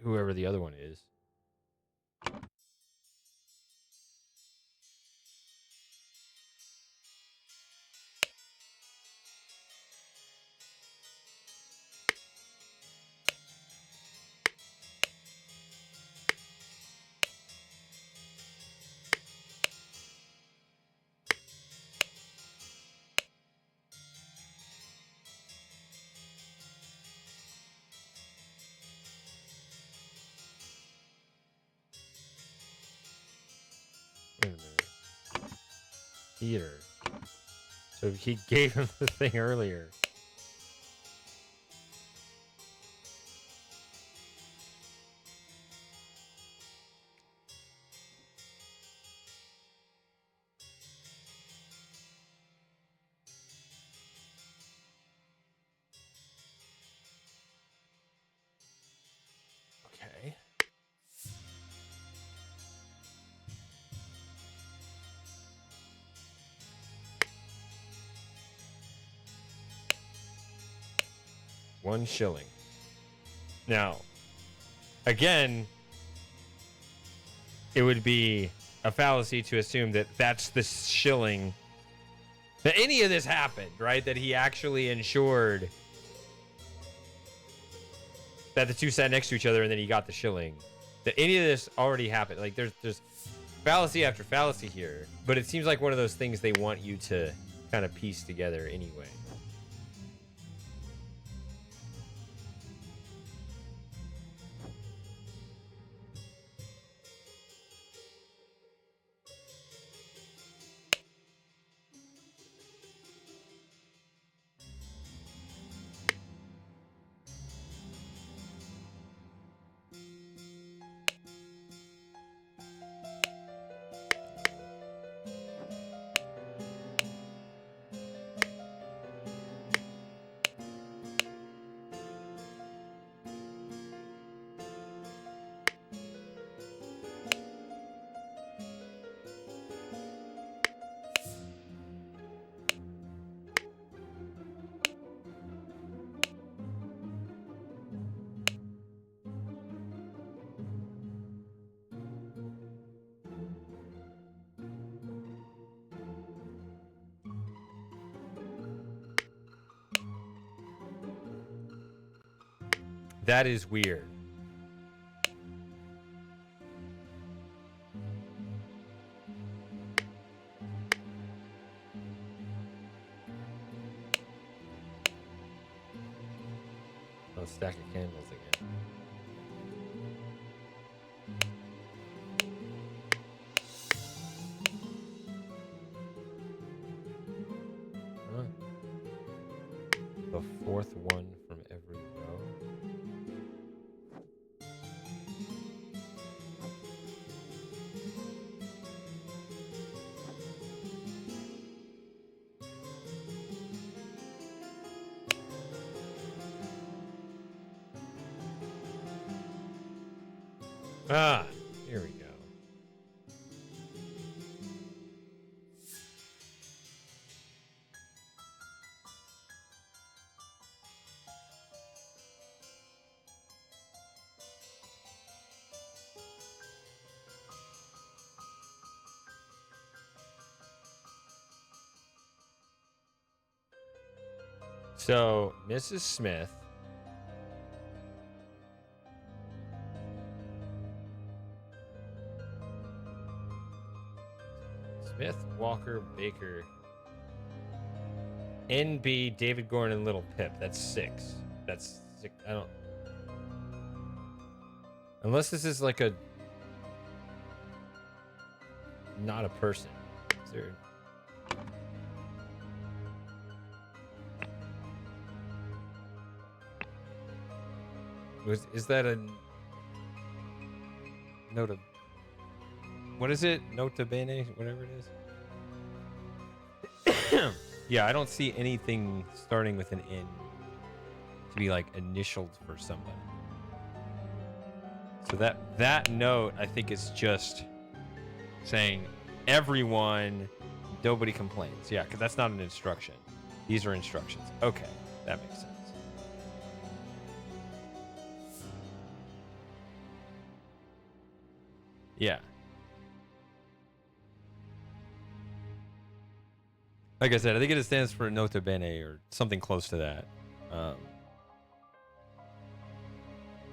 whoever the other one is. Wait a minute. Theater. So he gave him the thing earlier. Okay. $1 Now, again, it would be a fallacy to assume that that's the shilling, that any of this happened, right? That he actually ensured that the two sat next to each other and then he got the shilling. That any of this already happened. Like, there's fallacy after fallacy here, but it seems like one of those things they want you to kind of piece together anyway. That is weird. stack of candles again. Huh. The fourth one from every row. Ah, here we go. So, Mrs. Smith. Smith, Walker, Baker, NB, David Gordon, and Little Pip. That's 6. That's 6. I don't. Unless this is like a. Not a person. Is there. Is that a. Note of. What is it? Nota bene, whatever it is. Yeah, I don't see anything starting with an N to be like initialed for somebody. So that note, I think, is just saying everyone, nobody complains. Yeah, because that's not an instruction. These are instructions. Okay, that makes sense. Yeah. Like I said, I think it stands for nota bene or something close to that.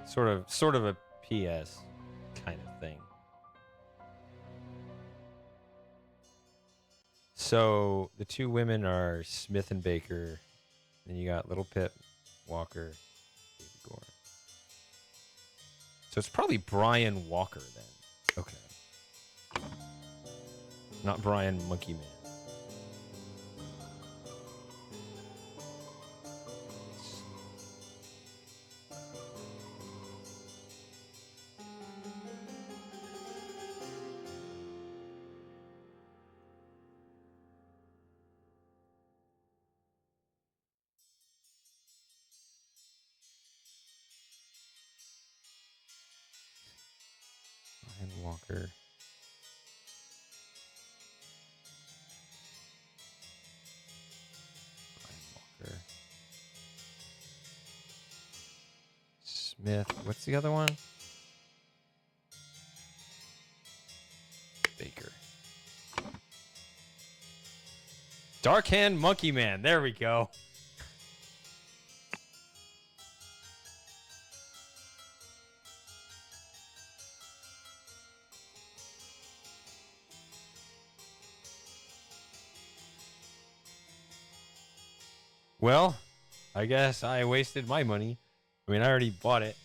Sort of a PS kind of thing. So the two women are Smith and Baker. Then you got Little Pip, Walker, David Gordon. So it's probably Brian Walker then. Okay. Not Brian Monkey Man. Brian Walker. Smith. What's the other one? Baker. Dark Hand Monkey Man. There we go. Well, I guess I wasted my money. I mean, I already bought it.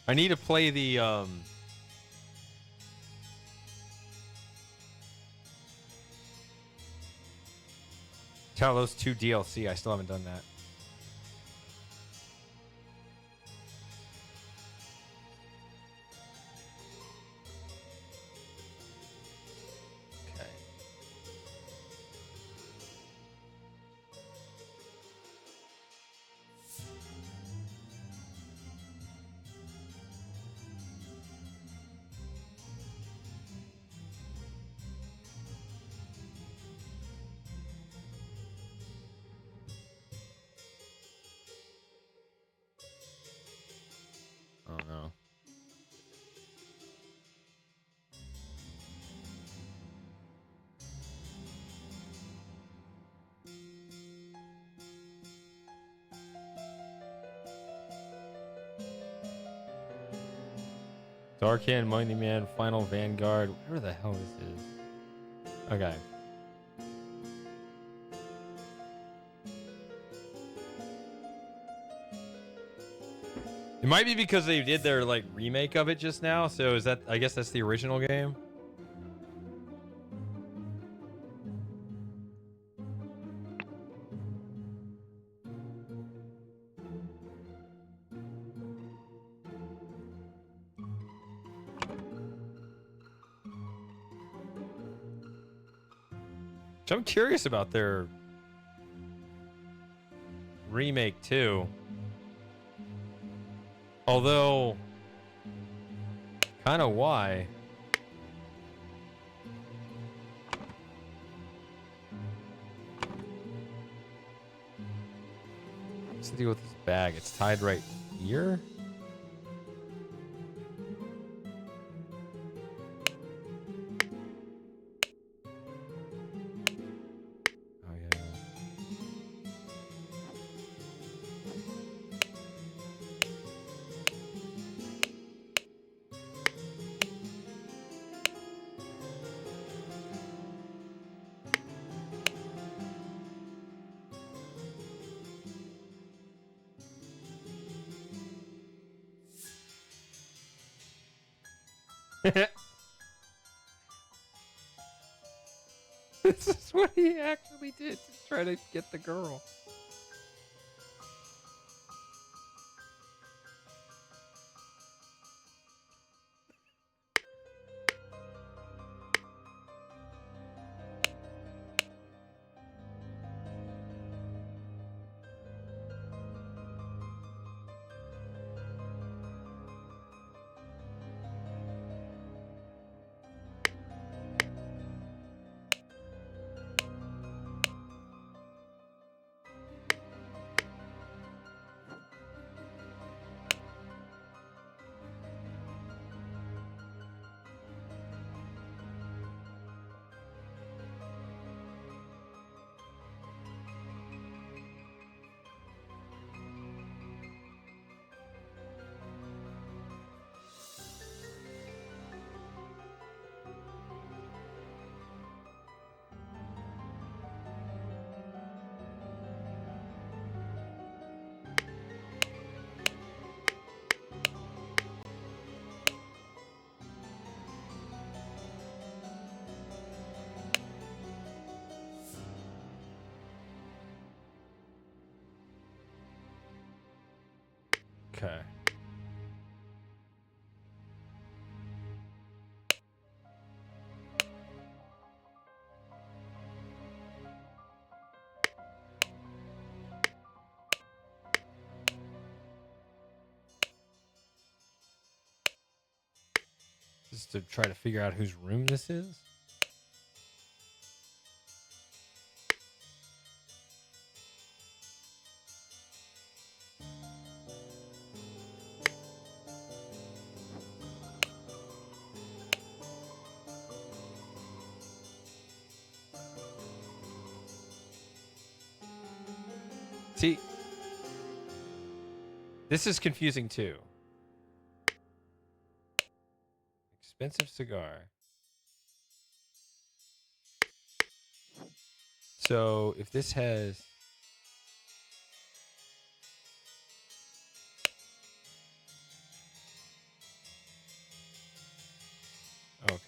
I need to play the Talos 2 DLC. I still haven't done that. Darkan, Mighty Man, Final Vanguard, whatever the hell this is. Okay. It might be because they did their like remake of it just now. So is that? I guess that's the original game. Which I'm curious about their remake too. Although, kind of why? What's the deal with this bag? It's tied right here? Oh, yeah. This is what he actually did to try to get the girl. Okay. Just to try to figure out whose room this is. See, this is confusing too. Expensive cigar. So if this has... Okay.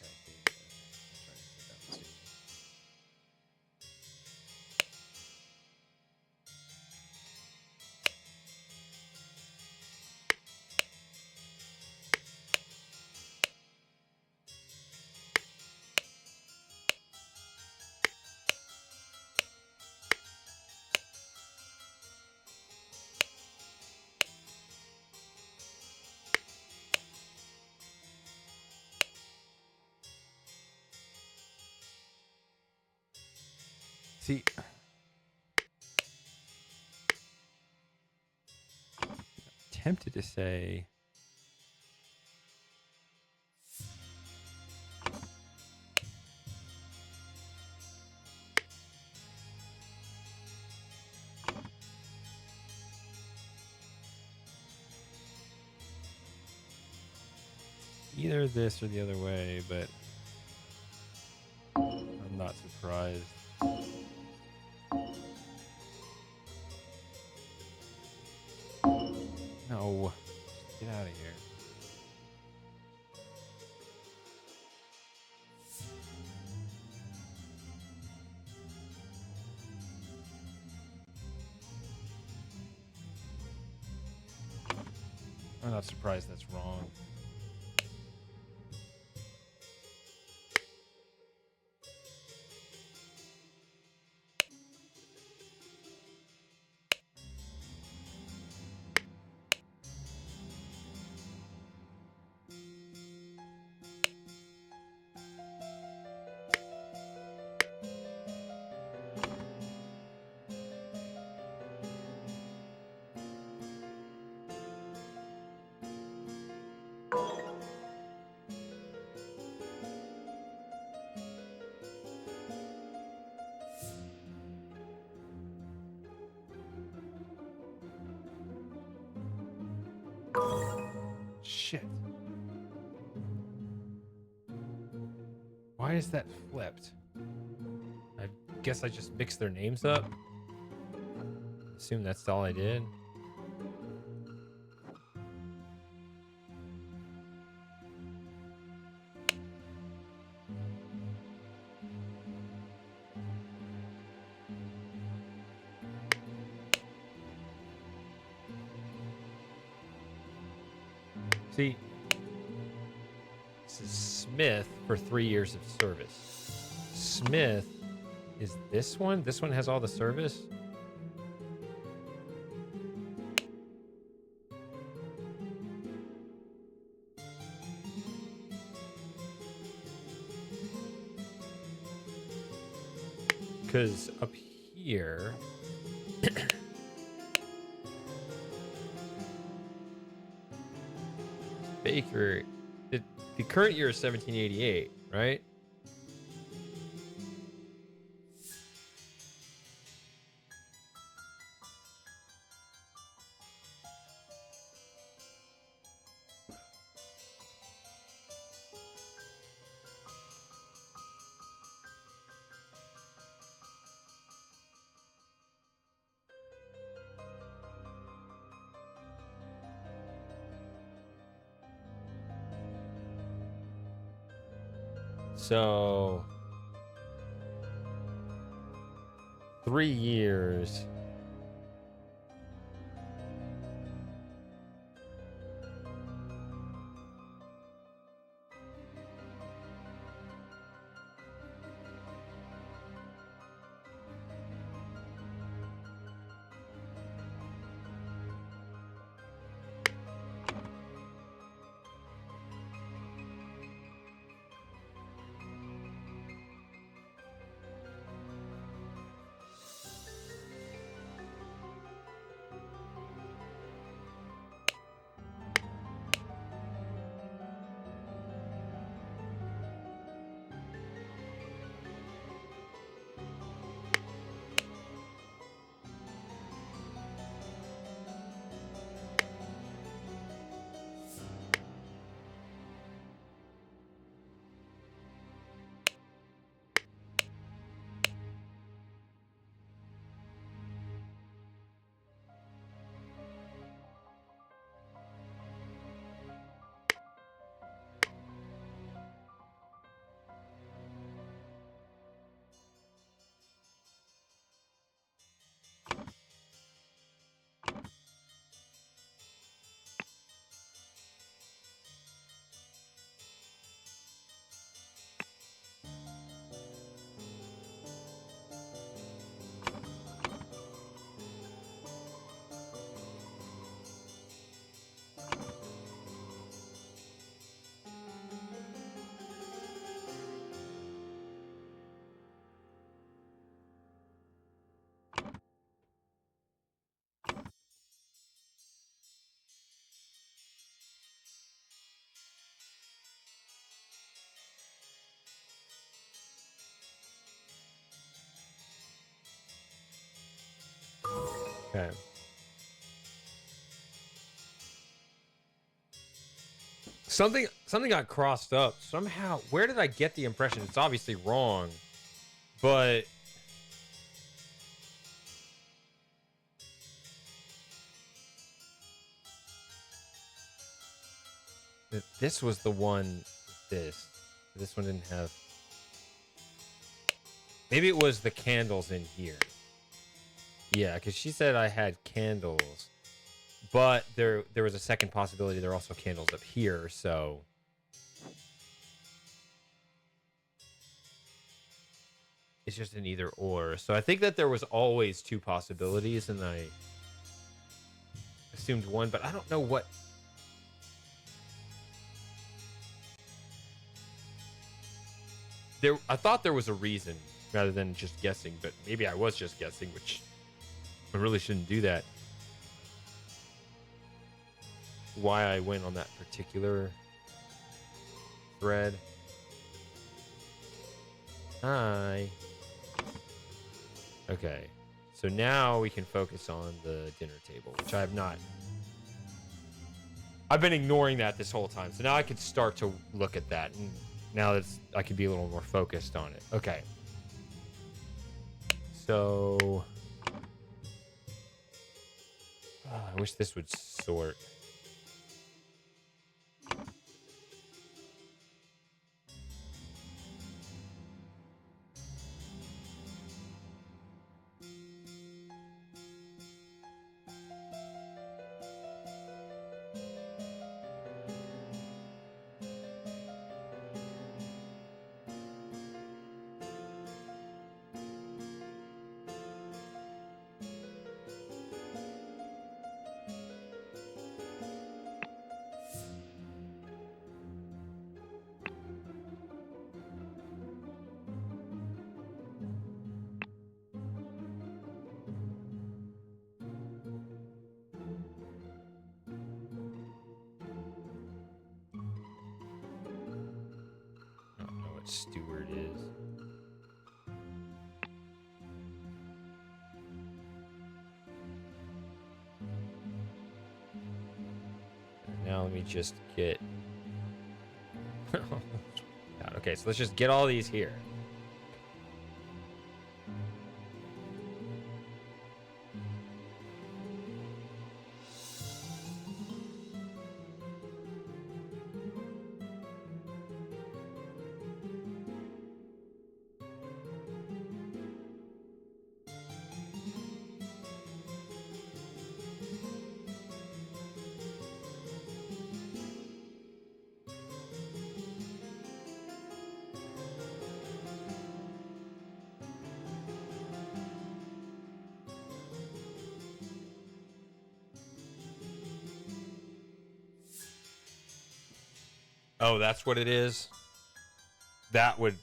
See, tempted to say either this or the other way, but I'm not surprised. No. Get out of here. I'm not surprised that's wrong. Shit. Why is that flipped? I guess I just mixed their names up. Assume that's all I did. See, this is Smith for 3 years of service. Smith is this one? This one has all the service? Because up here... Baker, the current year is 1788, right? So 3 years. Okay. Something got crossed up somehow. Where did I get the impression? It's obviously wrong, but this was the one. This one didn't have. Maybe it was the candles in here. Yeah, because she said I had candles, but there was a second possibility. There are also candles up here, so it's just an either or. So I think that there was always two possibilities, and I assumed one, but I don't know what. I thought there was a reason rather than just guessing, but maybe I was just guessing, which I really shouldn't do that. Why I went on that particular thread. Hi. Okay. So now we can focus on the dinner table, which I have not. I've been ignoring that this whole time. So now I can start to look at that. And now I can be a little more focused on it. Okay. So I wish this would sort. I don't know what Stewart is. Now let me just get. Okay, so let's just get all these here. Oh, that's what it is. That would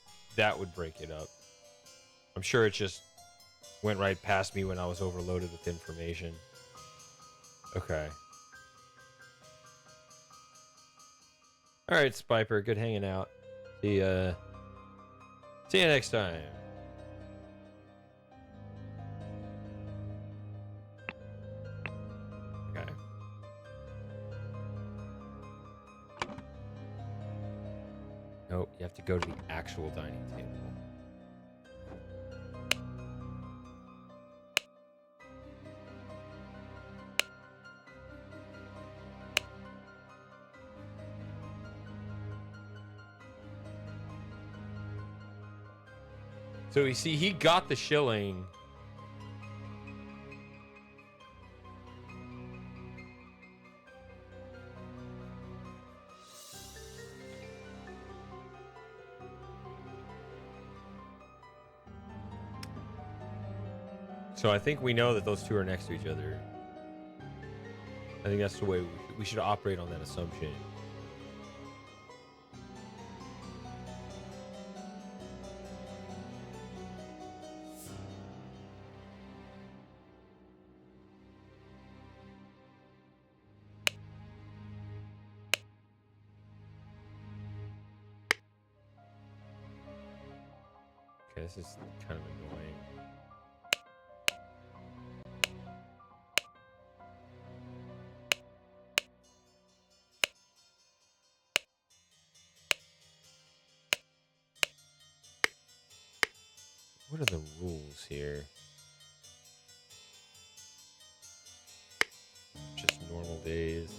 break it up. I'm sure it just went right past me when I was overloaded with information. Okay. All right, Spiper, good hanging out. See you next time. Okay. Nope, you have to go to the actual dining table. So you see, he got the shilling. So I think we know that those two are next to each other. I think that's the way we should operate on that assumption. Okay, this is kind of annoying. What are the rules here? Just normal days.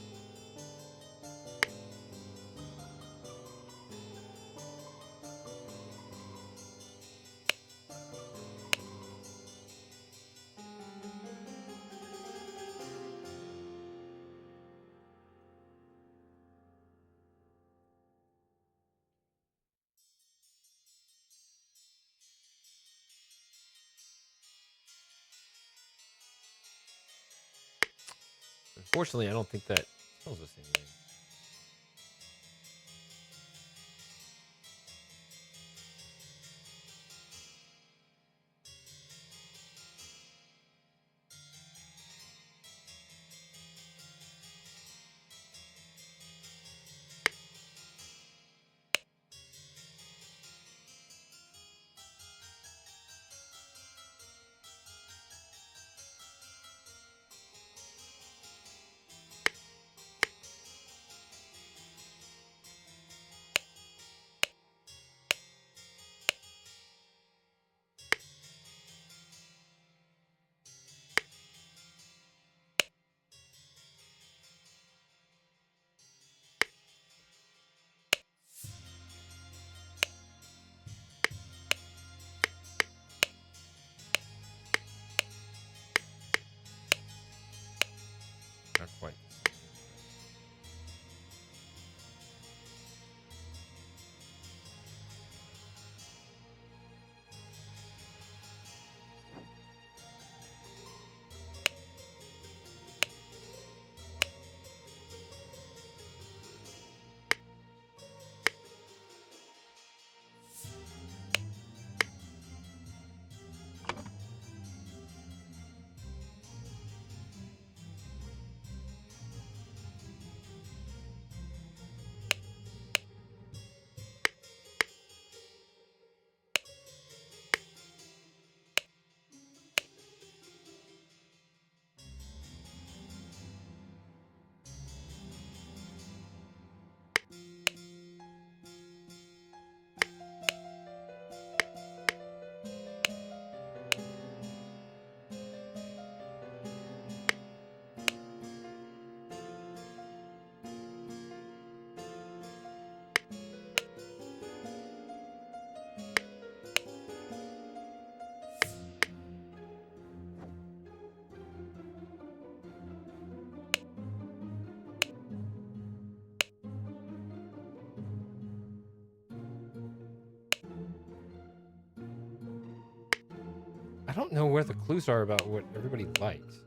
Unfortunately, I don't think that tells us anything. Not quite. I don't know where the clues are about what everybody likes.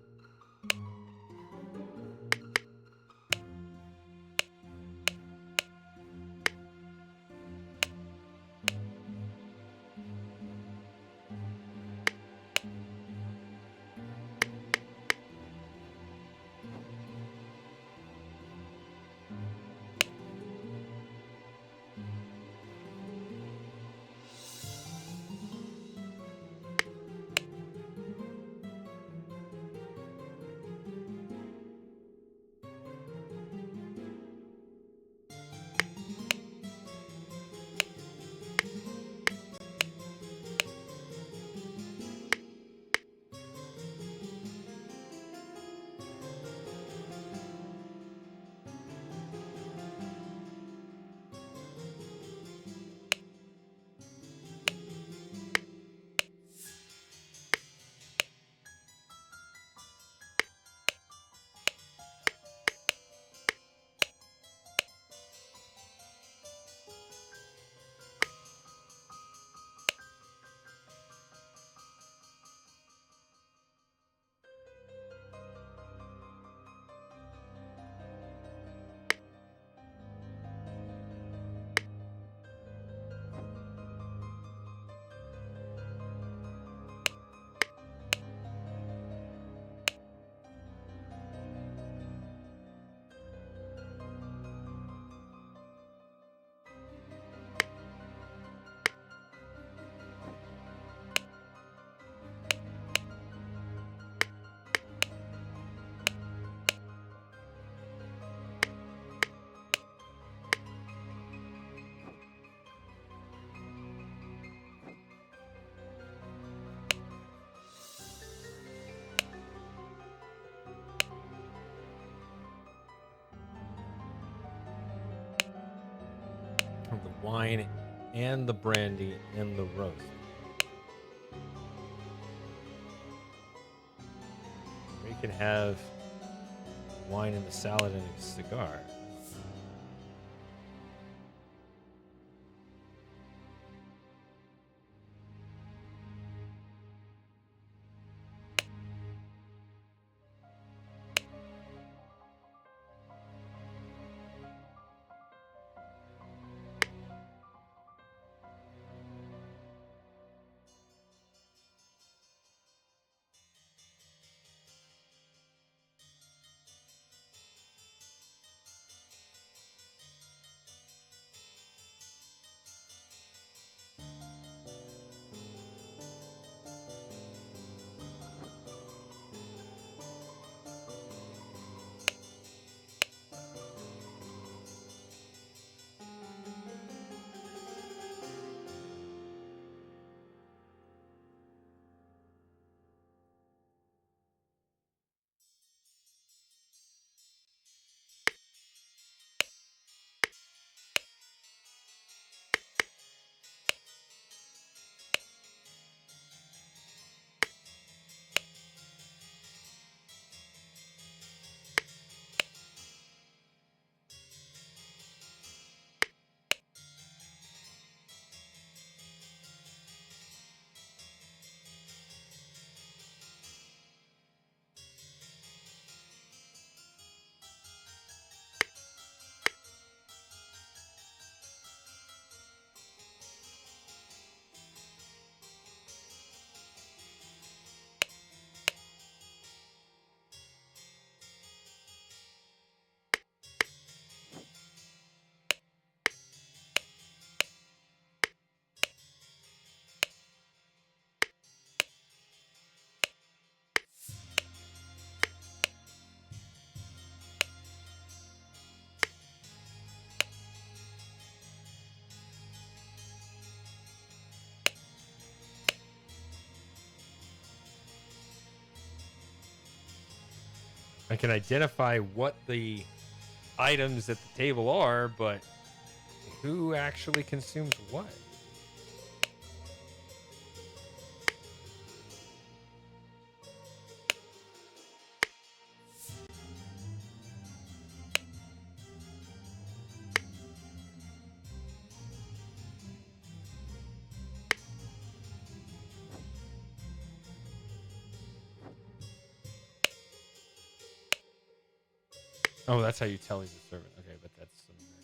the wine and the brandy and the roast. Or you can have wine and the salad and a cigar. I can identify what the items at the table are, but who actually consumes what? Oh, that's how you tell he's a servant. Okay, but that's some American.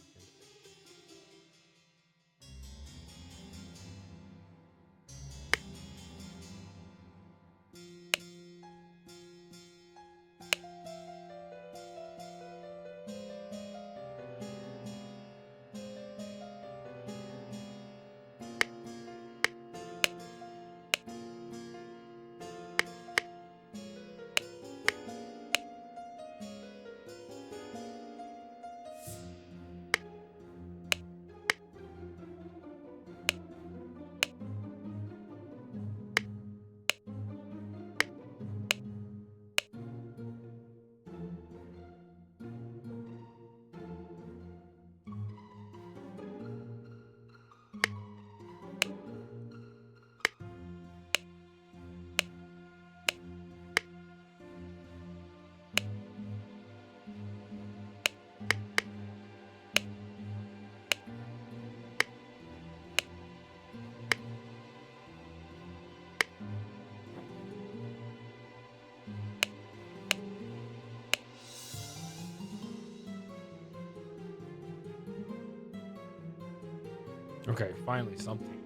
Okay, finally something.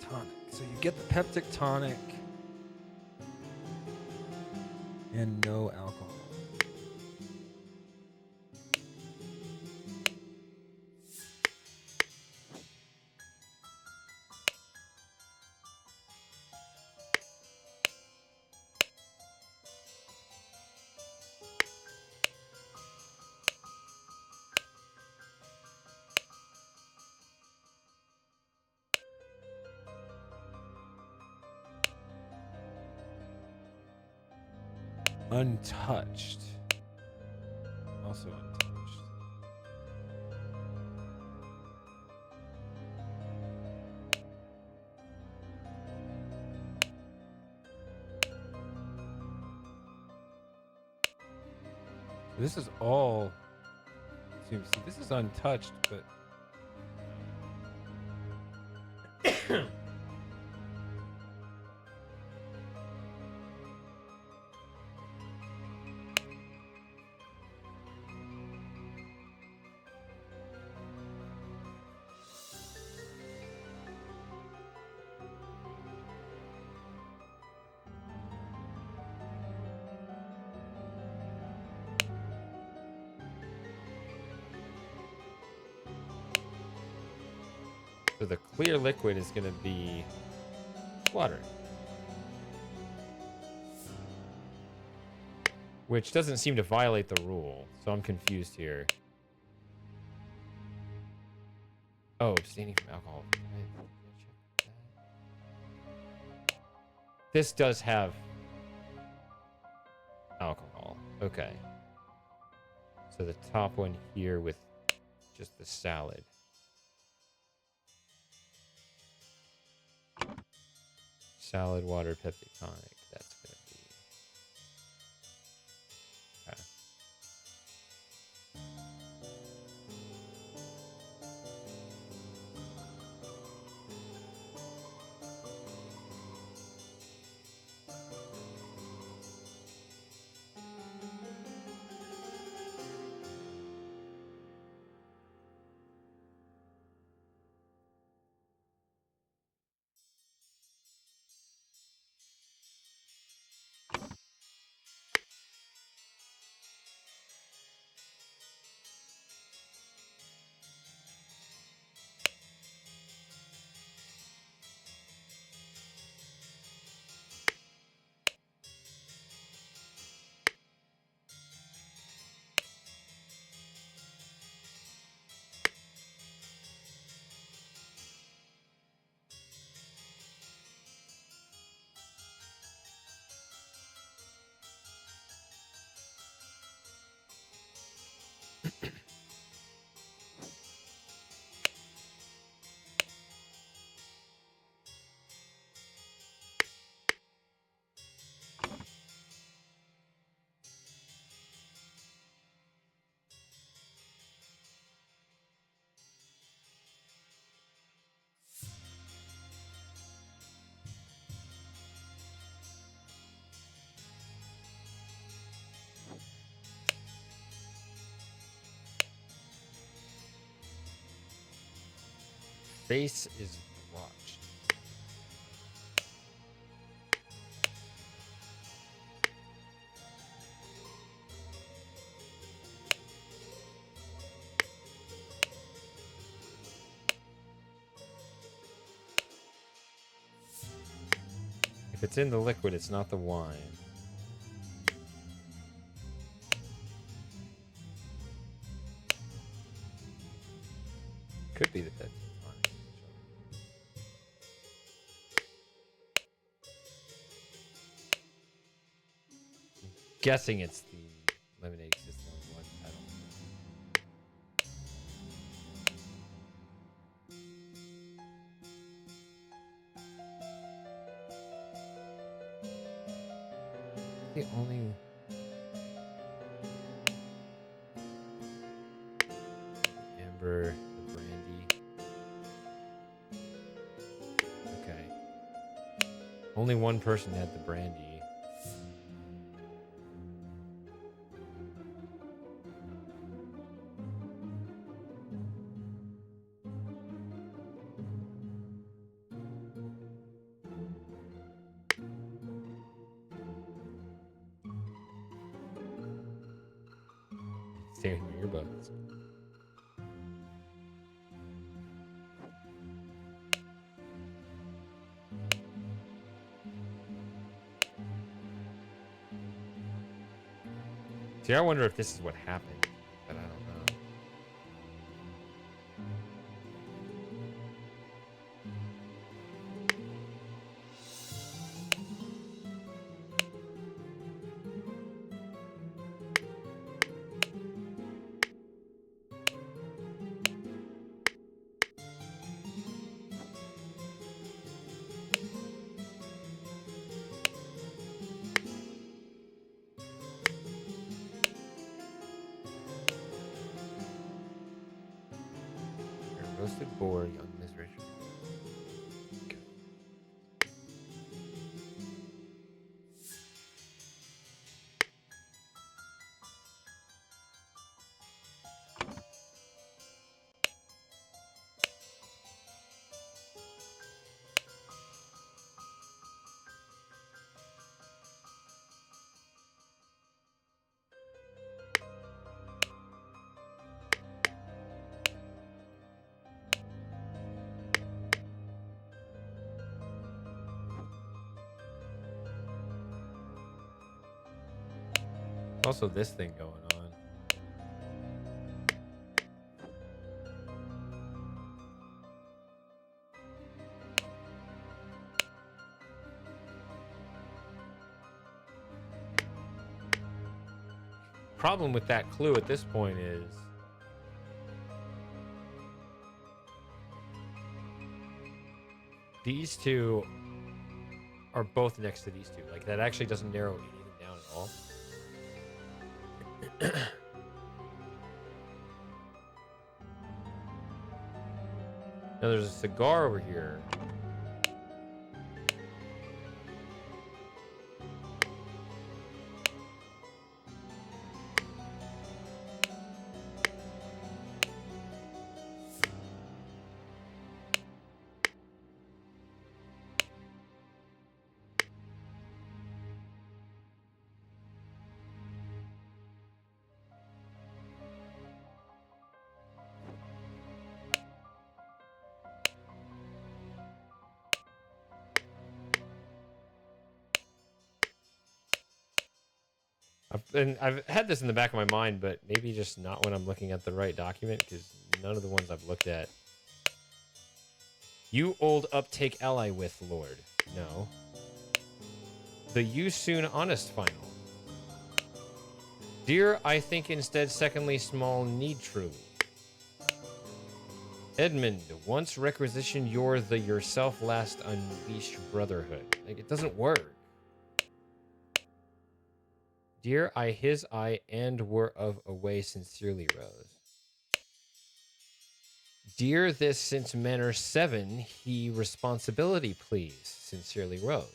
Tonic. So you get the peptic tonic and no alcohol. Untouched. Also untouched. This is all. See, this is untouched, but. So the clear liquid is going to be water. Which doesn't seem to violate the rule, so I'm confused here. Oh, abstaining from alcohol. This does have alcohol. Okay. So the top one here with just the salad. Salad, water, Pepsi tonic. That's going to be... Okay. Face is watched. If it's in the liquid, it's not the wine. Could be the Pepsi. Guessing it's the lemonade system one. I don't know. The only amber, the brandy. Okay. Only one person had the brandy. Staring in your earbuds. See, I wonder if this is what happened, but I don't know. toasted boar, young misery. Okay. Also, this thing going on. Problem with that clue at this point is these two are both next to these two. Like, that actually doesn't narrow anything down at all. Now there's a cigar over here. I've had this in the back of my mind, but maybe just not when I'm looking at the right document, because none of the ones I've looked at. You old uptake ally with, Lord. No. The you soon honest final. Dear, I think instead secondly small need truly. Edmund, once requisition you're the yourself last unleashed brotherhood. Like, it doesn't work. Dear, I his eye and were of away sincerely rose. Dear, this since manner 7, he responsibility please, sincerely rose.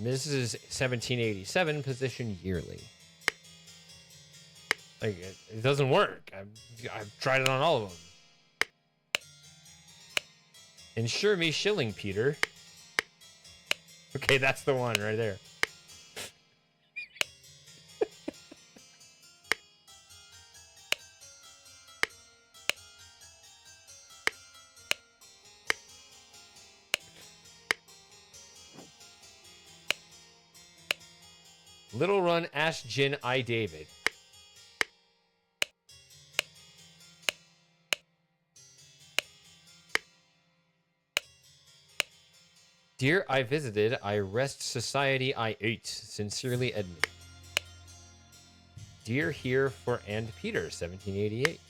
Mrs. 1787, position yearly. Like, it doesn't work. I've tried it on all of them. Insure me shilling, Peter. Okay, that's the one right there. Little Run, Ash Jin, I David. Dear, I visited, I rest society, I ate. Sincerely, Edmund. Dear, here for and Peter, 1788.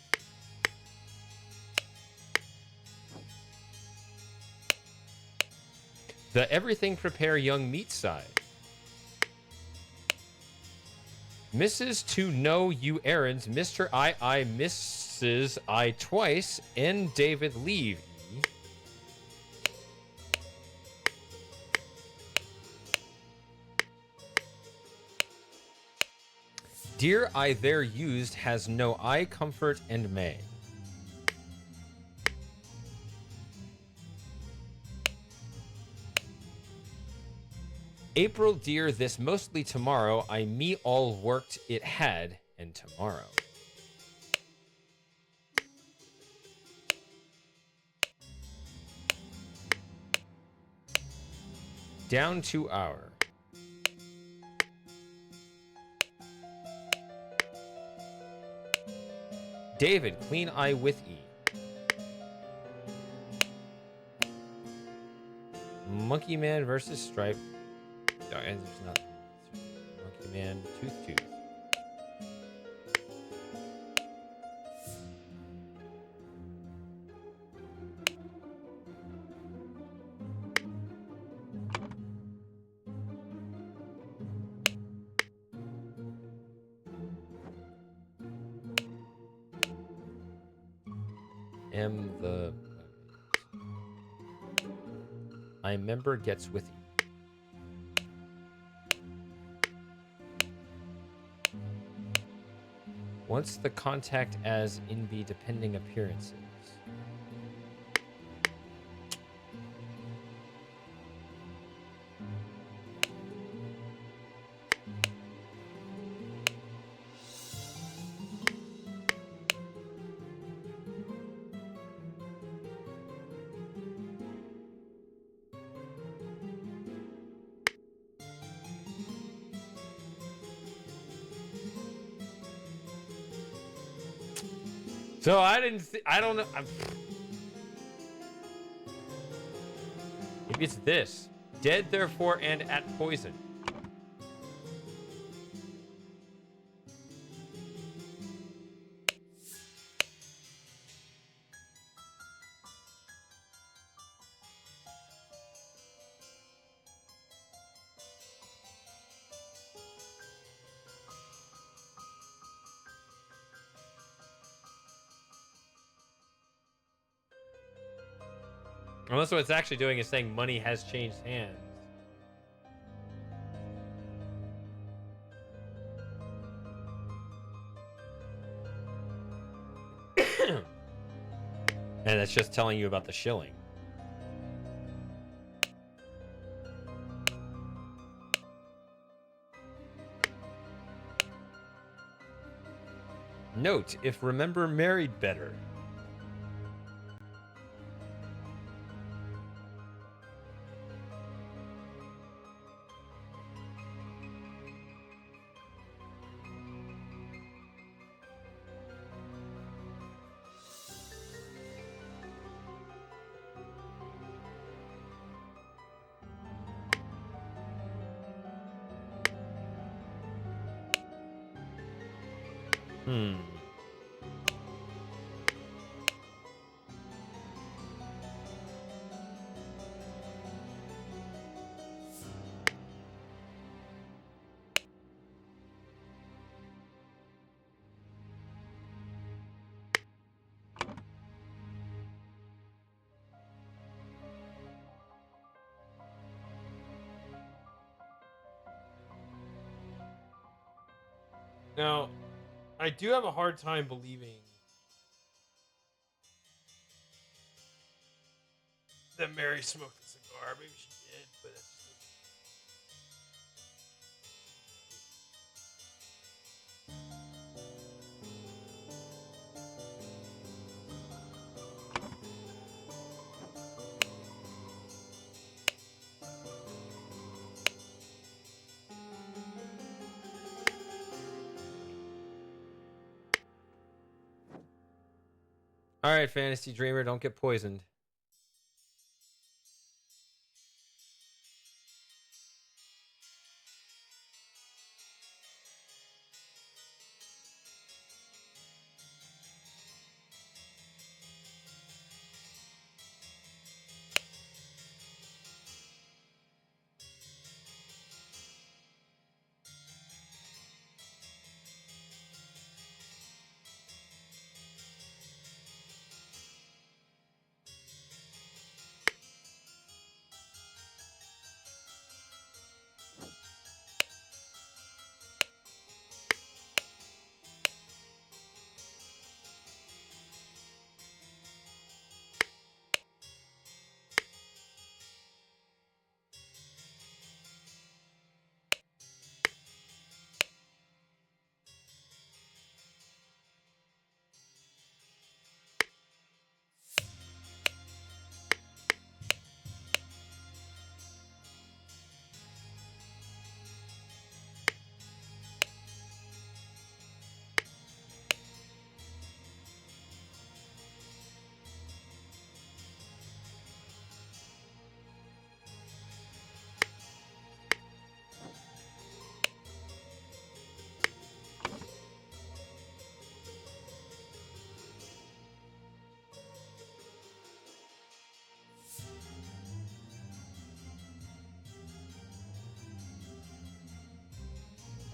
The everything prepare young meat side. Mrs. to know you errands, Mr. I, Mrs. I twice, and David leave ye. Dear I there used has no eye comfort and may. April dear, this mostly tomorrow, I me all worked it had, and tomorrow. Down to hour. David, clean eye with e. Monkey Man versus Stripe. Oh, and there's not Monkey Man, Tooth. am the. I member gets with you. Once the contact as in the depending appearances. So I didn't. I don't know. Maybe it's this. Dead, therefore, and at poison. Unless what it's actually doing is saying money has changed hands. And that's just telling you about the shilling. Note, if remember married better. Now, I do have a hard time believing that Mary smoked a cigar. Maybe she did, but it's All right, Fantasy Dreamer, don't get poisoned.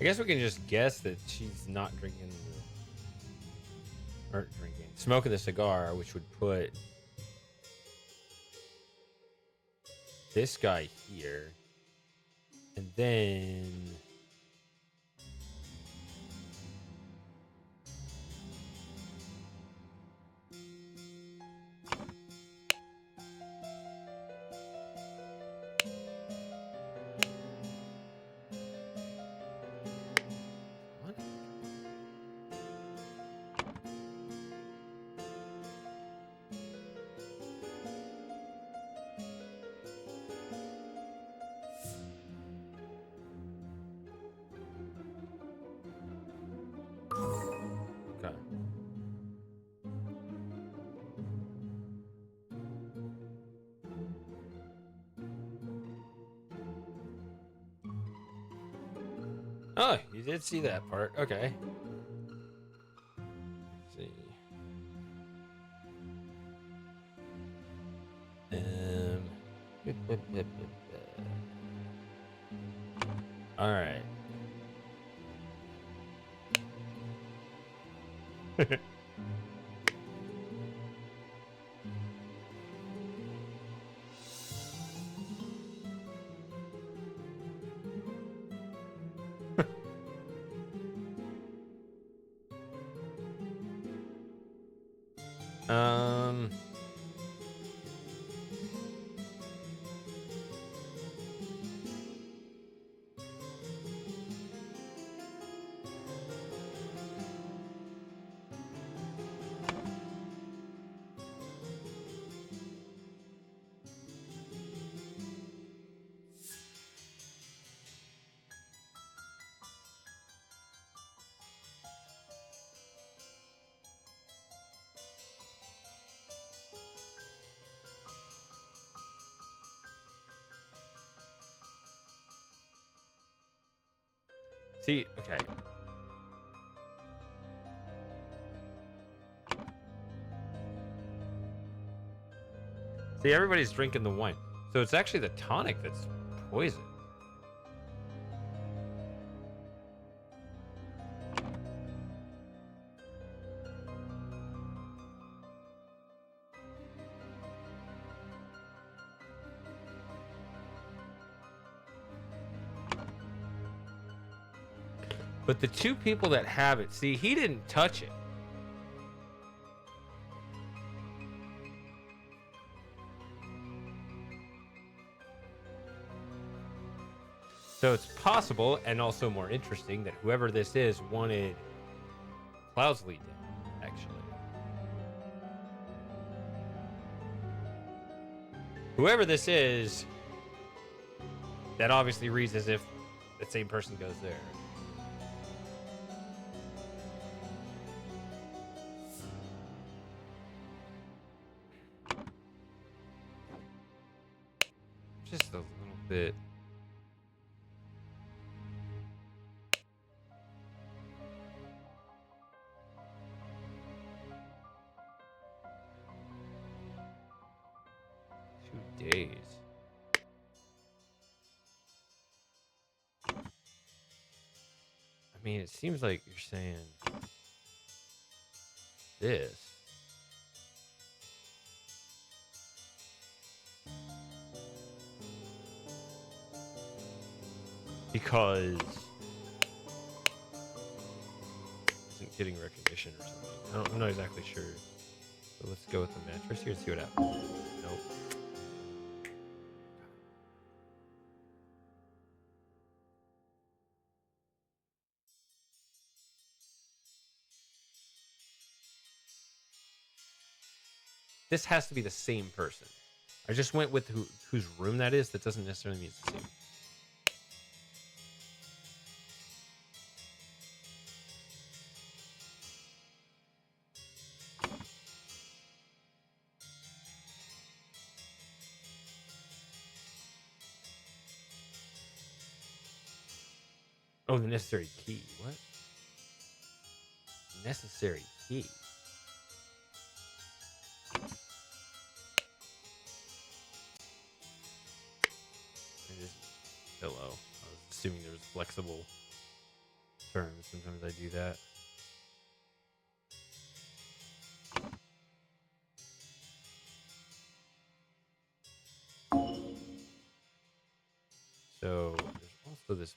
I guess we can just guess that she's not drinking. or drinking, smoking the cigar, which would put this guy here, and then what? Okay. Oh, you did see that part. Okay. Let's see. All right. Um. See, okay. See, everybody's drinking the wine. So it's actually the tonic that's poison. But the two people that have it, see, he didn't touch it. So it's possible, and also more interesting, that whoever this is wanted Cloudsley dead, actually. Whoever this is, that obviously reads as if the same person goes there. Just a little bit. Days. I mean, it seems like you're saying this. Because isn't getting recognition or something. I'm not exactly sure. So let's go with the mattress here and see what happens. Nope. This has to be the same person. I just went with whose room that is. That doesn't necessarily mean it's the same. Oh, the necessary key. What? Necessary key. It is pillow. I was assuming there was flexible terms. Sometimes I do that. So this.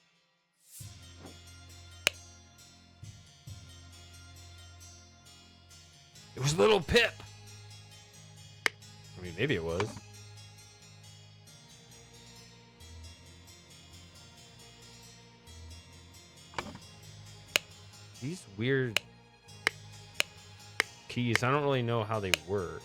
It was Little Pip. I mean, maybe it was. These weird keys, I don't really know how they work.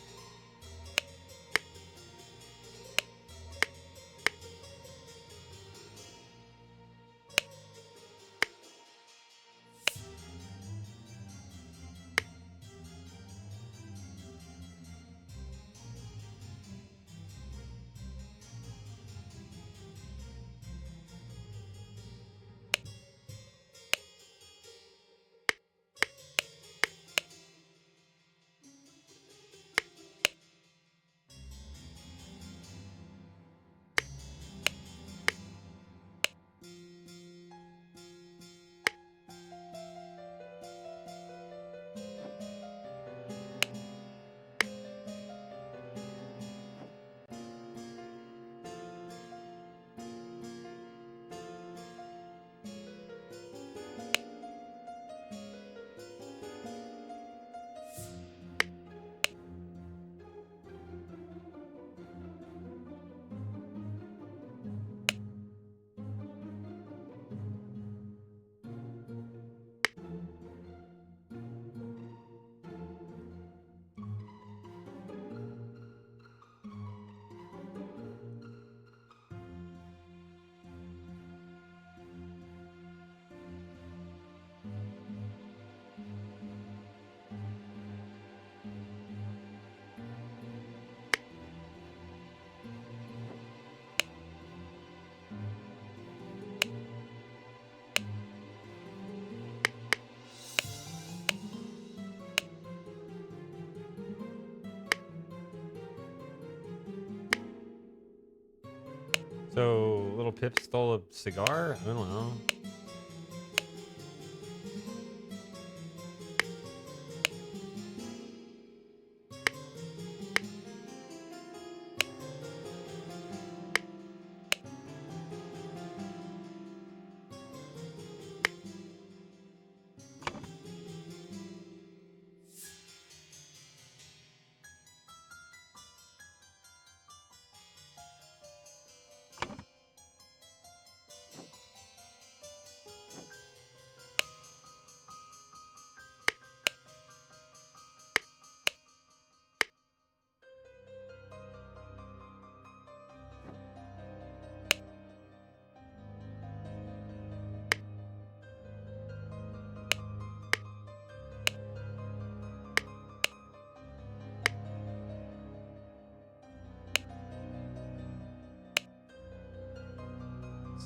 So Little Pip stole a cigar? I don't know.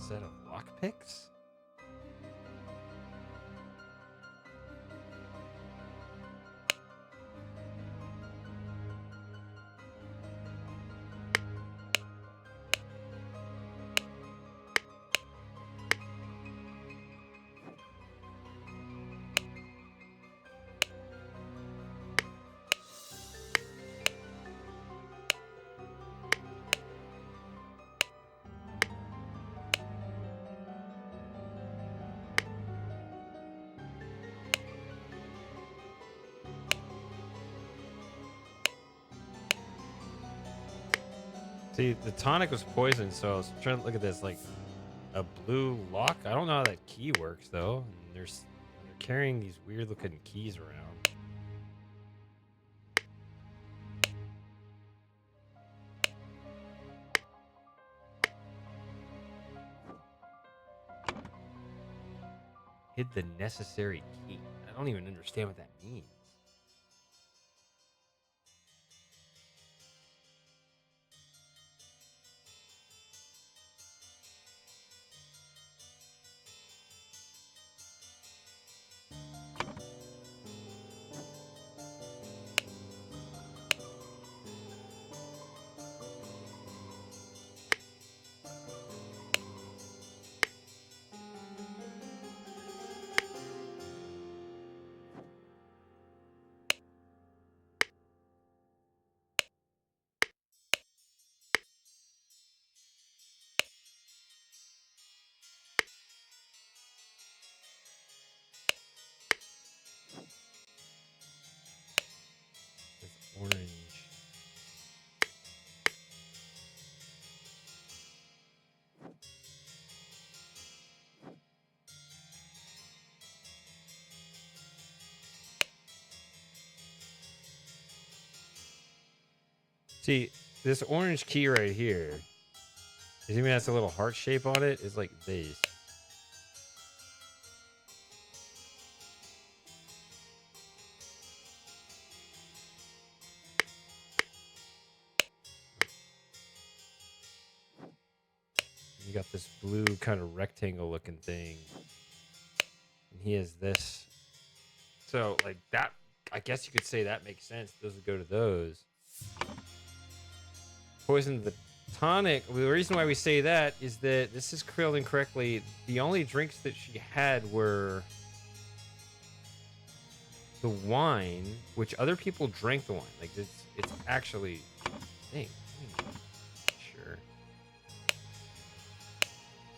Set of lockpicks? See, the tonic was poisoned, so I was trying to look at this like a blue lock. I don't know how that key works though. And they're carrying these weird looking keys around. Hid the necessary key. I don't even understand what that means. See, this orange key right here, it even has a little heart shape on it. It's like this. You got this blue kind of rectangle looking thing. And he has this. So, like that, I guess you could say that makes sense. Those would go to those. Poison the tonic. The reason why we say that is that this is spelled incorrectly. The only drinks that she had were the wine, which other people drank the wine. Like it's actually, dang, sure.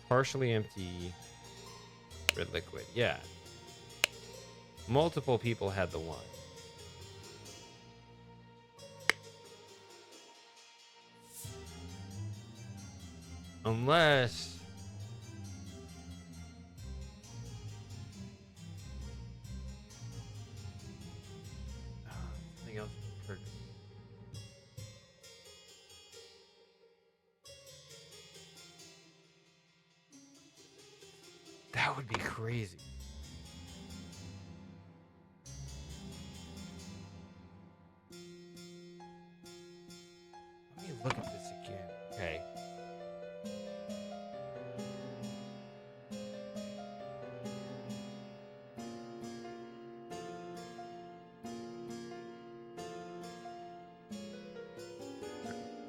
Partially empty red liquid. Yeah. Multiple people had the wine. Unless something else occurred. That would be crazy. Let me look at this again. Okay.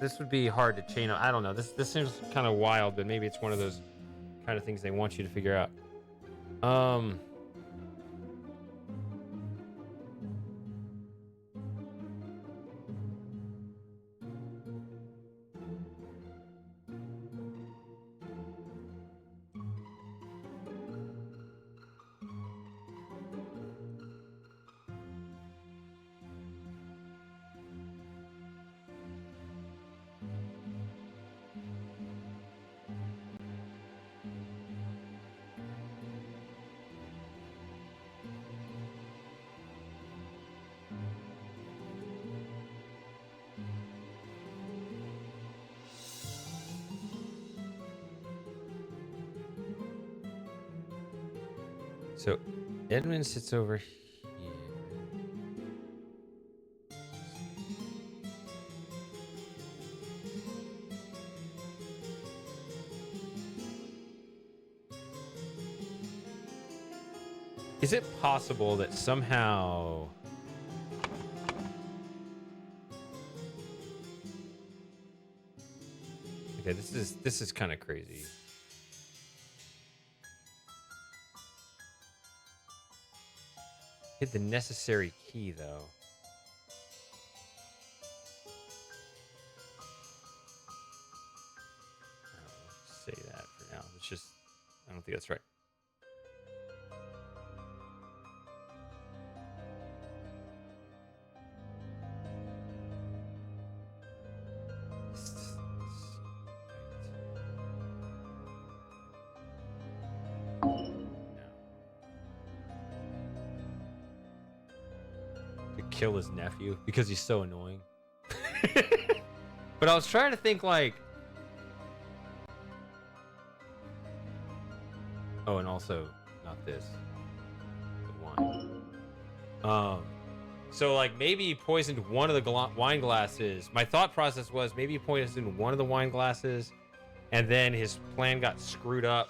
This would be hard to chain up. I don't know. This seems kind of wild, but maybe it's one of those kind of things they want you to figure out. So Edmund sits over here. Is it possible that somehow okay, this is kind of crazy. Hit the necessary key though. Say that for now. It's just I don't think that's right. Kill his nephew because he's so annoying. But I was trying to think like, oh, and also not this, the wine. So like maybe he poisoned one of the wine glasses. My thought process was maybe he poisoned one of the wine glasses, and then his plan got screwed up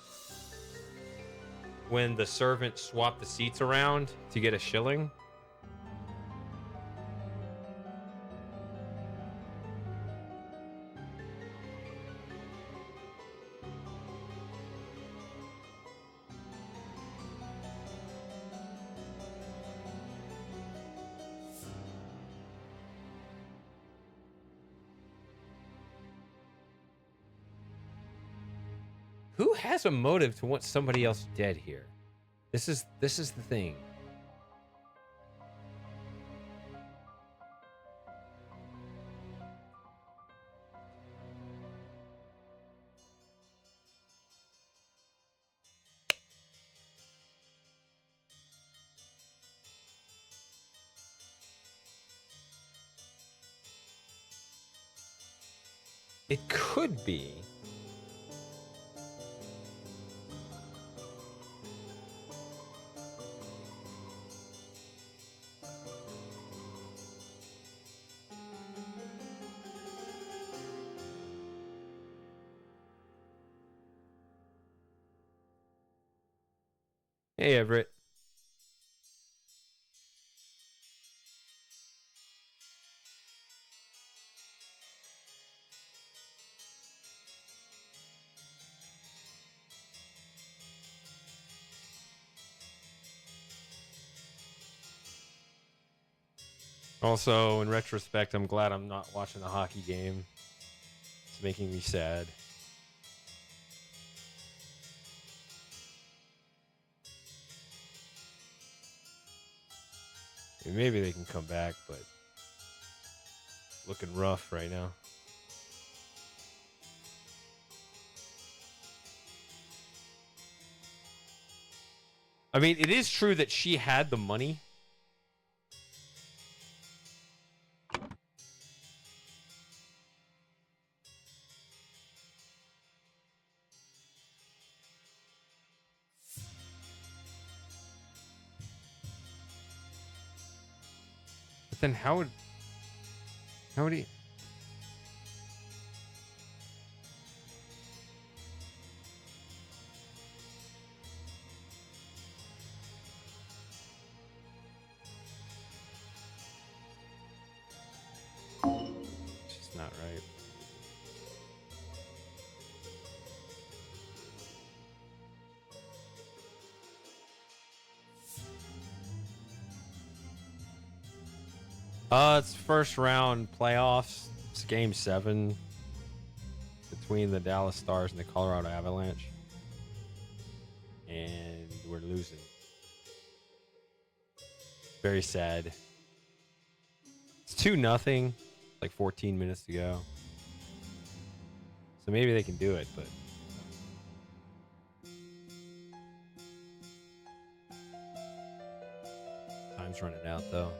when the servant swapped the seats around to get a shilling. Who has a motive to want somebody else dead here? This is the thing. It could be. Hey, Everett. Also, in retrospect, I'm glad I'm not watching the hockey game. It's making me sad. Maybe they can come back, but looking rough right now. I mean, it is true that she had the money. But then how would he? It's just not right. It's first round playoffs. It's game 7 between the Dallas Stars and the Colorado Avalanche. And we're losing. Very sad. It's 2-0, like 14 minutes to go. So maybe they can do it, but time's running out though.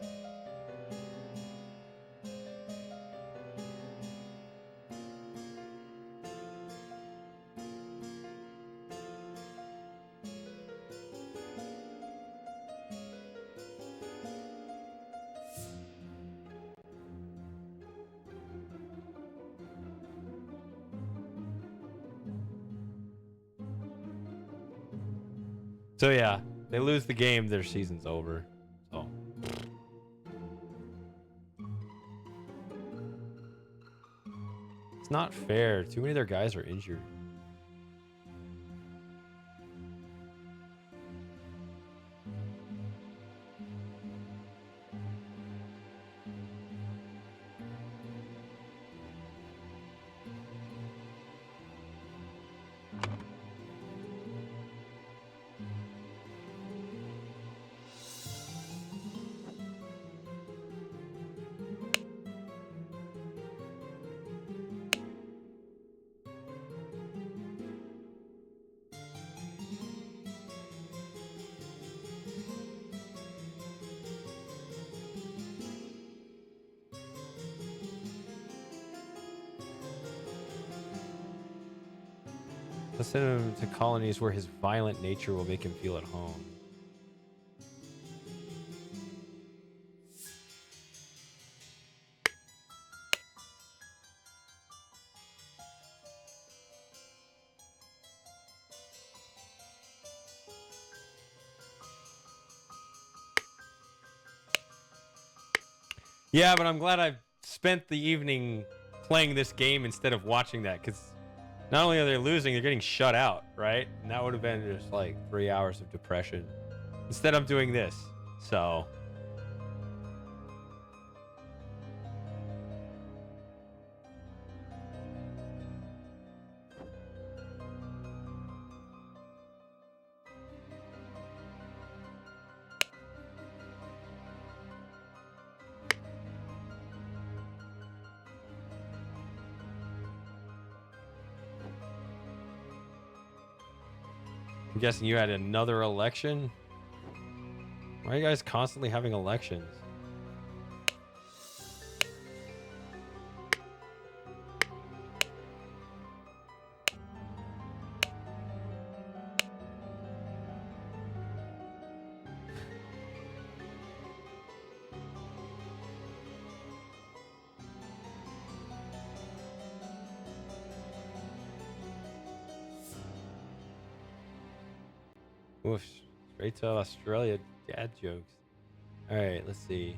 So yeah, they lose the game, their season's over. So it's not fair. Too many of their guys are injured. Let's send him to colonies where his violent nature will make him feel at home. Yeah, but I'm glad I've spent the evening playing this game instead of watching that, because not only are they losing, they're getting shut out, right? And that would have been just like 3 hours of depression. Instead, I'm doing this. So I'm guessing you had another election? Why are you guys constantly having elections? Oof. Straight to Australia dad jokes. All right, let's see.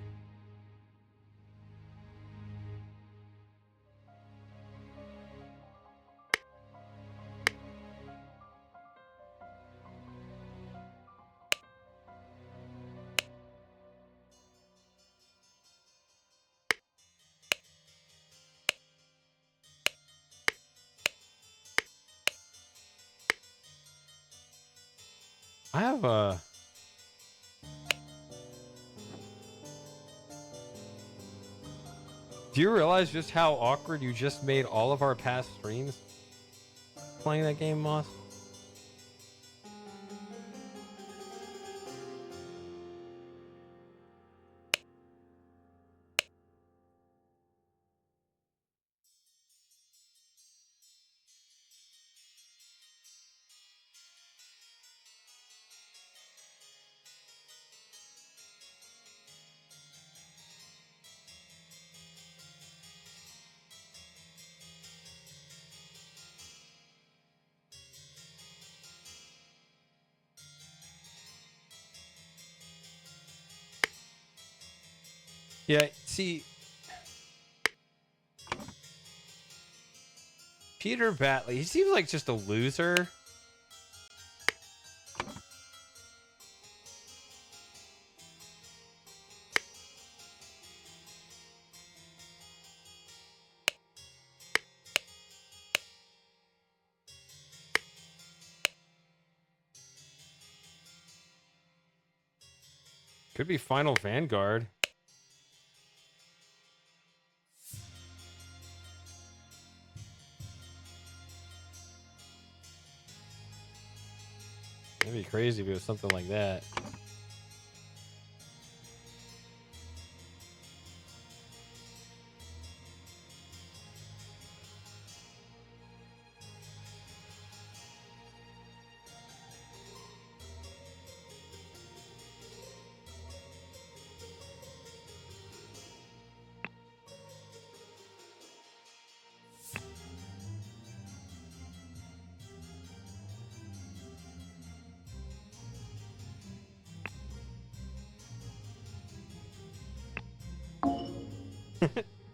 I have a. Do you realize just how awkward you just made all of our past streams playing that game, Moss? Yeah, see, Peter Batley, he seems like just a loser. Could be Final Vanguard. That'd be crazy if it was something like that.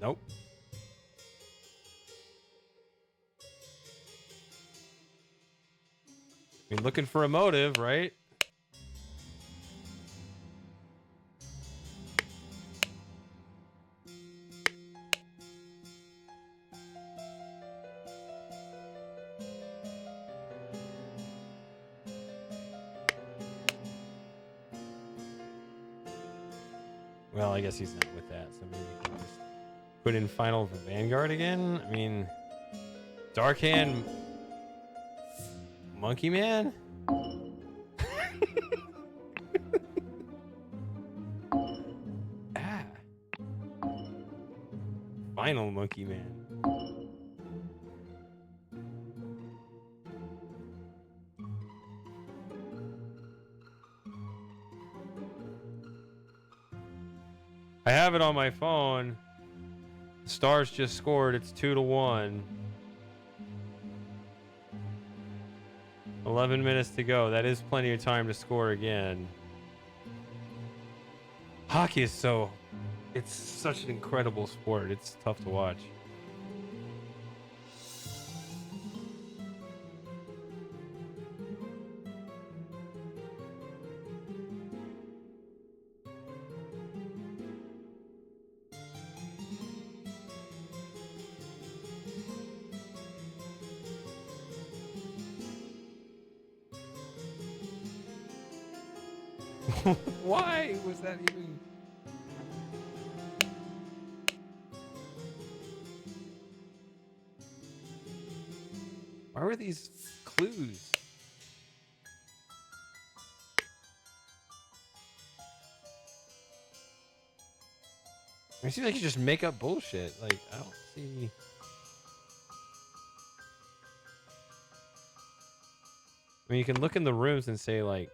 Nope. I mean, looking for a motive, right? Well, I guess he's not with that, so maybe we can just put in Final Vanguard again. I mean, Dark Hand Monkey Man? Ah. Final Monkey Man. I have it on my phone. Stars just scored. It's 2-1. 11 minutes to go. That is plenty of time to score again. Hockey is it's such an incredible sport. It's tough to watch. Why was that even? Why were these clues? It seems like you just make up bullshit. Like, I don't see. I mean, you can look in the rooms and say, like,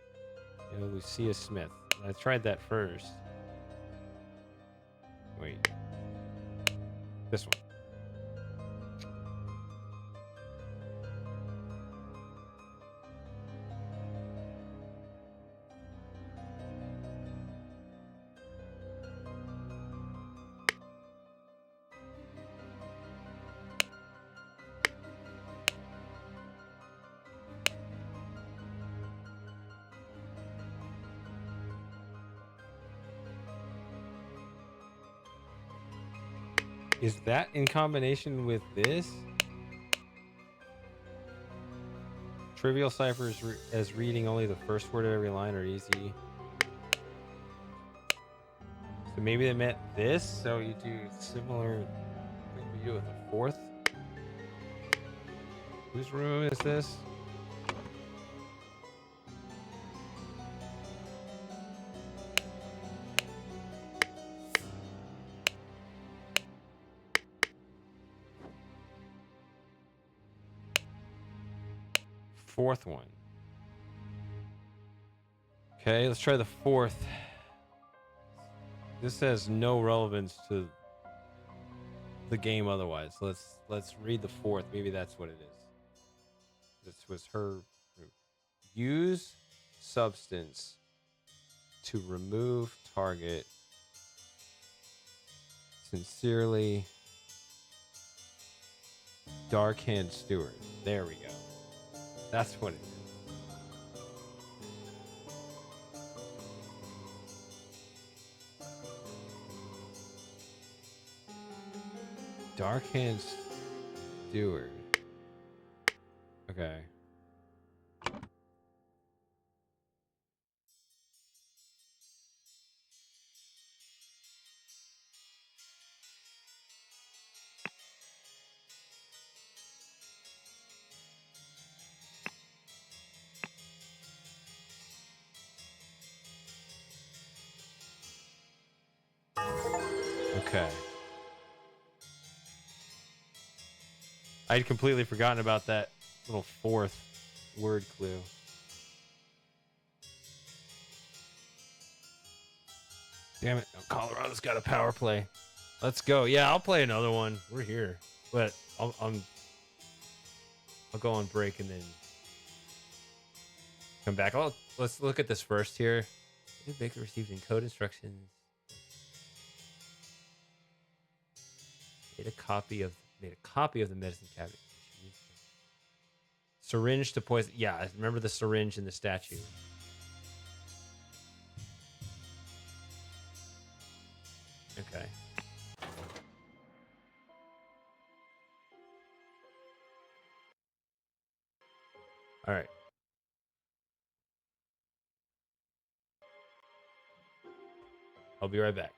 you know, Lucia Smith. I tried that first. Wait. This one. Is that in combination with this? Trivial ciphers as reading only the first word of every line are easy. So maybe they meant this. So you do similar. What do you do with the fourth? Whose room is this? Fourth one. Okay, let's try the fourth. This has no relevance to the game otherwise. Let's read the fourth. Maybe that's what it is. This was her. Use substance to remove target. Sincerely, Dark Hand Stewart. There we go. That's what it is. Dark Hand Steward. Okay. Okay. I'd completely forgotten about that little fourth word clue. Damn it. Colorado's got a power play. Let's go. Yeah, I'll play another one. We're here. But I'll go on break and then come back. Let's look at this first here. Baker received encode instructions. Made a copy of the medicine cabinet. Syringe to poison. Yeah, I remember the syringe in the statue. Okay. All right. I'll be right back.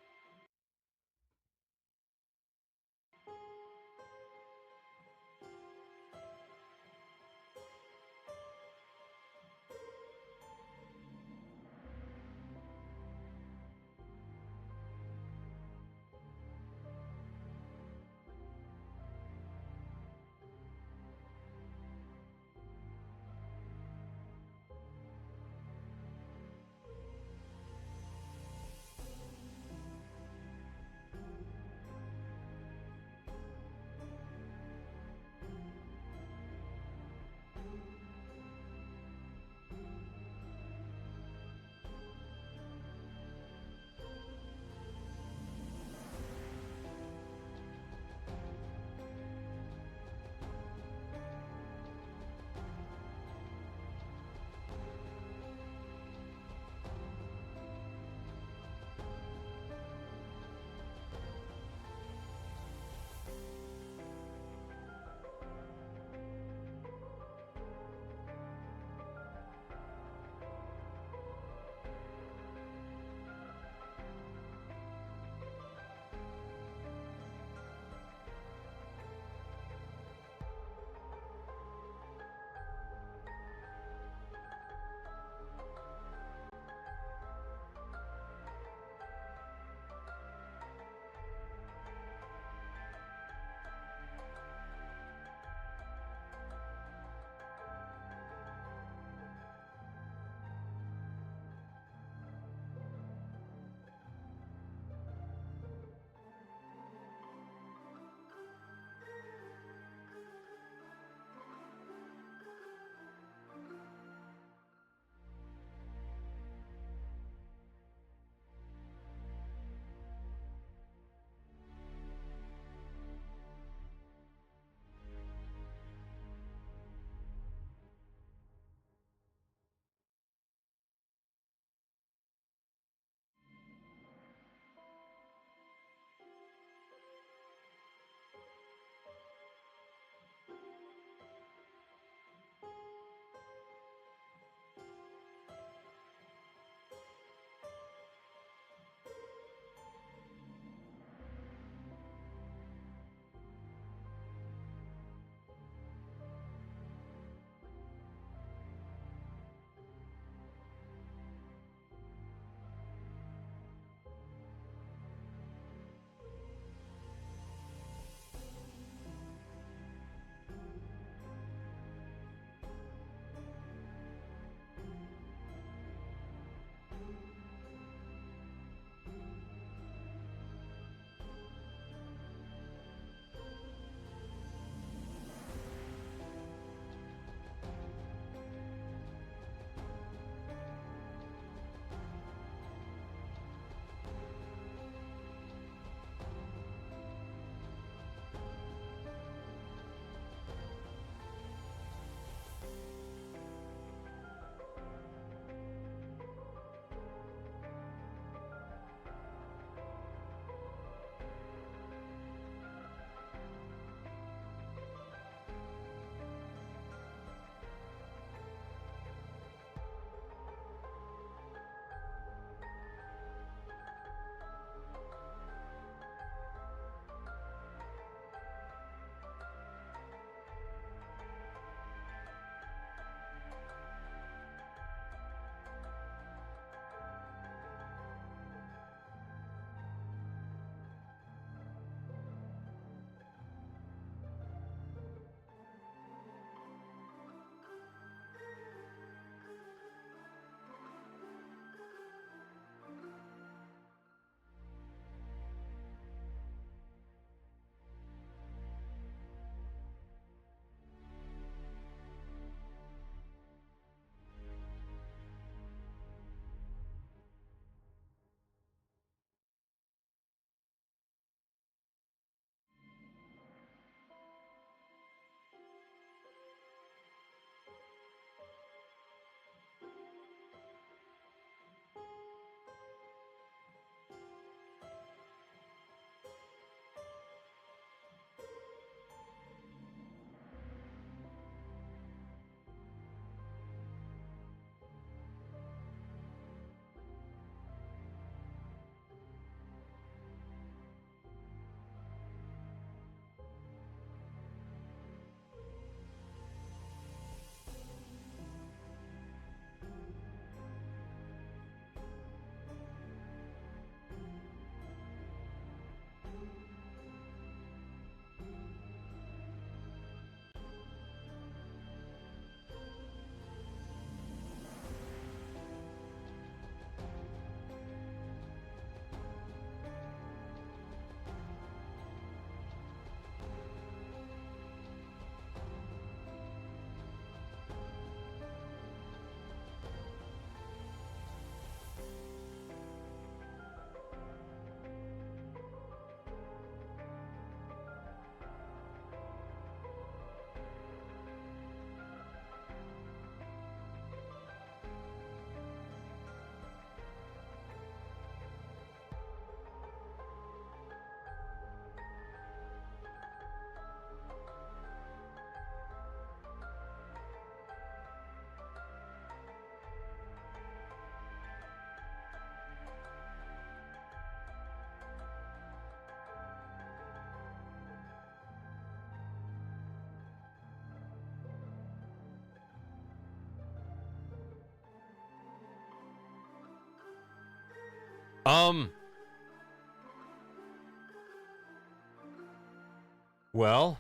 Well,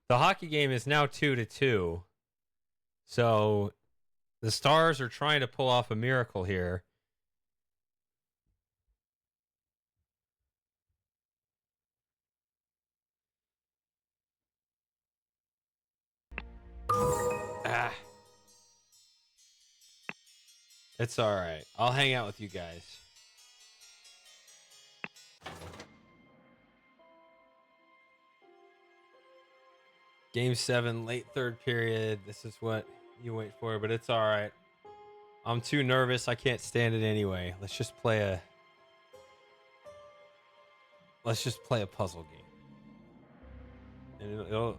the hockey game is now 2-2. So the Stars are trying to pull off a miracle here. Ah. It's all right. I'll hang out with you guys. Game 7, late third period. This is what you wait for, but it's all right. I'm too nervous. I can't stand it anyway. Let's just play a puzzle game. And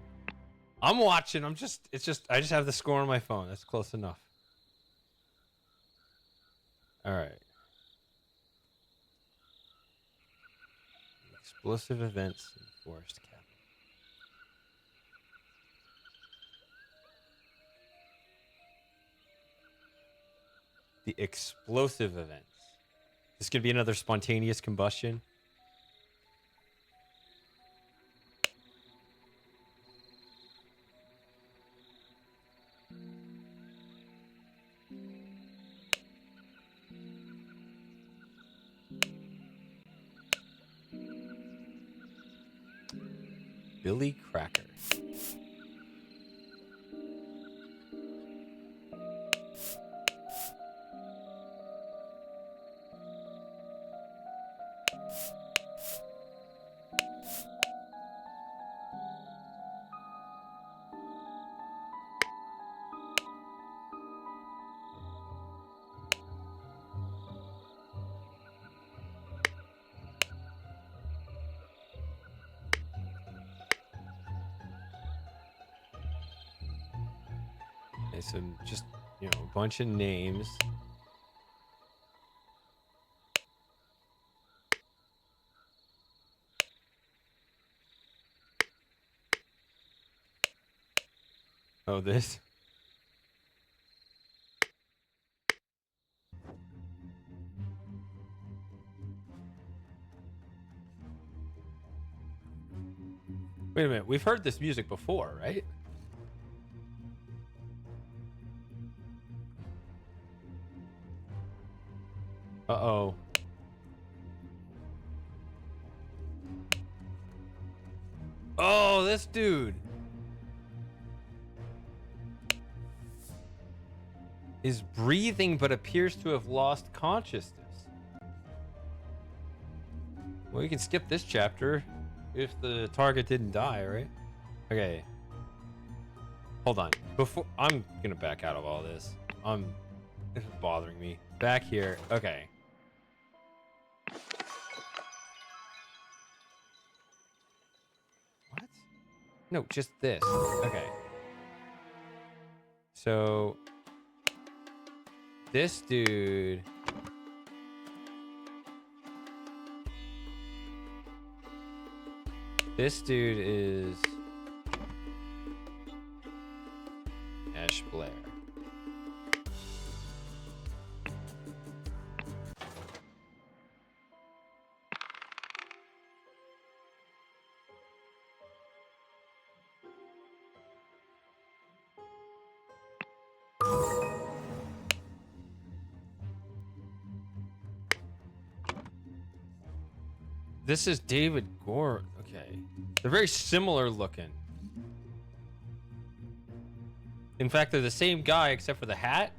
I'm watching. I just have the score on my phone. That's close enough. All right. Explosive events in Forest Capital. The explosive events. This could be another spontaneous combustion. Billy Cracker. So just, a bunch of names. Oh, this. Wait a minute. We've heard this music before, right? Uh-oh. Oh, this dude is breathing but appears to have lost consciousness. Well, you can skip this chapter if the target didn't die, right? Okay. Hold on. I'm gonna back out of all this. This is bothering me. Back here. Okay. What? No, just this. Okay. So this dude is Ash Blair. This is David Gore. Okay. They're very similar looking. In fact, they're the same guy except for the hat.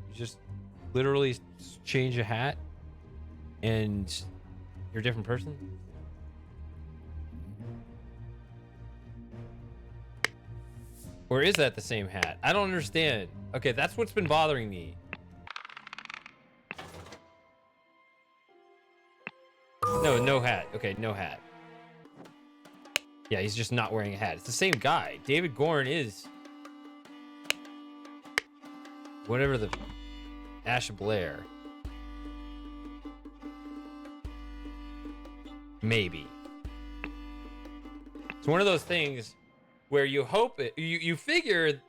You just literally change a hat and you're a different person. Or is that the same hat? I don't understand. Okay, that's what's been bothering me. No hat. Okay, no hat. Yeah, he's just not wearing a hat. It's the same guy. David Gorn is whatever the Ash Blair. Maybe. It's one of those things where you hope you figure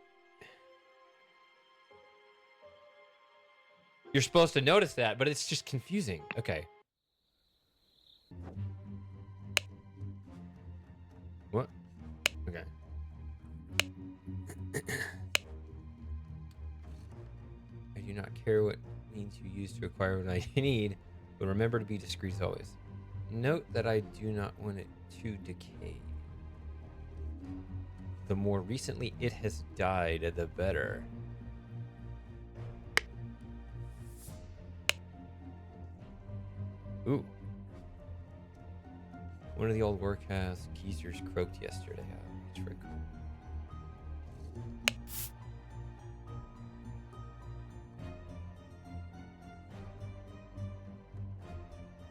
You're supposed to notice that, but it's just confusing. Okay. What? Okay. I do not care what means you use to acquire what I need, but remember to be discreet as always. Note that I do not want it to decay. The more recently it has died, the better. Ooh. One of the old workhouse geezers croaked yesterday. I'll reach for a coat.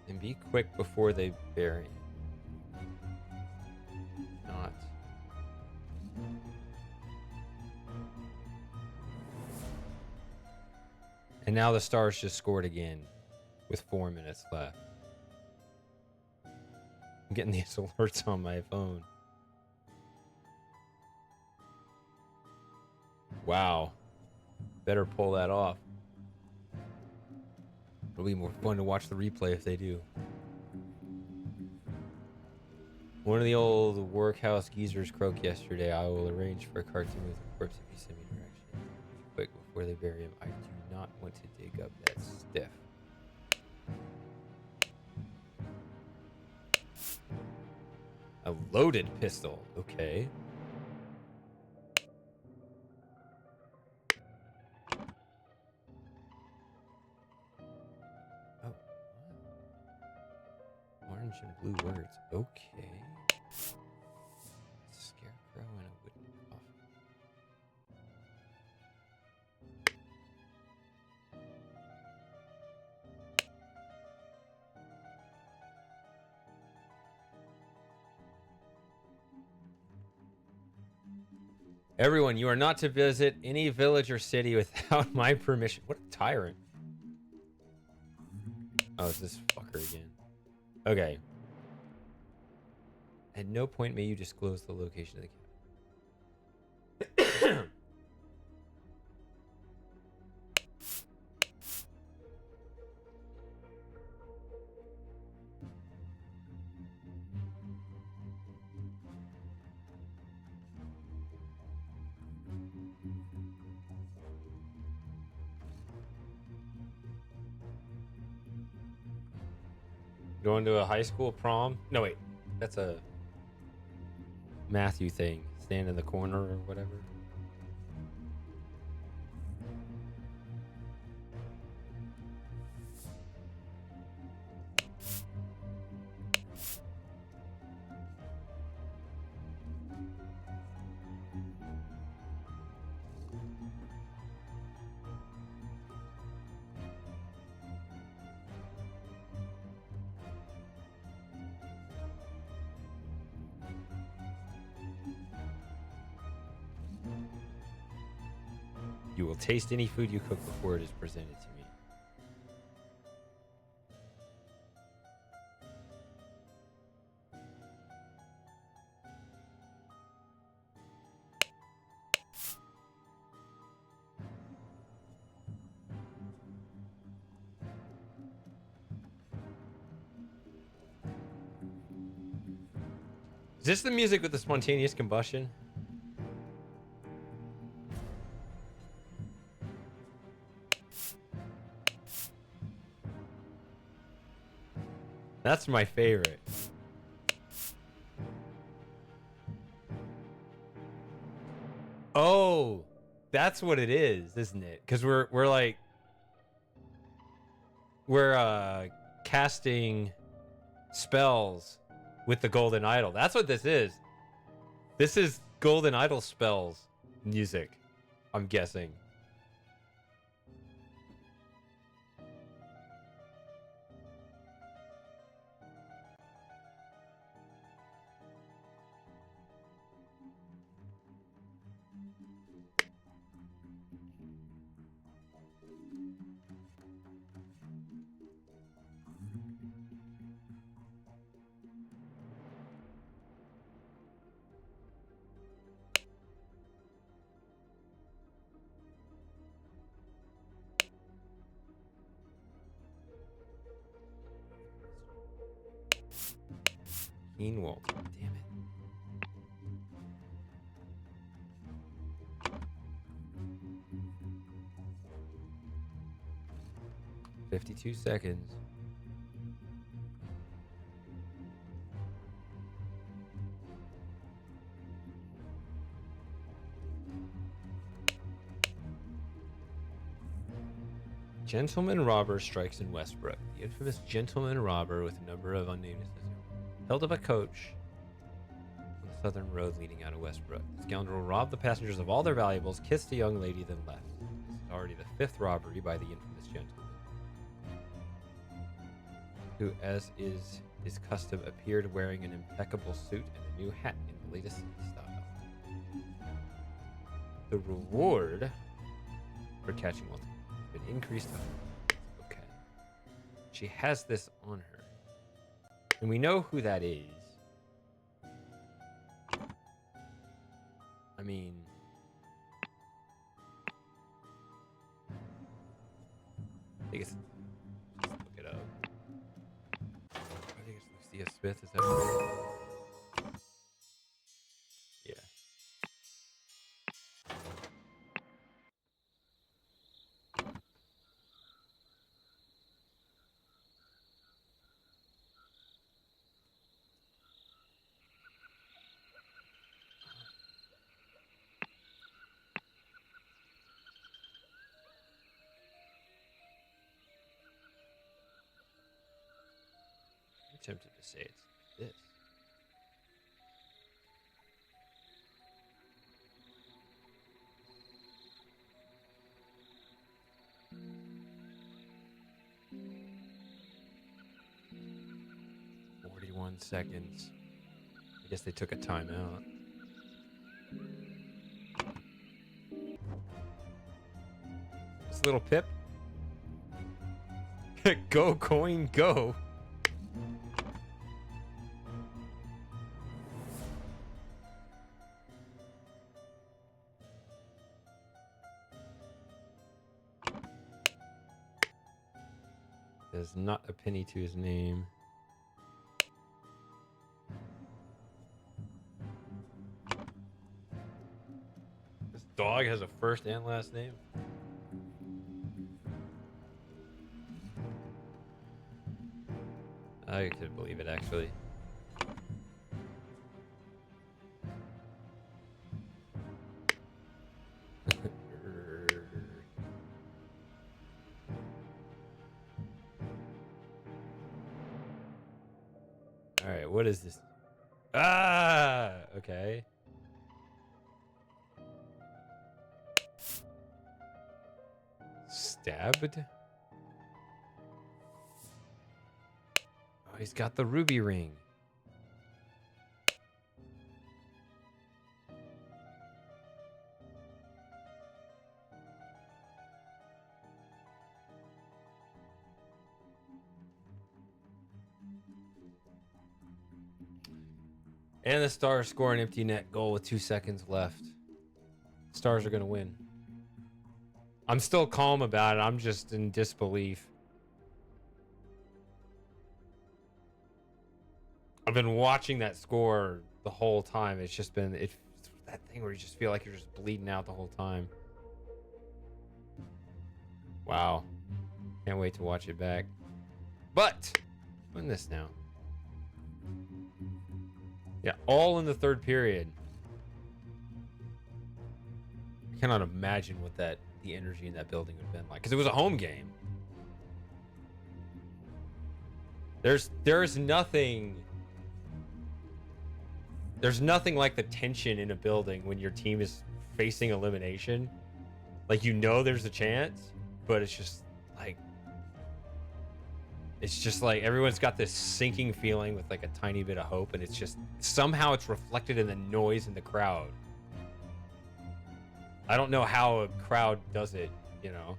And be quick before they bury him. Not. And now the Stars just scored again with 4 minutes left. I'm getting these alerts on my phone. Wow. Better pull that off. It'll be more fun to watch the replay if they do. One of the old workhouse geezers croaked yesterday. I will arrange for a cartoon with a corpse if you send me directions. Be quick before they bury him. I do not want to dig up that stiff. A loaded pistol. Okay. Oh. Orange and blue words. Okay. Scarecrow and a wooden coffin. Everyone, you are not to visit any village or city without my permission. What a tyrant. Oh, it's this fucker again. Okay. At no point may you disclose the location of the camp. Going to a high school prom? No, wait. That's a Matthew thing. Stand in the corner or whatever. You will taste any food you cook before it is presented to me. Is this the music with the spontaneous combustion? That's my favorite. Oh, that's what it is, isn't it? Because we're casting spells with the golden idol. That's what this is. This is golden idol spells music, I'm guessing. Teen Wolf. Damn it. "52 seconds. Gentleman robber strikes in Westbrook. The infamous gentleman robber with a number of unnamed associates held up a coach on the southern road leading out of Westbrook. The scoundrel robbed the passengers of all their valuables, kissed a young lady, then left. This is already the 5th robbery by the infamous gentleman, who, as is his custom, appeared wearing an impeccable suit and a new hat in the latest style. The reward for catching one has been increased. Okay. She has this on her. And we know who that is. I mean, I think it's, just look it up. I think it's Lucia Smith. Is that right? Yeah. I'm tempted to say it's this. "41 seconds. I guess they took a timeout. This little Pip. Go, coin, go. There's not a penny to his name. This dog has a first and last name. I could believe it, actually. All right, what is this? Ah, okay. Stabbed? Oh, he's got the ruby ring. And the Stars score an empty net goal with 2 seconds left. Stars are going to win. I'm still calm about it. I'm just in disbelief. I've been watching that score the whole time. It's just been it's that thing where you just feel like you're just bleeding out the whole time. Wow. Can't wait to watch it back. But, win this now. Yeah, all in the third period. I cannot imagine what the energy in that building would have been like, because it was a home game. There's nothing like the tension in a building when your team is facing elimination. Like, you know there's a chance, but it's just like everyone's got this sinking feeling with like a tiny bit of hope, and it's just somehow it's reflected in the noise in the crowd. I don't know how a crowd does it, you know.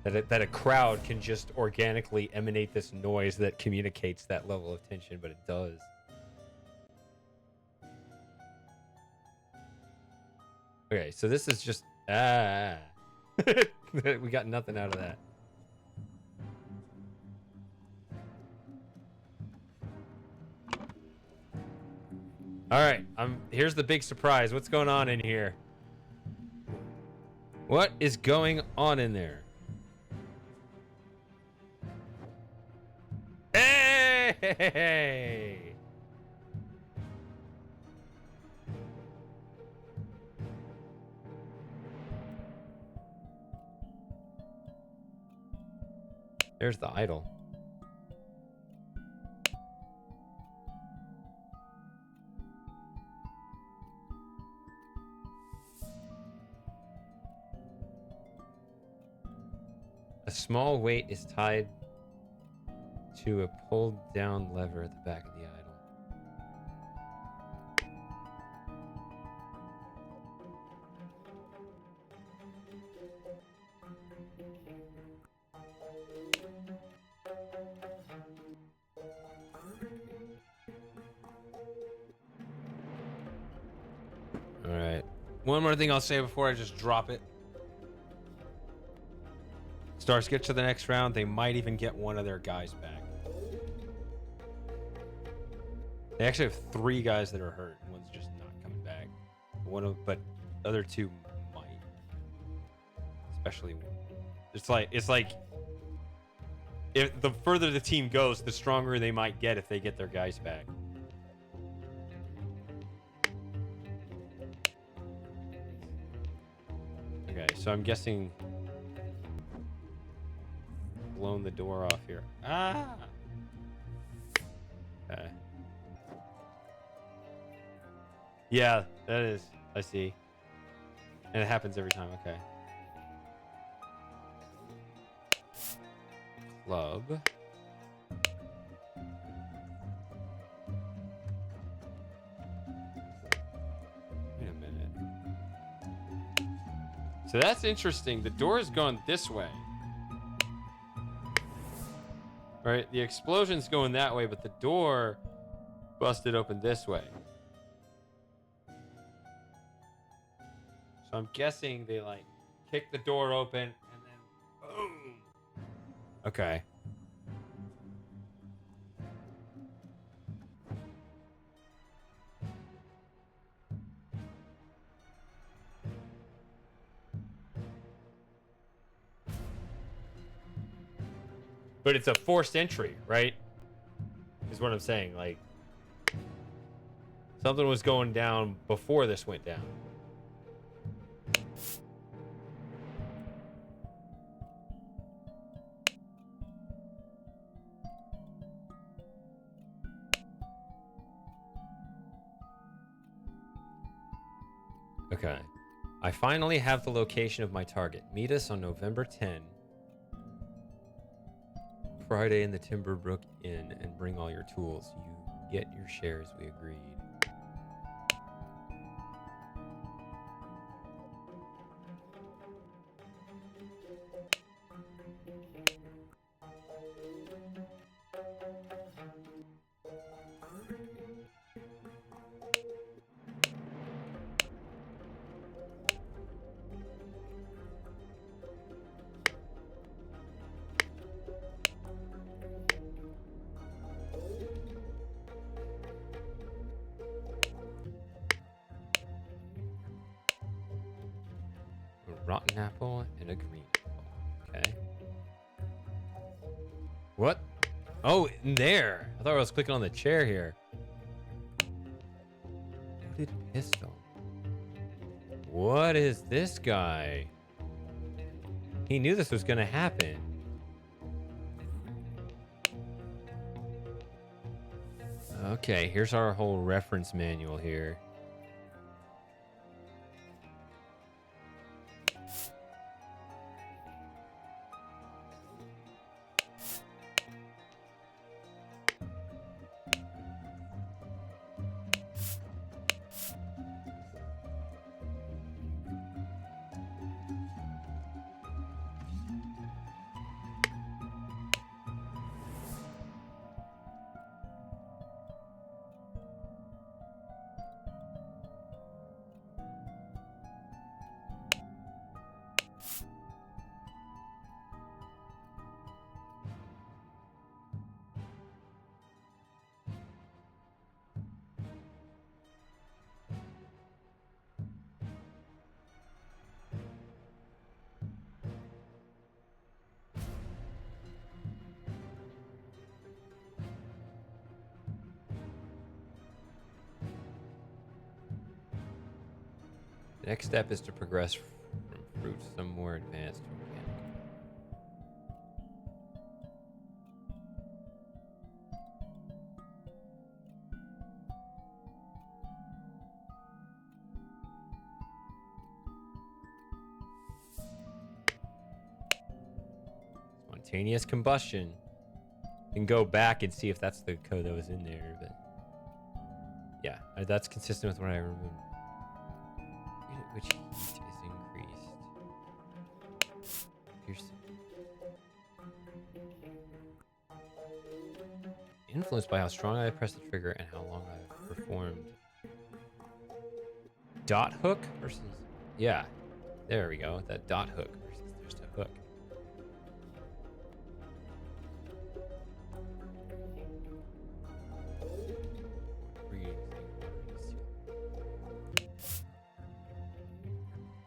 That a crowd can just organically emanate this noise that communicates that level of tension, but it does. Okay, so this is just We got nothing out of that. All right, here's the big surprise. What's going on in here? What is going on in there? Hey! There's the idol. A small weight is tied to a pulled down lever at the back of the idol. All right. One more thing I'll say before I just drop it. Stars get to the next round. They might even get one of their guys back. They actually have 3 guys that are hurt. One's just not coming back. But the other 2 might. Especially, it's like if the further the team goes, the stronger they might get if they get their guys back. Okay, so I'm guessing blown the door off here. Ah. Okay. Yeah, that is. I see. And it happens every time. Okay. Club. Wait a minute. So that's interesting. The door is going this way. Right? The explosion's going that way, but the door busted open this way. So I'm guessing they like kick the door open and then boom. Okay. But it's a forced entry, right? Is what I'm saying. Like, something was going down before this went down. Okay. I finally have the location of my target. Meet us on November 10. Friday in the Timberbrook Inn and bring all your tools. You get your shares, we agreed. Rotten apple and a green apple. Okay. What? Oh, in there. I thought I was clicking on the chair here. Loaded pistol. What is this guy? He knew this was going to happen. Okay, here's our whole reference manual here. Next step is to progress from fruit to some more advanced organic. Spontaneous combustion. You can go back and see if that's the code that was in there, but yeah, that's consistent with what I remember. Rate at which heat is increased. Piercing. Influenced by how strong I press the trigger and how long I've performed. Dot hook versus, yeah, there we go. That dot hook versus just a hook.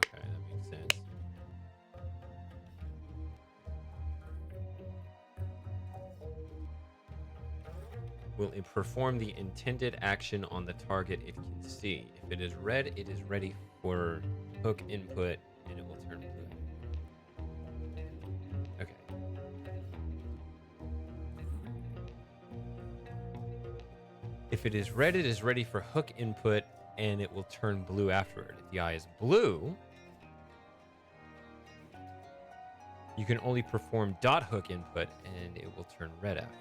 Okay, that makes sense. Will it perform the intended action on the target it can see? If it is red, it is ready for hook input and it will turn blue. Okay. If it is red, it is ready for hook input and it will turn blue afterward. If the eye is blue, you can only perform dot hook input and it will turn red afterward.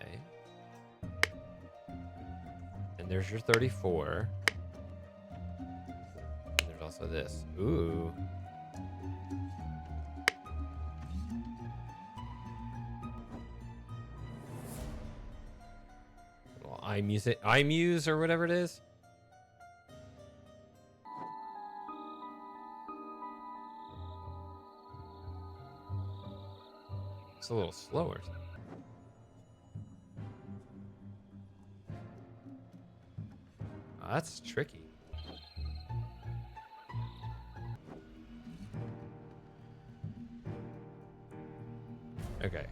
Okay. And there's your 34. And there's also this. Ooh. Well, iMuse or whatever it is. It's a little slower. Oh, that's tricky. Okay.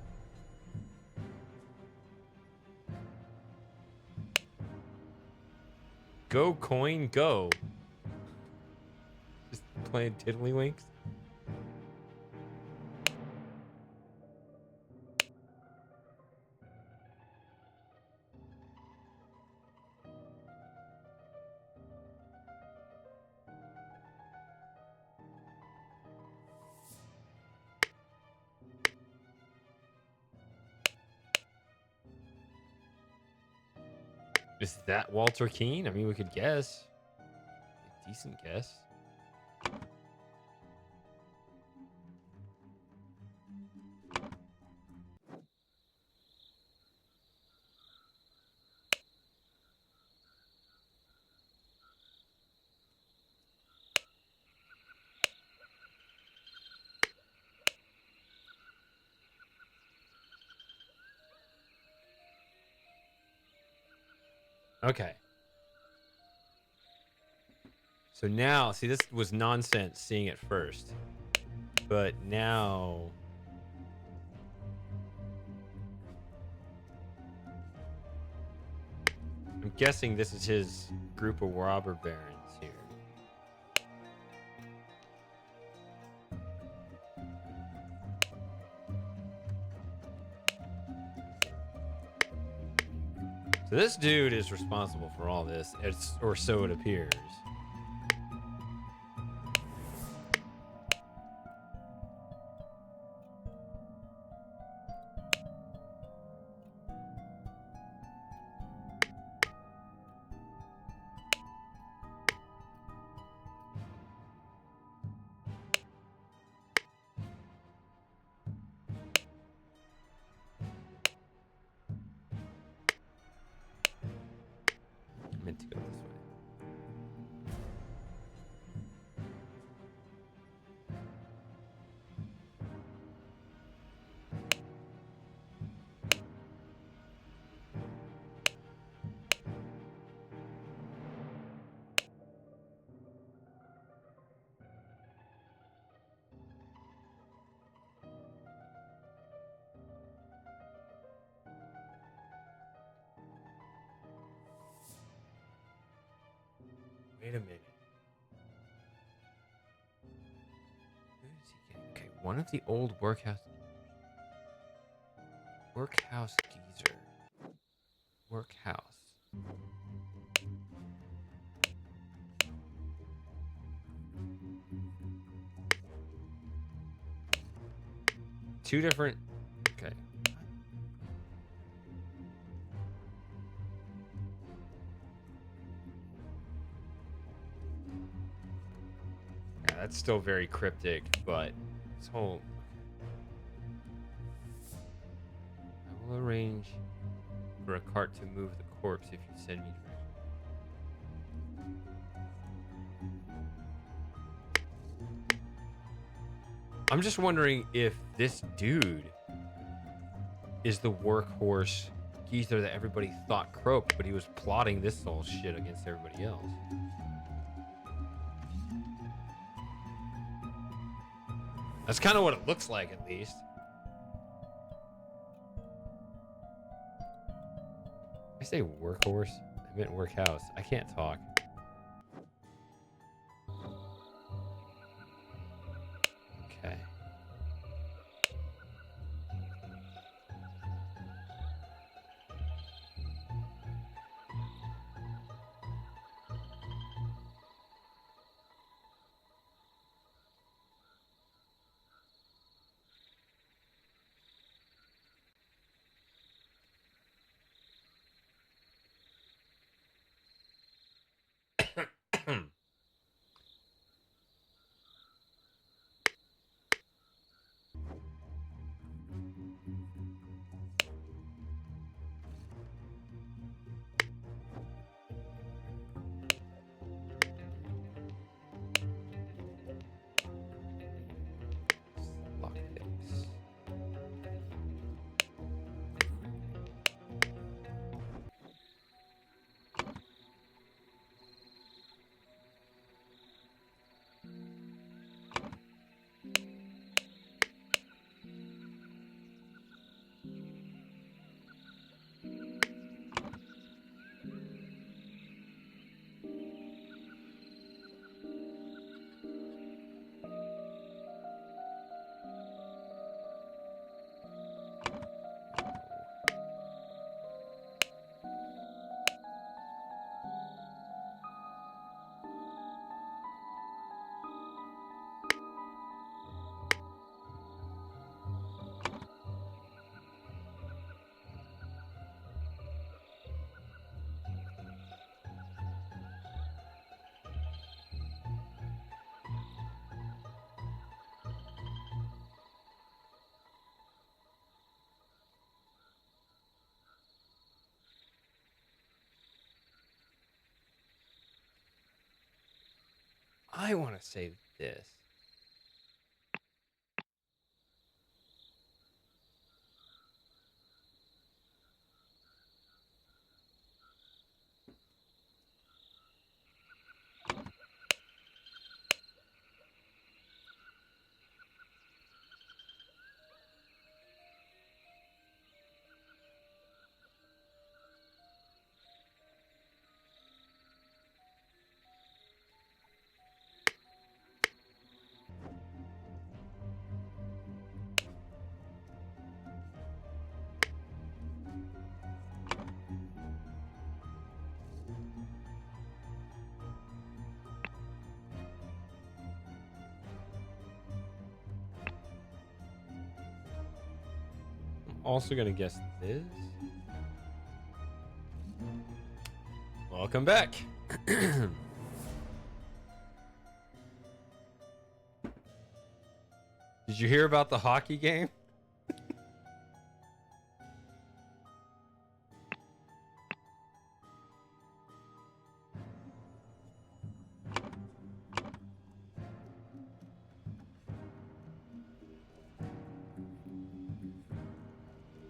Go coin go. Just playing tiddlywinks. Is that Walter Keane? I mean, we could guess. A decent guess. Okay. So now, see, this was nonsense seeing it first. But now... I'm guessing this is his group of robber barons here. So this dude is responsible for all this, or so it appears. I meant to go this way. Wait a minute. one of the old workhouse geezer. Workhouse. Two different. Okay. Yeah, that's still very cryptic, but this whole. I will arrange for a cart to move the corpse if you send me directions. I'm just wondering if this dude is the workhorse geezer that everybody thought croaked, but he was plotting this whole shit against everybody else. That's kind of what it looks like, at least. I say workhorse. I meant workhouse. I can't talk. Okay. Lock this. I want to say this. Also gonna guess this. Welcome back. Did you hear about the hockey game?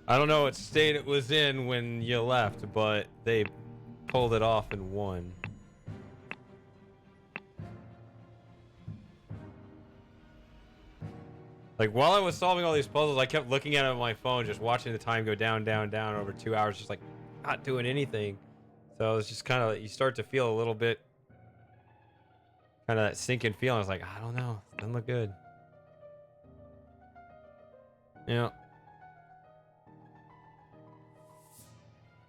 I don't know what state it was in when you left, but they pulled it off and won. Like, while I was solving all these puzzles, I kept looking at it on my phone, just watching the time go down, down, down over 2 hours, just like not doing anything. So it's just kind of, you start to feel a little bit, kind of that sinking feeling. I was like, I don't know, doesn't look good. Yeah.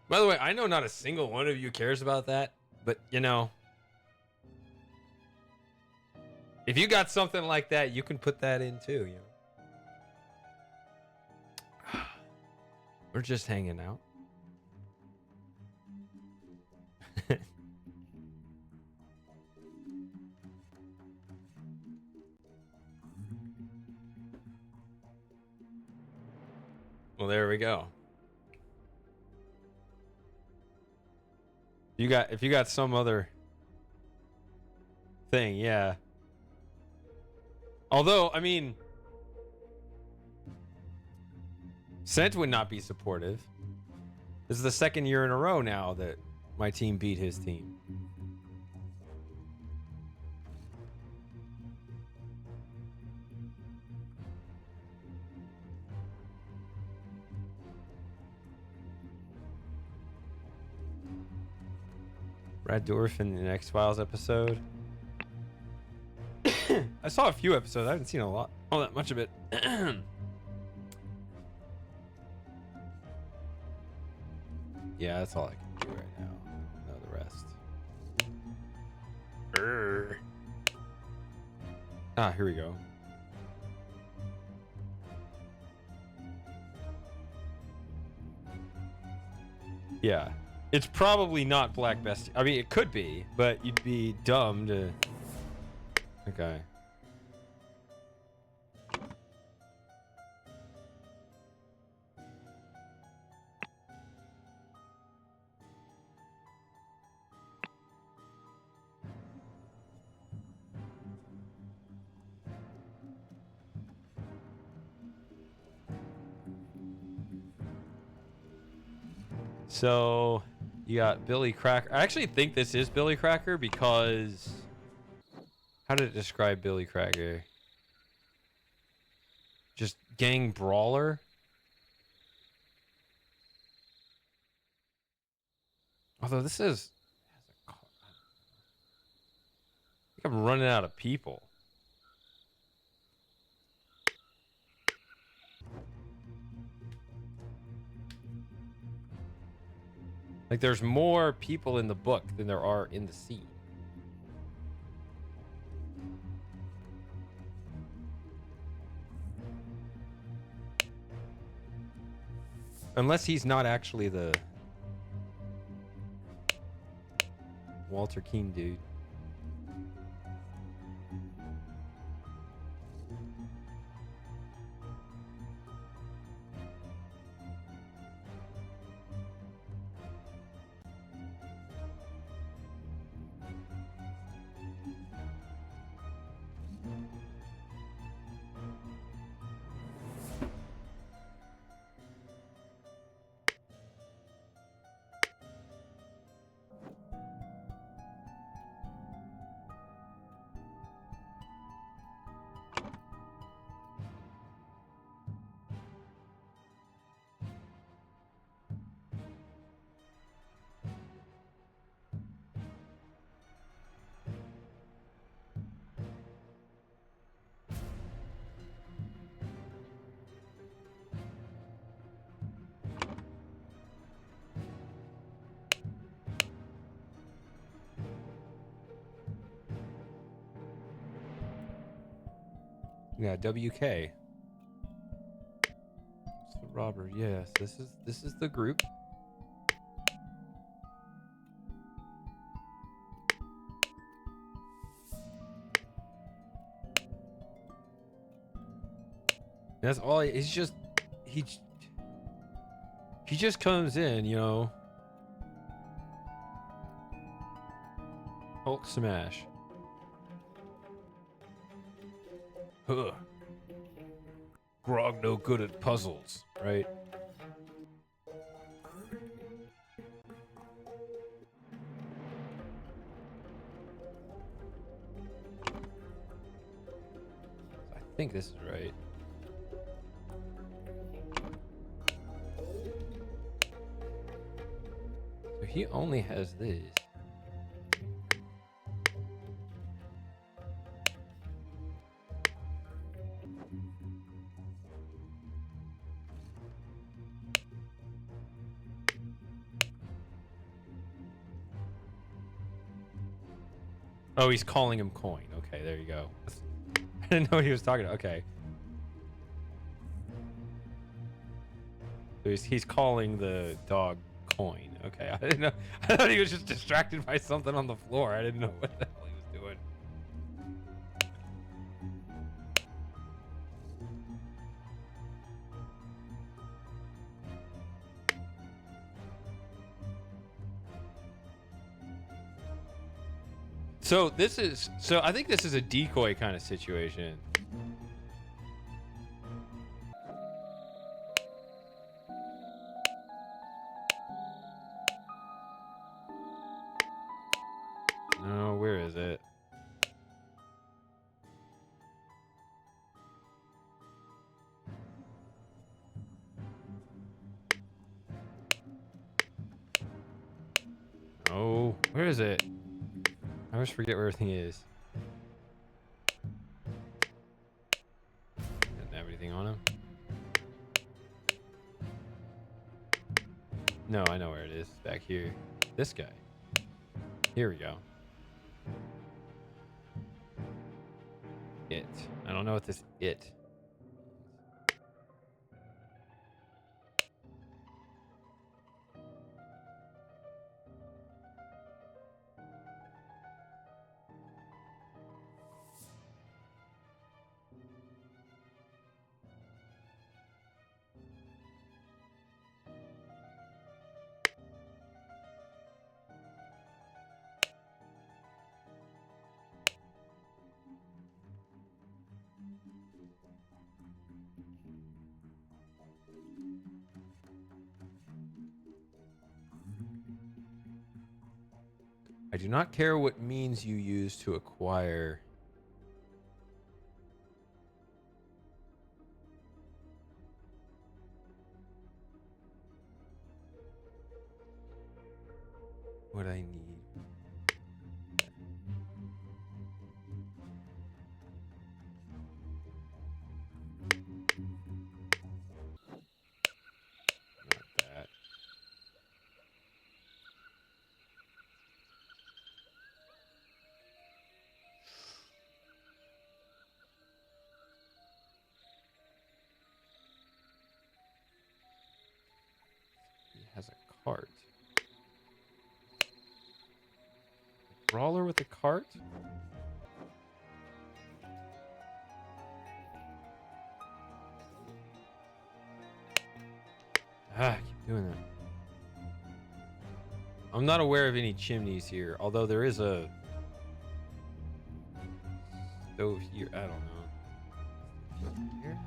By the way, I know not a single one of you cares about that, but you know, if you got something like that, you can put that in too, you know. We're just hanging out. Well, there we go. If you got some other thing, yeah. Although, I mean, Sent would not be supportive. This is the second year in a row now that my team beat his team. Brad Dourif in the X-Files episode. I saw a few episodes. I haven't seen all that much of it. Yeah, that's all I can do right now. I don't know the rest. Ah, here we go. Yeah. It's probably not Black Bestie. I mean, it could be, but you'd be dumb to... Okay. So, you got Billy Cracker. I actually think this is Billy Cracker because... How did it describe Billy Cracker? Just gang brawler? Although this is... I think I'm running out of people. Like, there's more people in the book than there are in the scene. Unless he's not actually the Walter Keane dude. Yeah, WK. It's the robber. Yes, this is the group. That's all. He's just he just comes in, you know. Hulk smash. Huh. Grog no good at puzzles, right? I think this is right. So he only has this. Oh, he's calling him coin. Okay, there you go. I didn't know what he was talking about. Okay. So he's calling the dog coin. Okay, I didn't know. I thought he was just distracted by something on the floor. I didn't know what the hell he was doing. So I think this is a decoy kind of situation. No, where is it? Oh, where is it? I always forget where everything is. Doesn't have anything on him. No, I know where it is. It's back here. This guy. Here we go. It. I don't know what this it. I do not care what means you use to acquire. What I need. Not that. He has a cart. Brawler with a cart? Ah, I keep doing that. I'm not aware of any chimneys here, although there is a stove here. I don't know. Here?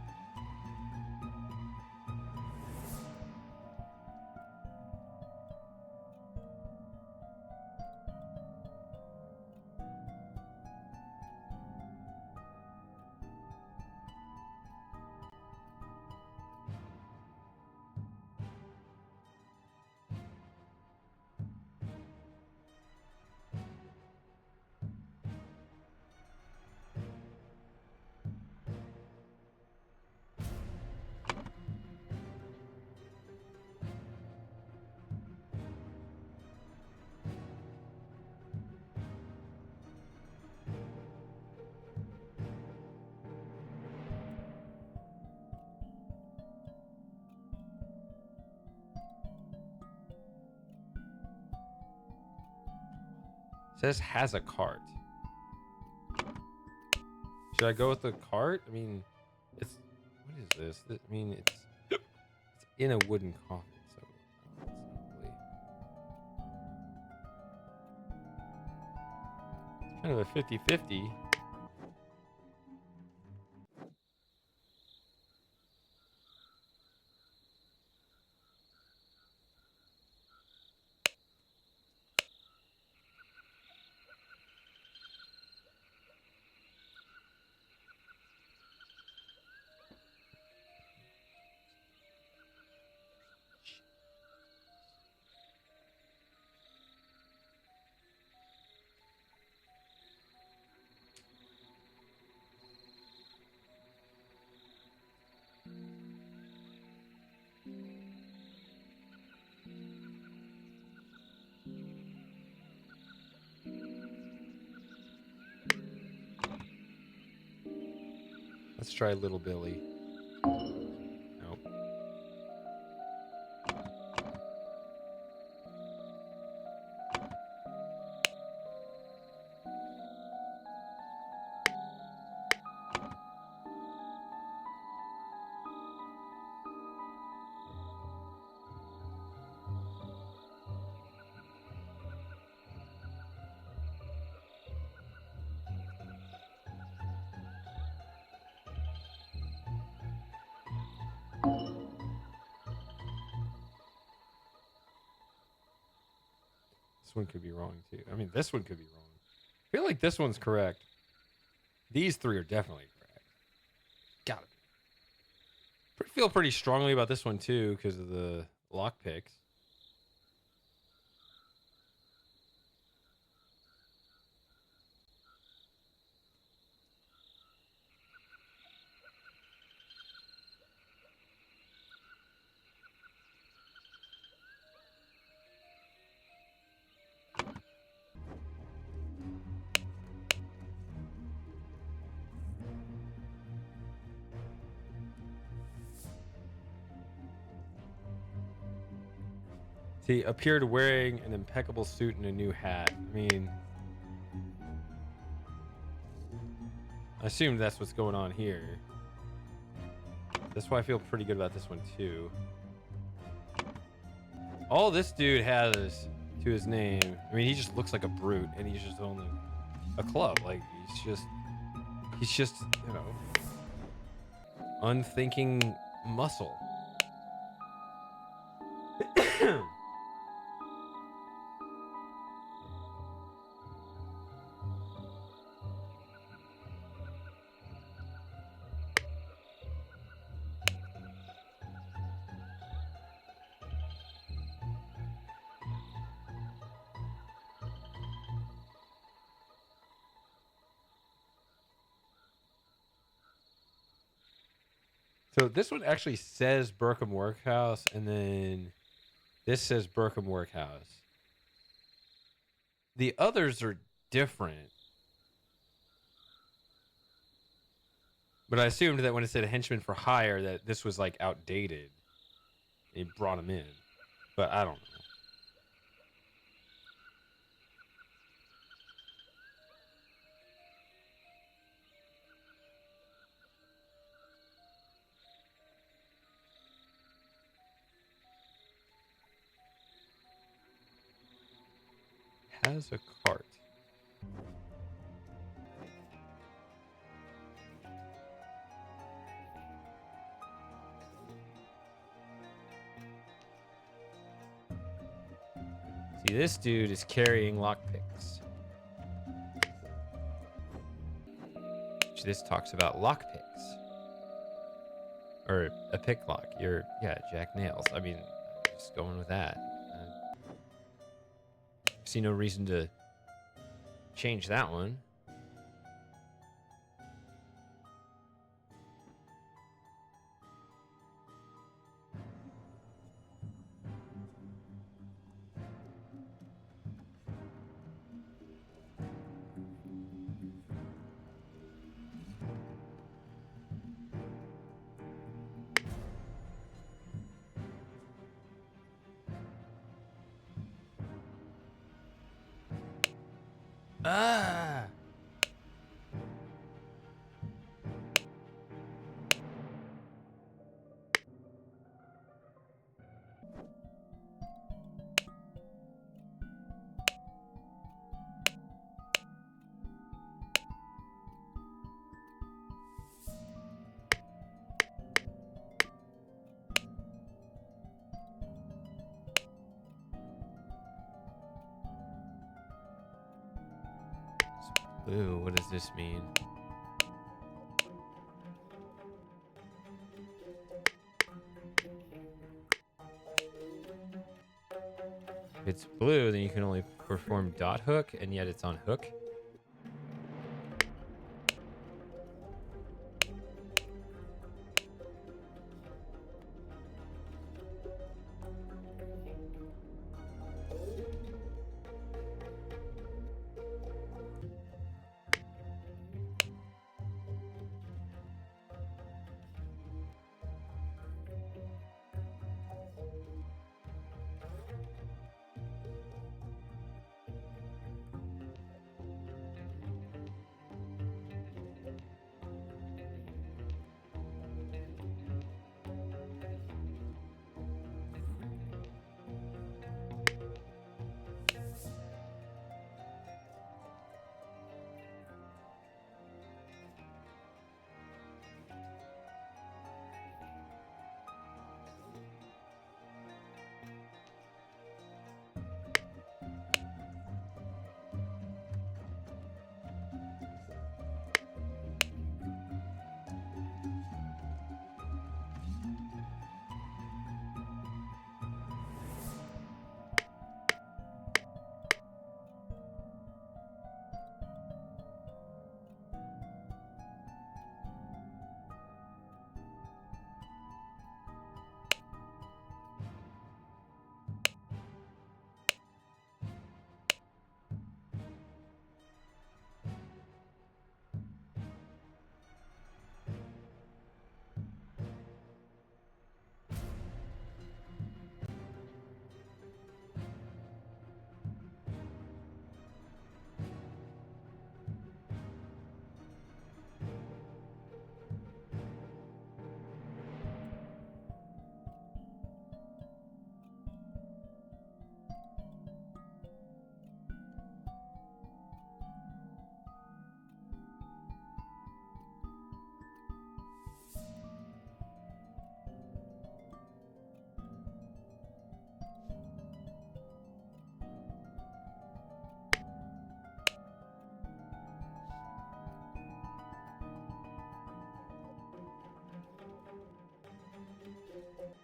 Says has a cart. Should I go with the cart? I mean, it's what is this? I mean, it's in a wooden coffin, so it's not really. It's kind of a 50-50. Let's try Little Billy. Nope. This one could be wrong too. I mean, this one could be wrong. I feel like this one's correct. These three are definitely correct. Got it. Feel pretty strongly about this one too because of the lock picks. He appeared wearing an impeccable suit and a new hat. I mean, I assume that's what's going on here. That's why I feel pretty good about this one too. All this dude has to his name, I mean, he just looks like a brute, and he's just only a club. Like he's just, you know, unthinking muscle. So this one actually says Burkham Workhouse, and then this says Burkham Workhouse. The others are different. But I assumed that when it said henchman for hire, that this was like outdated. They brought him in. But I don't know. Has a cart. See, this dude is carrying lockpicks. This talks about lockpicks. Or a pick lock. Jack Nails. I mean, just going with that. See no reason to change that one. Ah! Blue, what does this mean? If it's blue, then you can only perform dot hook, and yet it's on hook.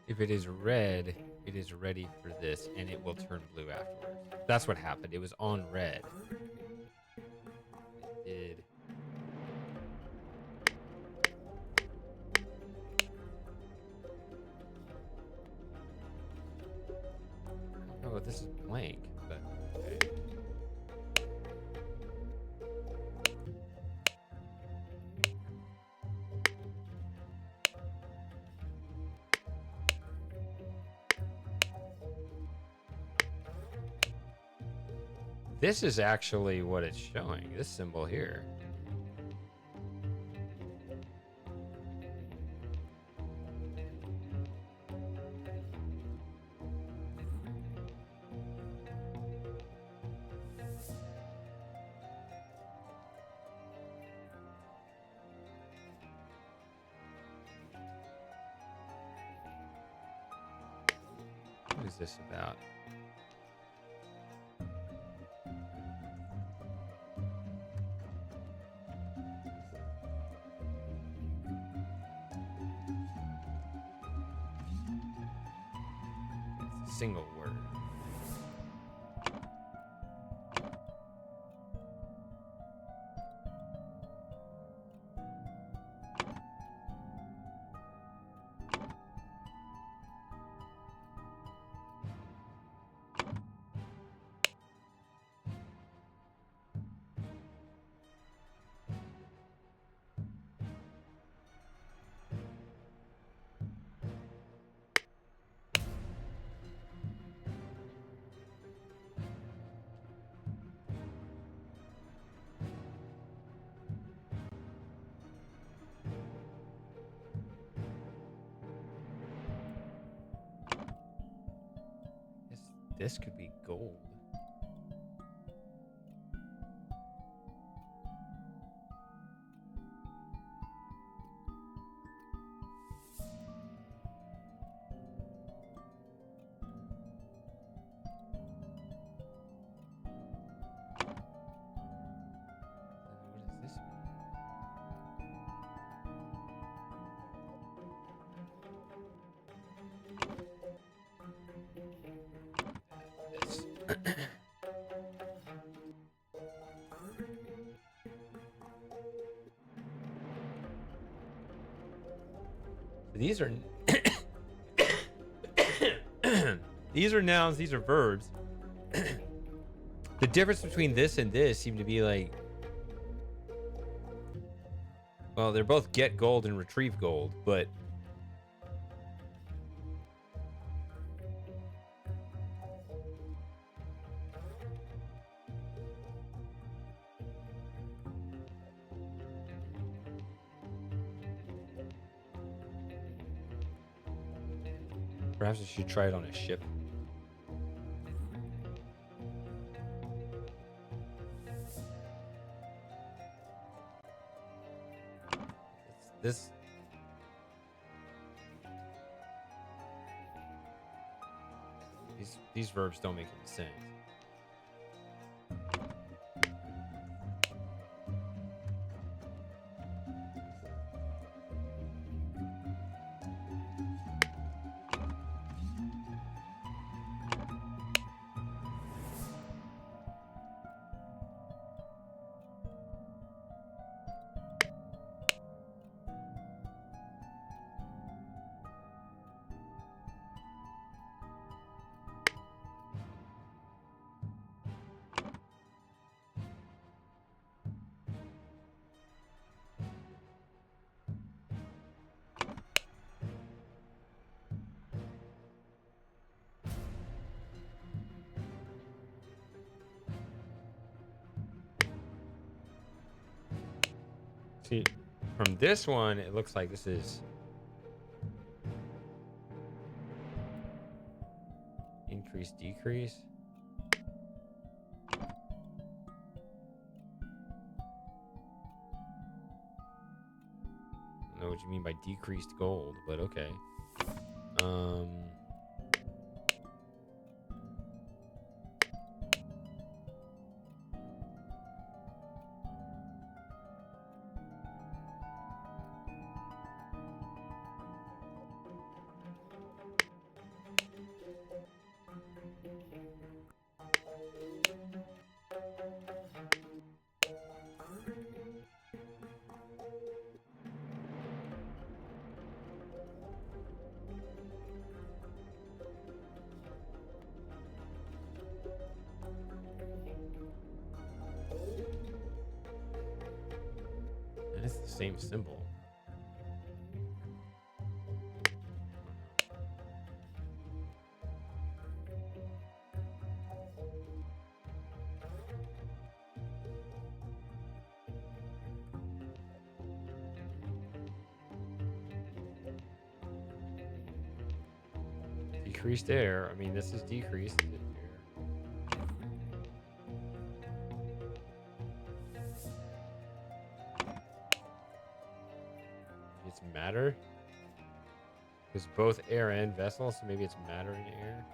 If it is red, it is ready for this, and it will turn blue afterwards. That's what happened. It was on red. It did. Oh, this is blank, but okay. This is actually what it's showing, this symbol here. What is this about? It's a single word. This could be gold. What does this mean? This. These are these are nouns, these are verbs. The difference between this and this seem to be like, well, they're both get gold and retrieve gold, but perhaps I should try it on a ship. This. These verbs don't make any sense. See, from this one, it looks like this is increase, decrease. I don't know what you mean by decreased gold, but okay. And it's the same symbol. Decreased air. I mean, this is decreased air. It's matter. Because both air and vessel, so maybe it's matter and air.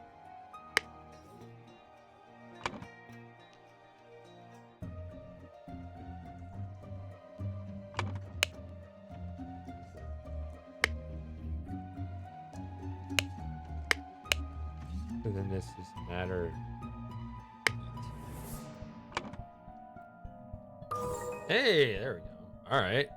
And then this is matter. Hey, there we go. All right.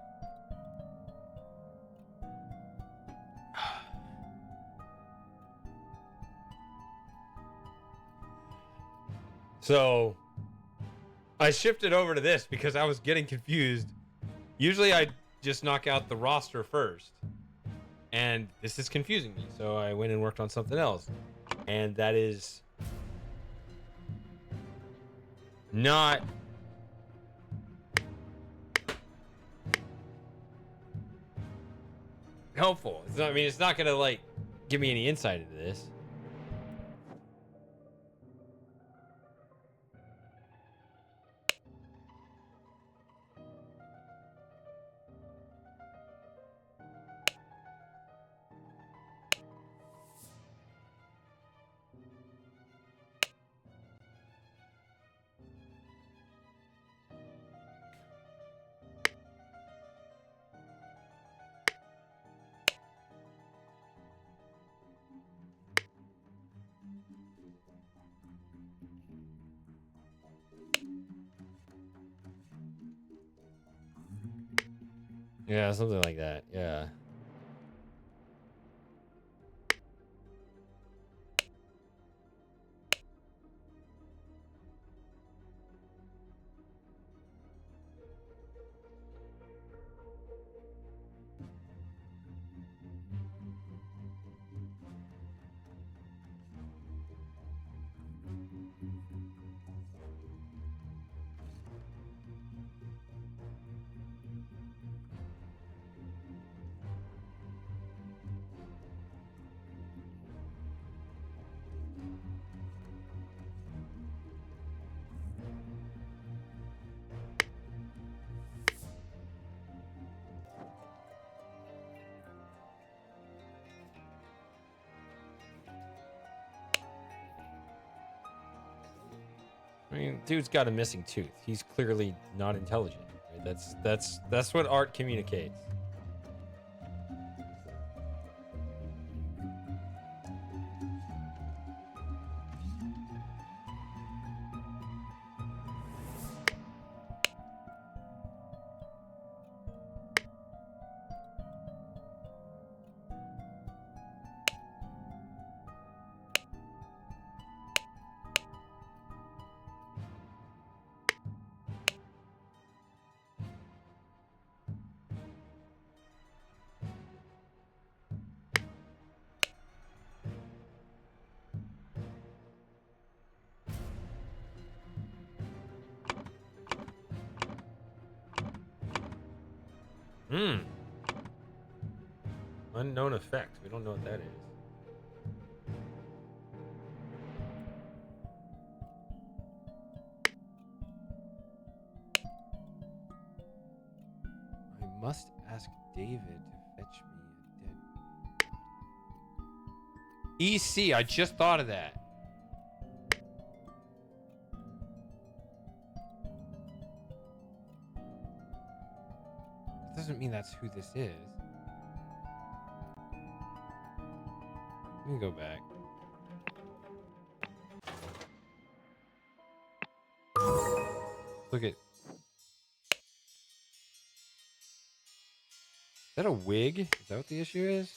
So I shifted over to this because I was getting confused. Usually I just knock out the roster first. And this is confusing me. So I went and worked on something else. And that is not helpful. It's not, I mean, it's not going to like give me any insight into this. Yeah, something like that. Yeah. I mean, dude's got a missing tooth. He's clearly not intelligent. Right? That's what art communicates. Hmm. Unknown effect. We don't know what that is. I must ask David to fetch me a dead body. EC, I just thought of that. Doesn't mean that's who this is. Let me go back. Look at. Is that a wig? Is that what the issue is?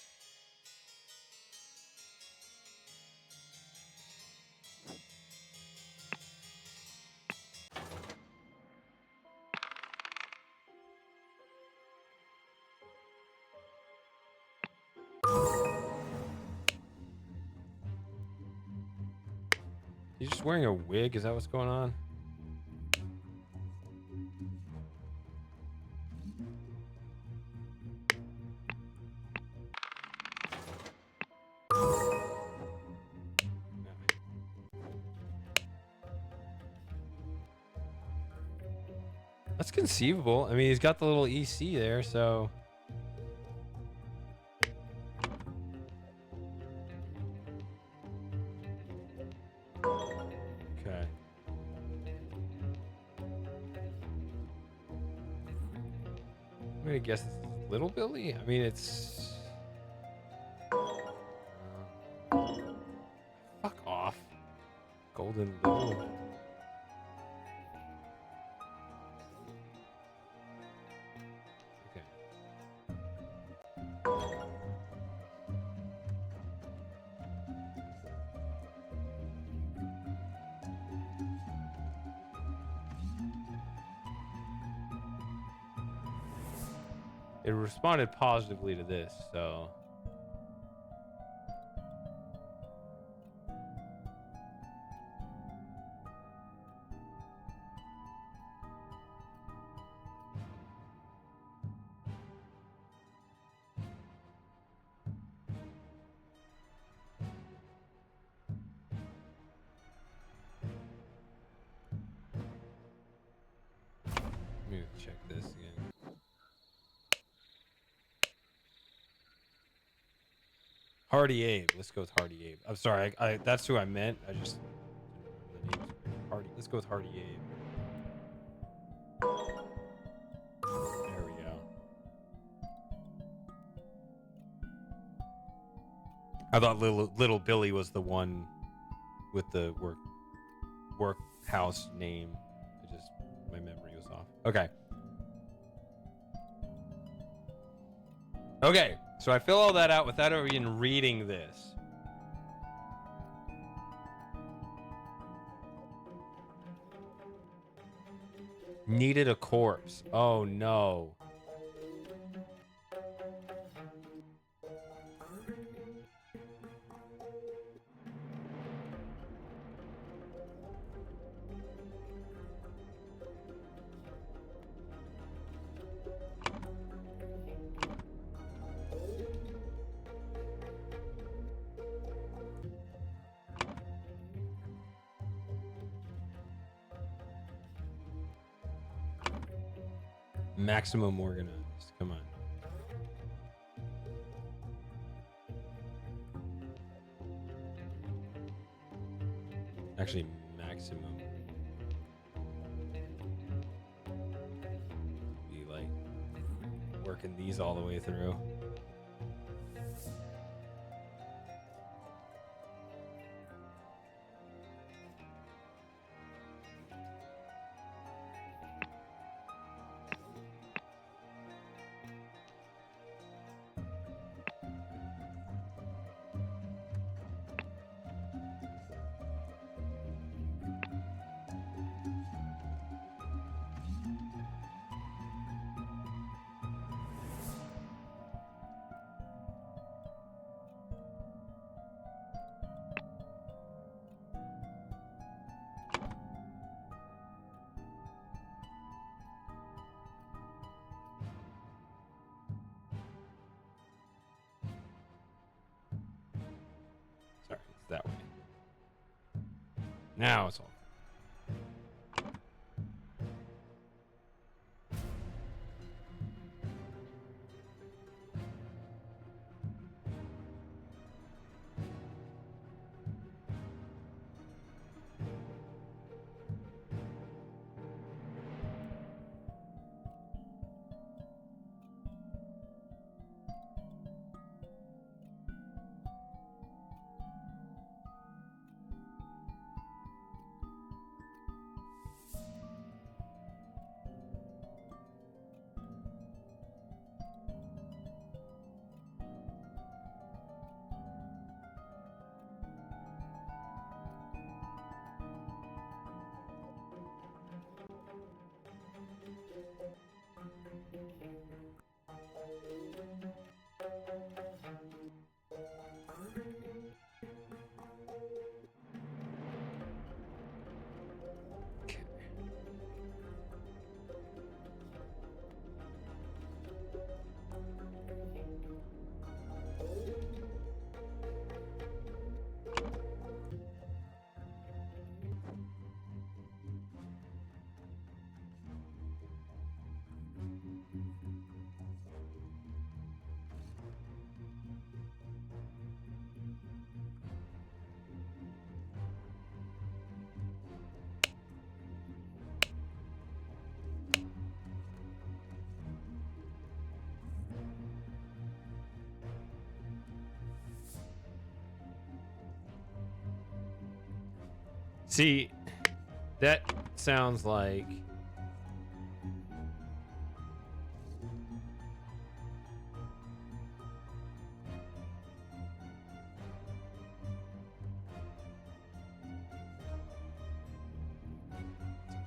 He's just wearing a wig? Is that what's going on? That's conceivable. I mean, he's got the little EC there, so. Okay. I'm gonna guess this is Little Billy. I mean, it's. Fuck off. Golden Little. Okay. It responded positively to this, so. Let me check this again. Hardy Abe. Let's go with Hardy Abe. I'm sorry. I that's who I meant. I just didn't remember the names. Hardy. Let's go with Hardy Abe. There we go. I thought little Billy was the one with the workhouse name. My memory was off. Okay. Okay. So I fill all that out without even reading this. Needed a corpse. Oh no. Maximum organized. Come on. Actually, maximum. Be like working these all the way through. Sorry, it's that way. Now it's all. See, that sounds like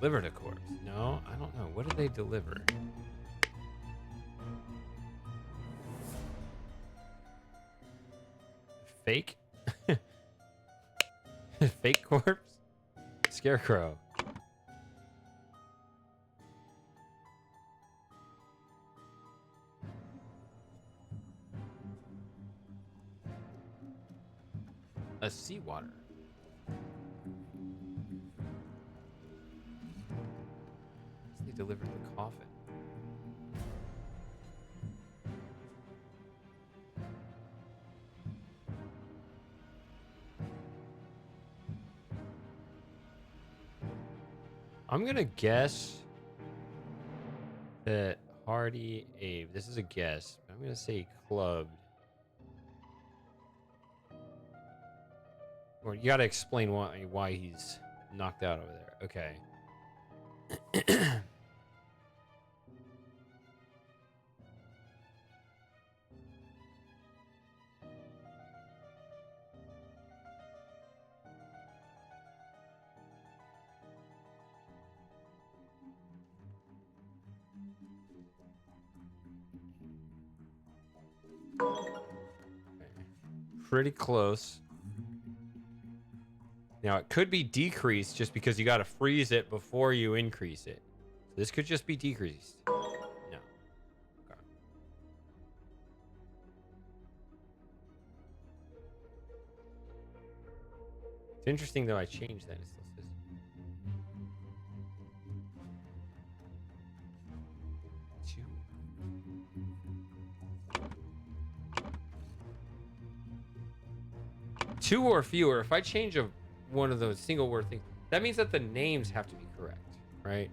delivered a corpse. No, I don't know. What did they deliver? Fake? Fake corpse? Scarecrow. A seawater. They delivered the coffin. I'm gonna guess that Hardy Abe. This is a guess, but I'm gonna say clubbed. Or you gotta explain why he's knocked out over there. Okay. Pretty close. Now it could be decreased just because you got to freeze it before you increase it. So this could just be decreased. No. Okay. It's interesting though I changed that. It still says. Two or fewer. If I change one of those single word things, that means that the names have to be correct, right?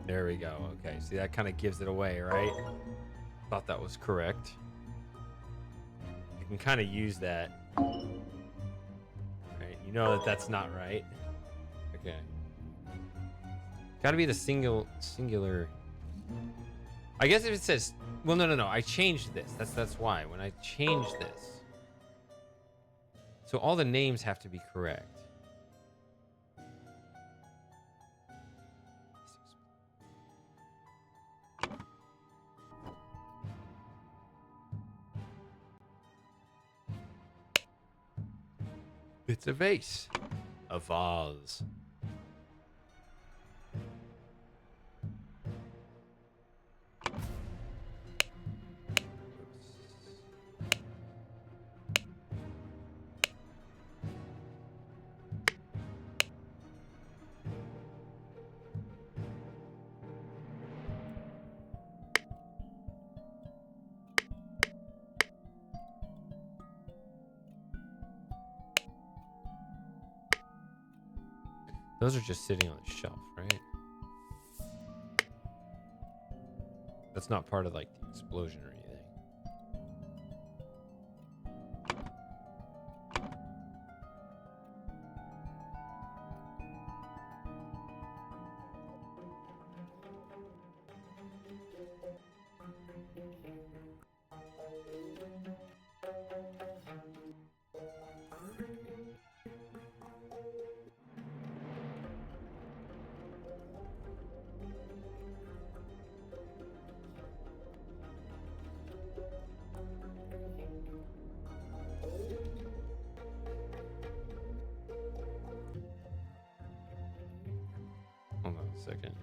There we go. Okay, see, that kind of gives it away, right? Thought that was correct. You can kind of use that. Right? You know that that's not right. Okay. Got to be the singular. I guess if it says, well, no. I changed this. That's why. When I changed this, so all the names have to be correct. It's a vase. A vase. Those are just sitting on the shelf, right? That's not part of like the explosion or anything. Hold on a second.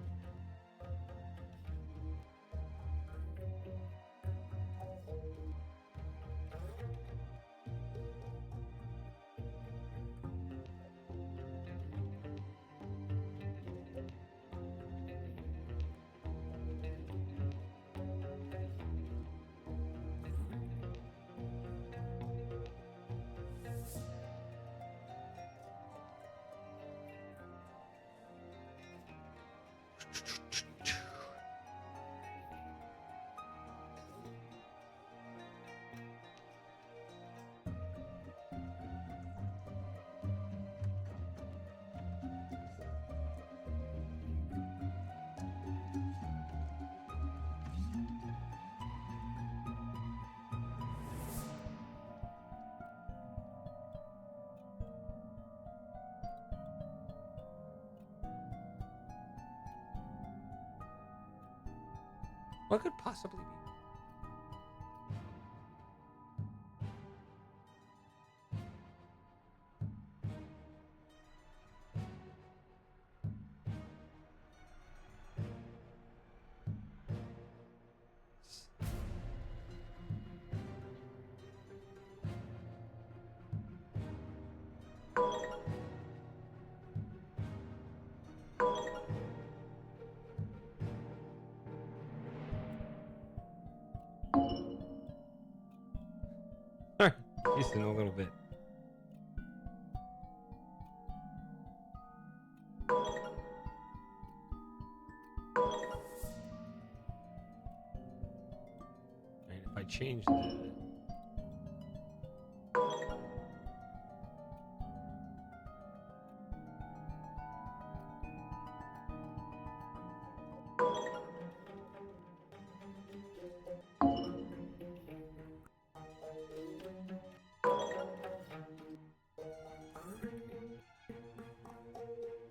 What could possibly be? Just in a little bit. And if I change that.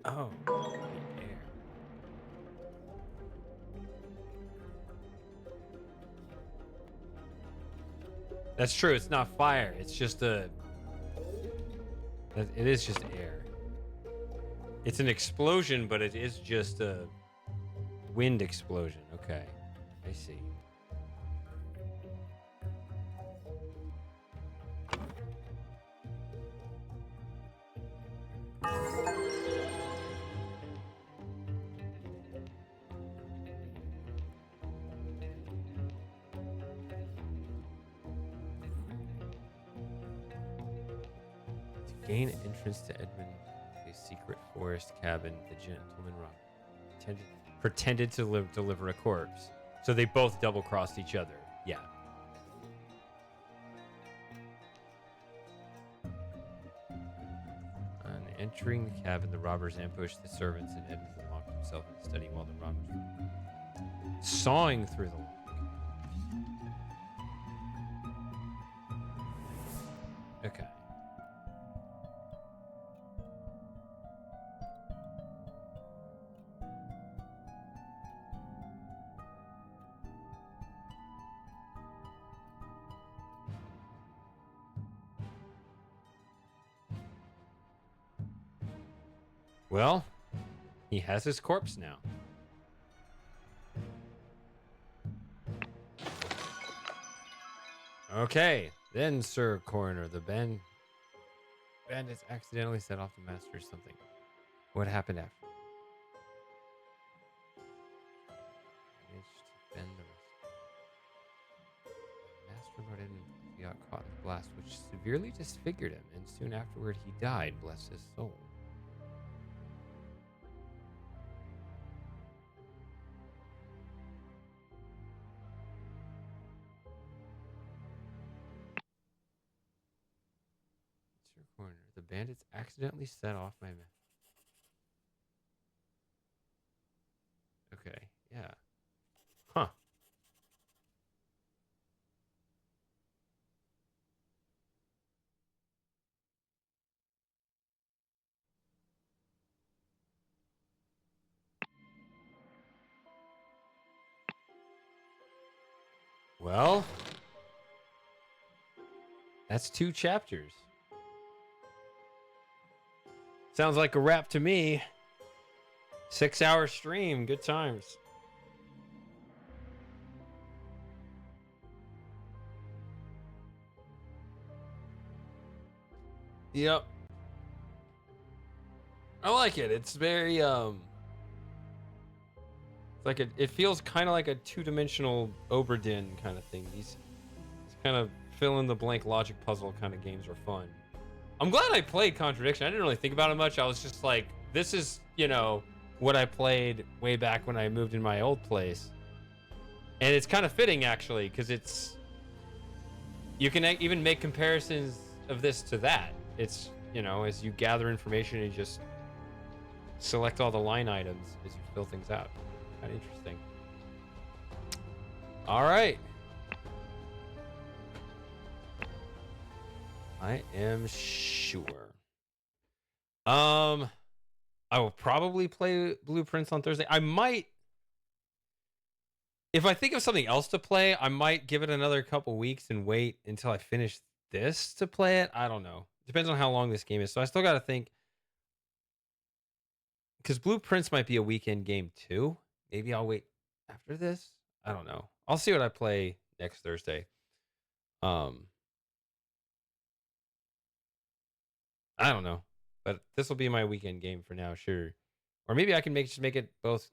Oh, air. That's true. It's not fire. It's just a. It is just air. It's an explosion, but it is just a wind explosion. Okay, I see. Gain entrance to Edmund's secret forest cabin. The gentleman Rob pretended to deliver a corpse. So they both double-crossed each other. Yeah. On entering the cabin, the robbers ambushed the servants, and Edmund locked himself in the study while the robbers were sawing through the lock. Okay. Well, he has his corpse now. Okay, then, Sir Coroner, the bandits accidentally set off the master or something. What happened after? Managed to bend the rest. Master Lord Edmund got caught in the blast, which severely disfigured him, and soon afterward he died, bless his soul. Corner. The bandits accidentally set off my Okay, yeah. Huh. Well, that's 2 chapters. Sounds like a wrap to me. 6-hour stream. Good times. Yep. I like it. It's very it's like it feels kind of like a 2-dimensional Oberdin kind of thing. These kind of fill in the blank logic puzzle kind of games are fun. I'm glad I played Contradiction. I didn't really think about it much. I was just like, this is, you know, what I played way back when I moved in my old place. And it's kind of fitting, actually, because it's... You can even make comparisons of this to that. It's, you know, as you gather information and just select all the line items as you fill things out. Kind of interesting. All right. I am sure. I will probably play Blueprints on Thursday. I might If I think of something else to play, I might give it another couple weeks and wait until I finish this to play it. I don't know. Depends on how long this game is. So I still got to think. Because Blueprints might be a weekend game too. Maybe I'll wait after this. I don't know. I'll see what I play next Thursday. I don't know. But this will be my weekend game for now, sure. Or maybe I can just make it both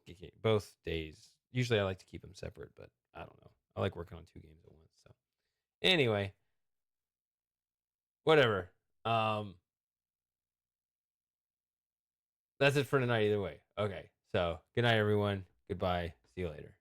days. Usually I like to keep them separate, but I don't know. I like working on 2 games at once. So anyway, whatever. That's it for tonight either way. Okay. So good night, everyone. Goodbye. See you later.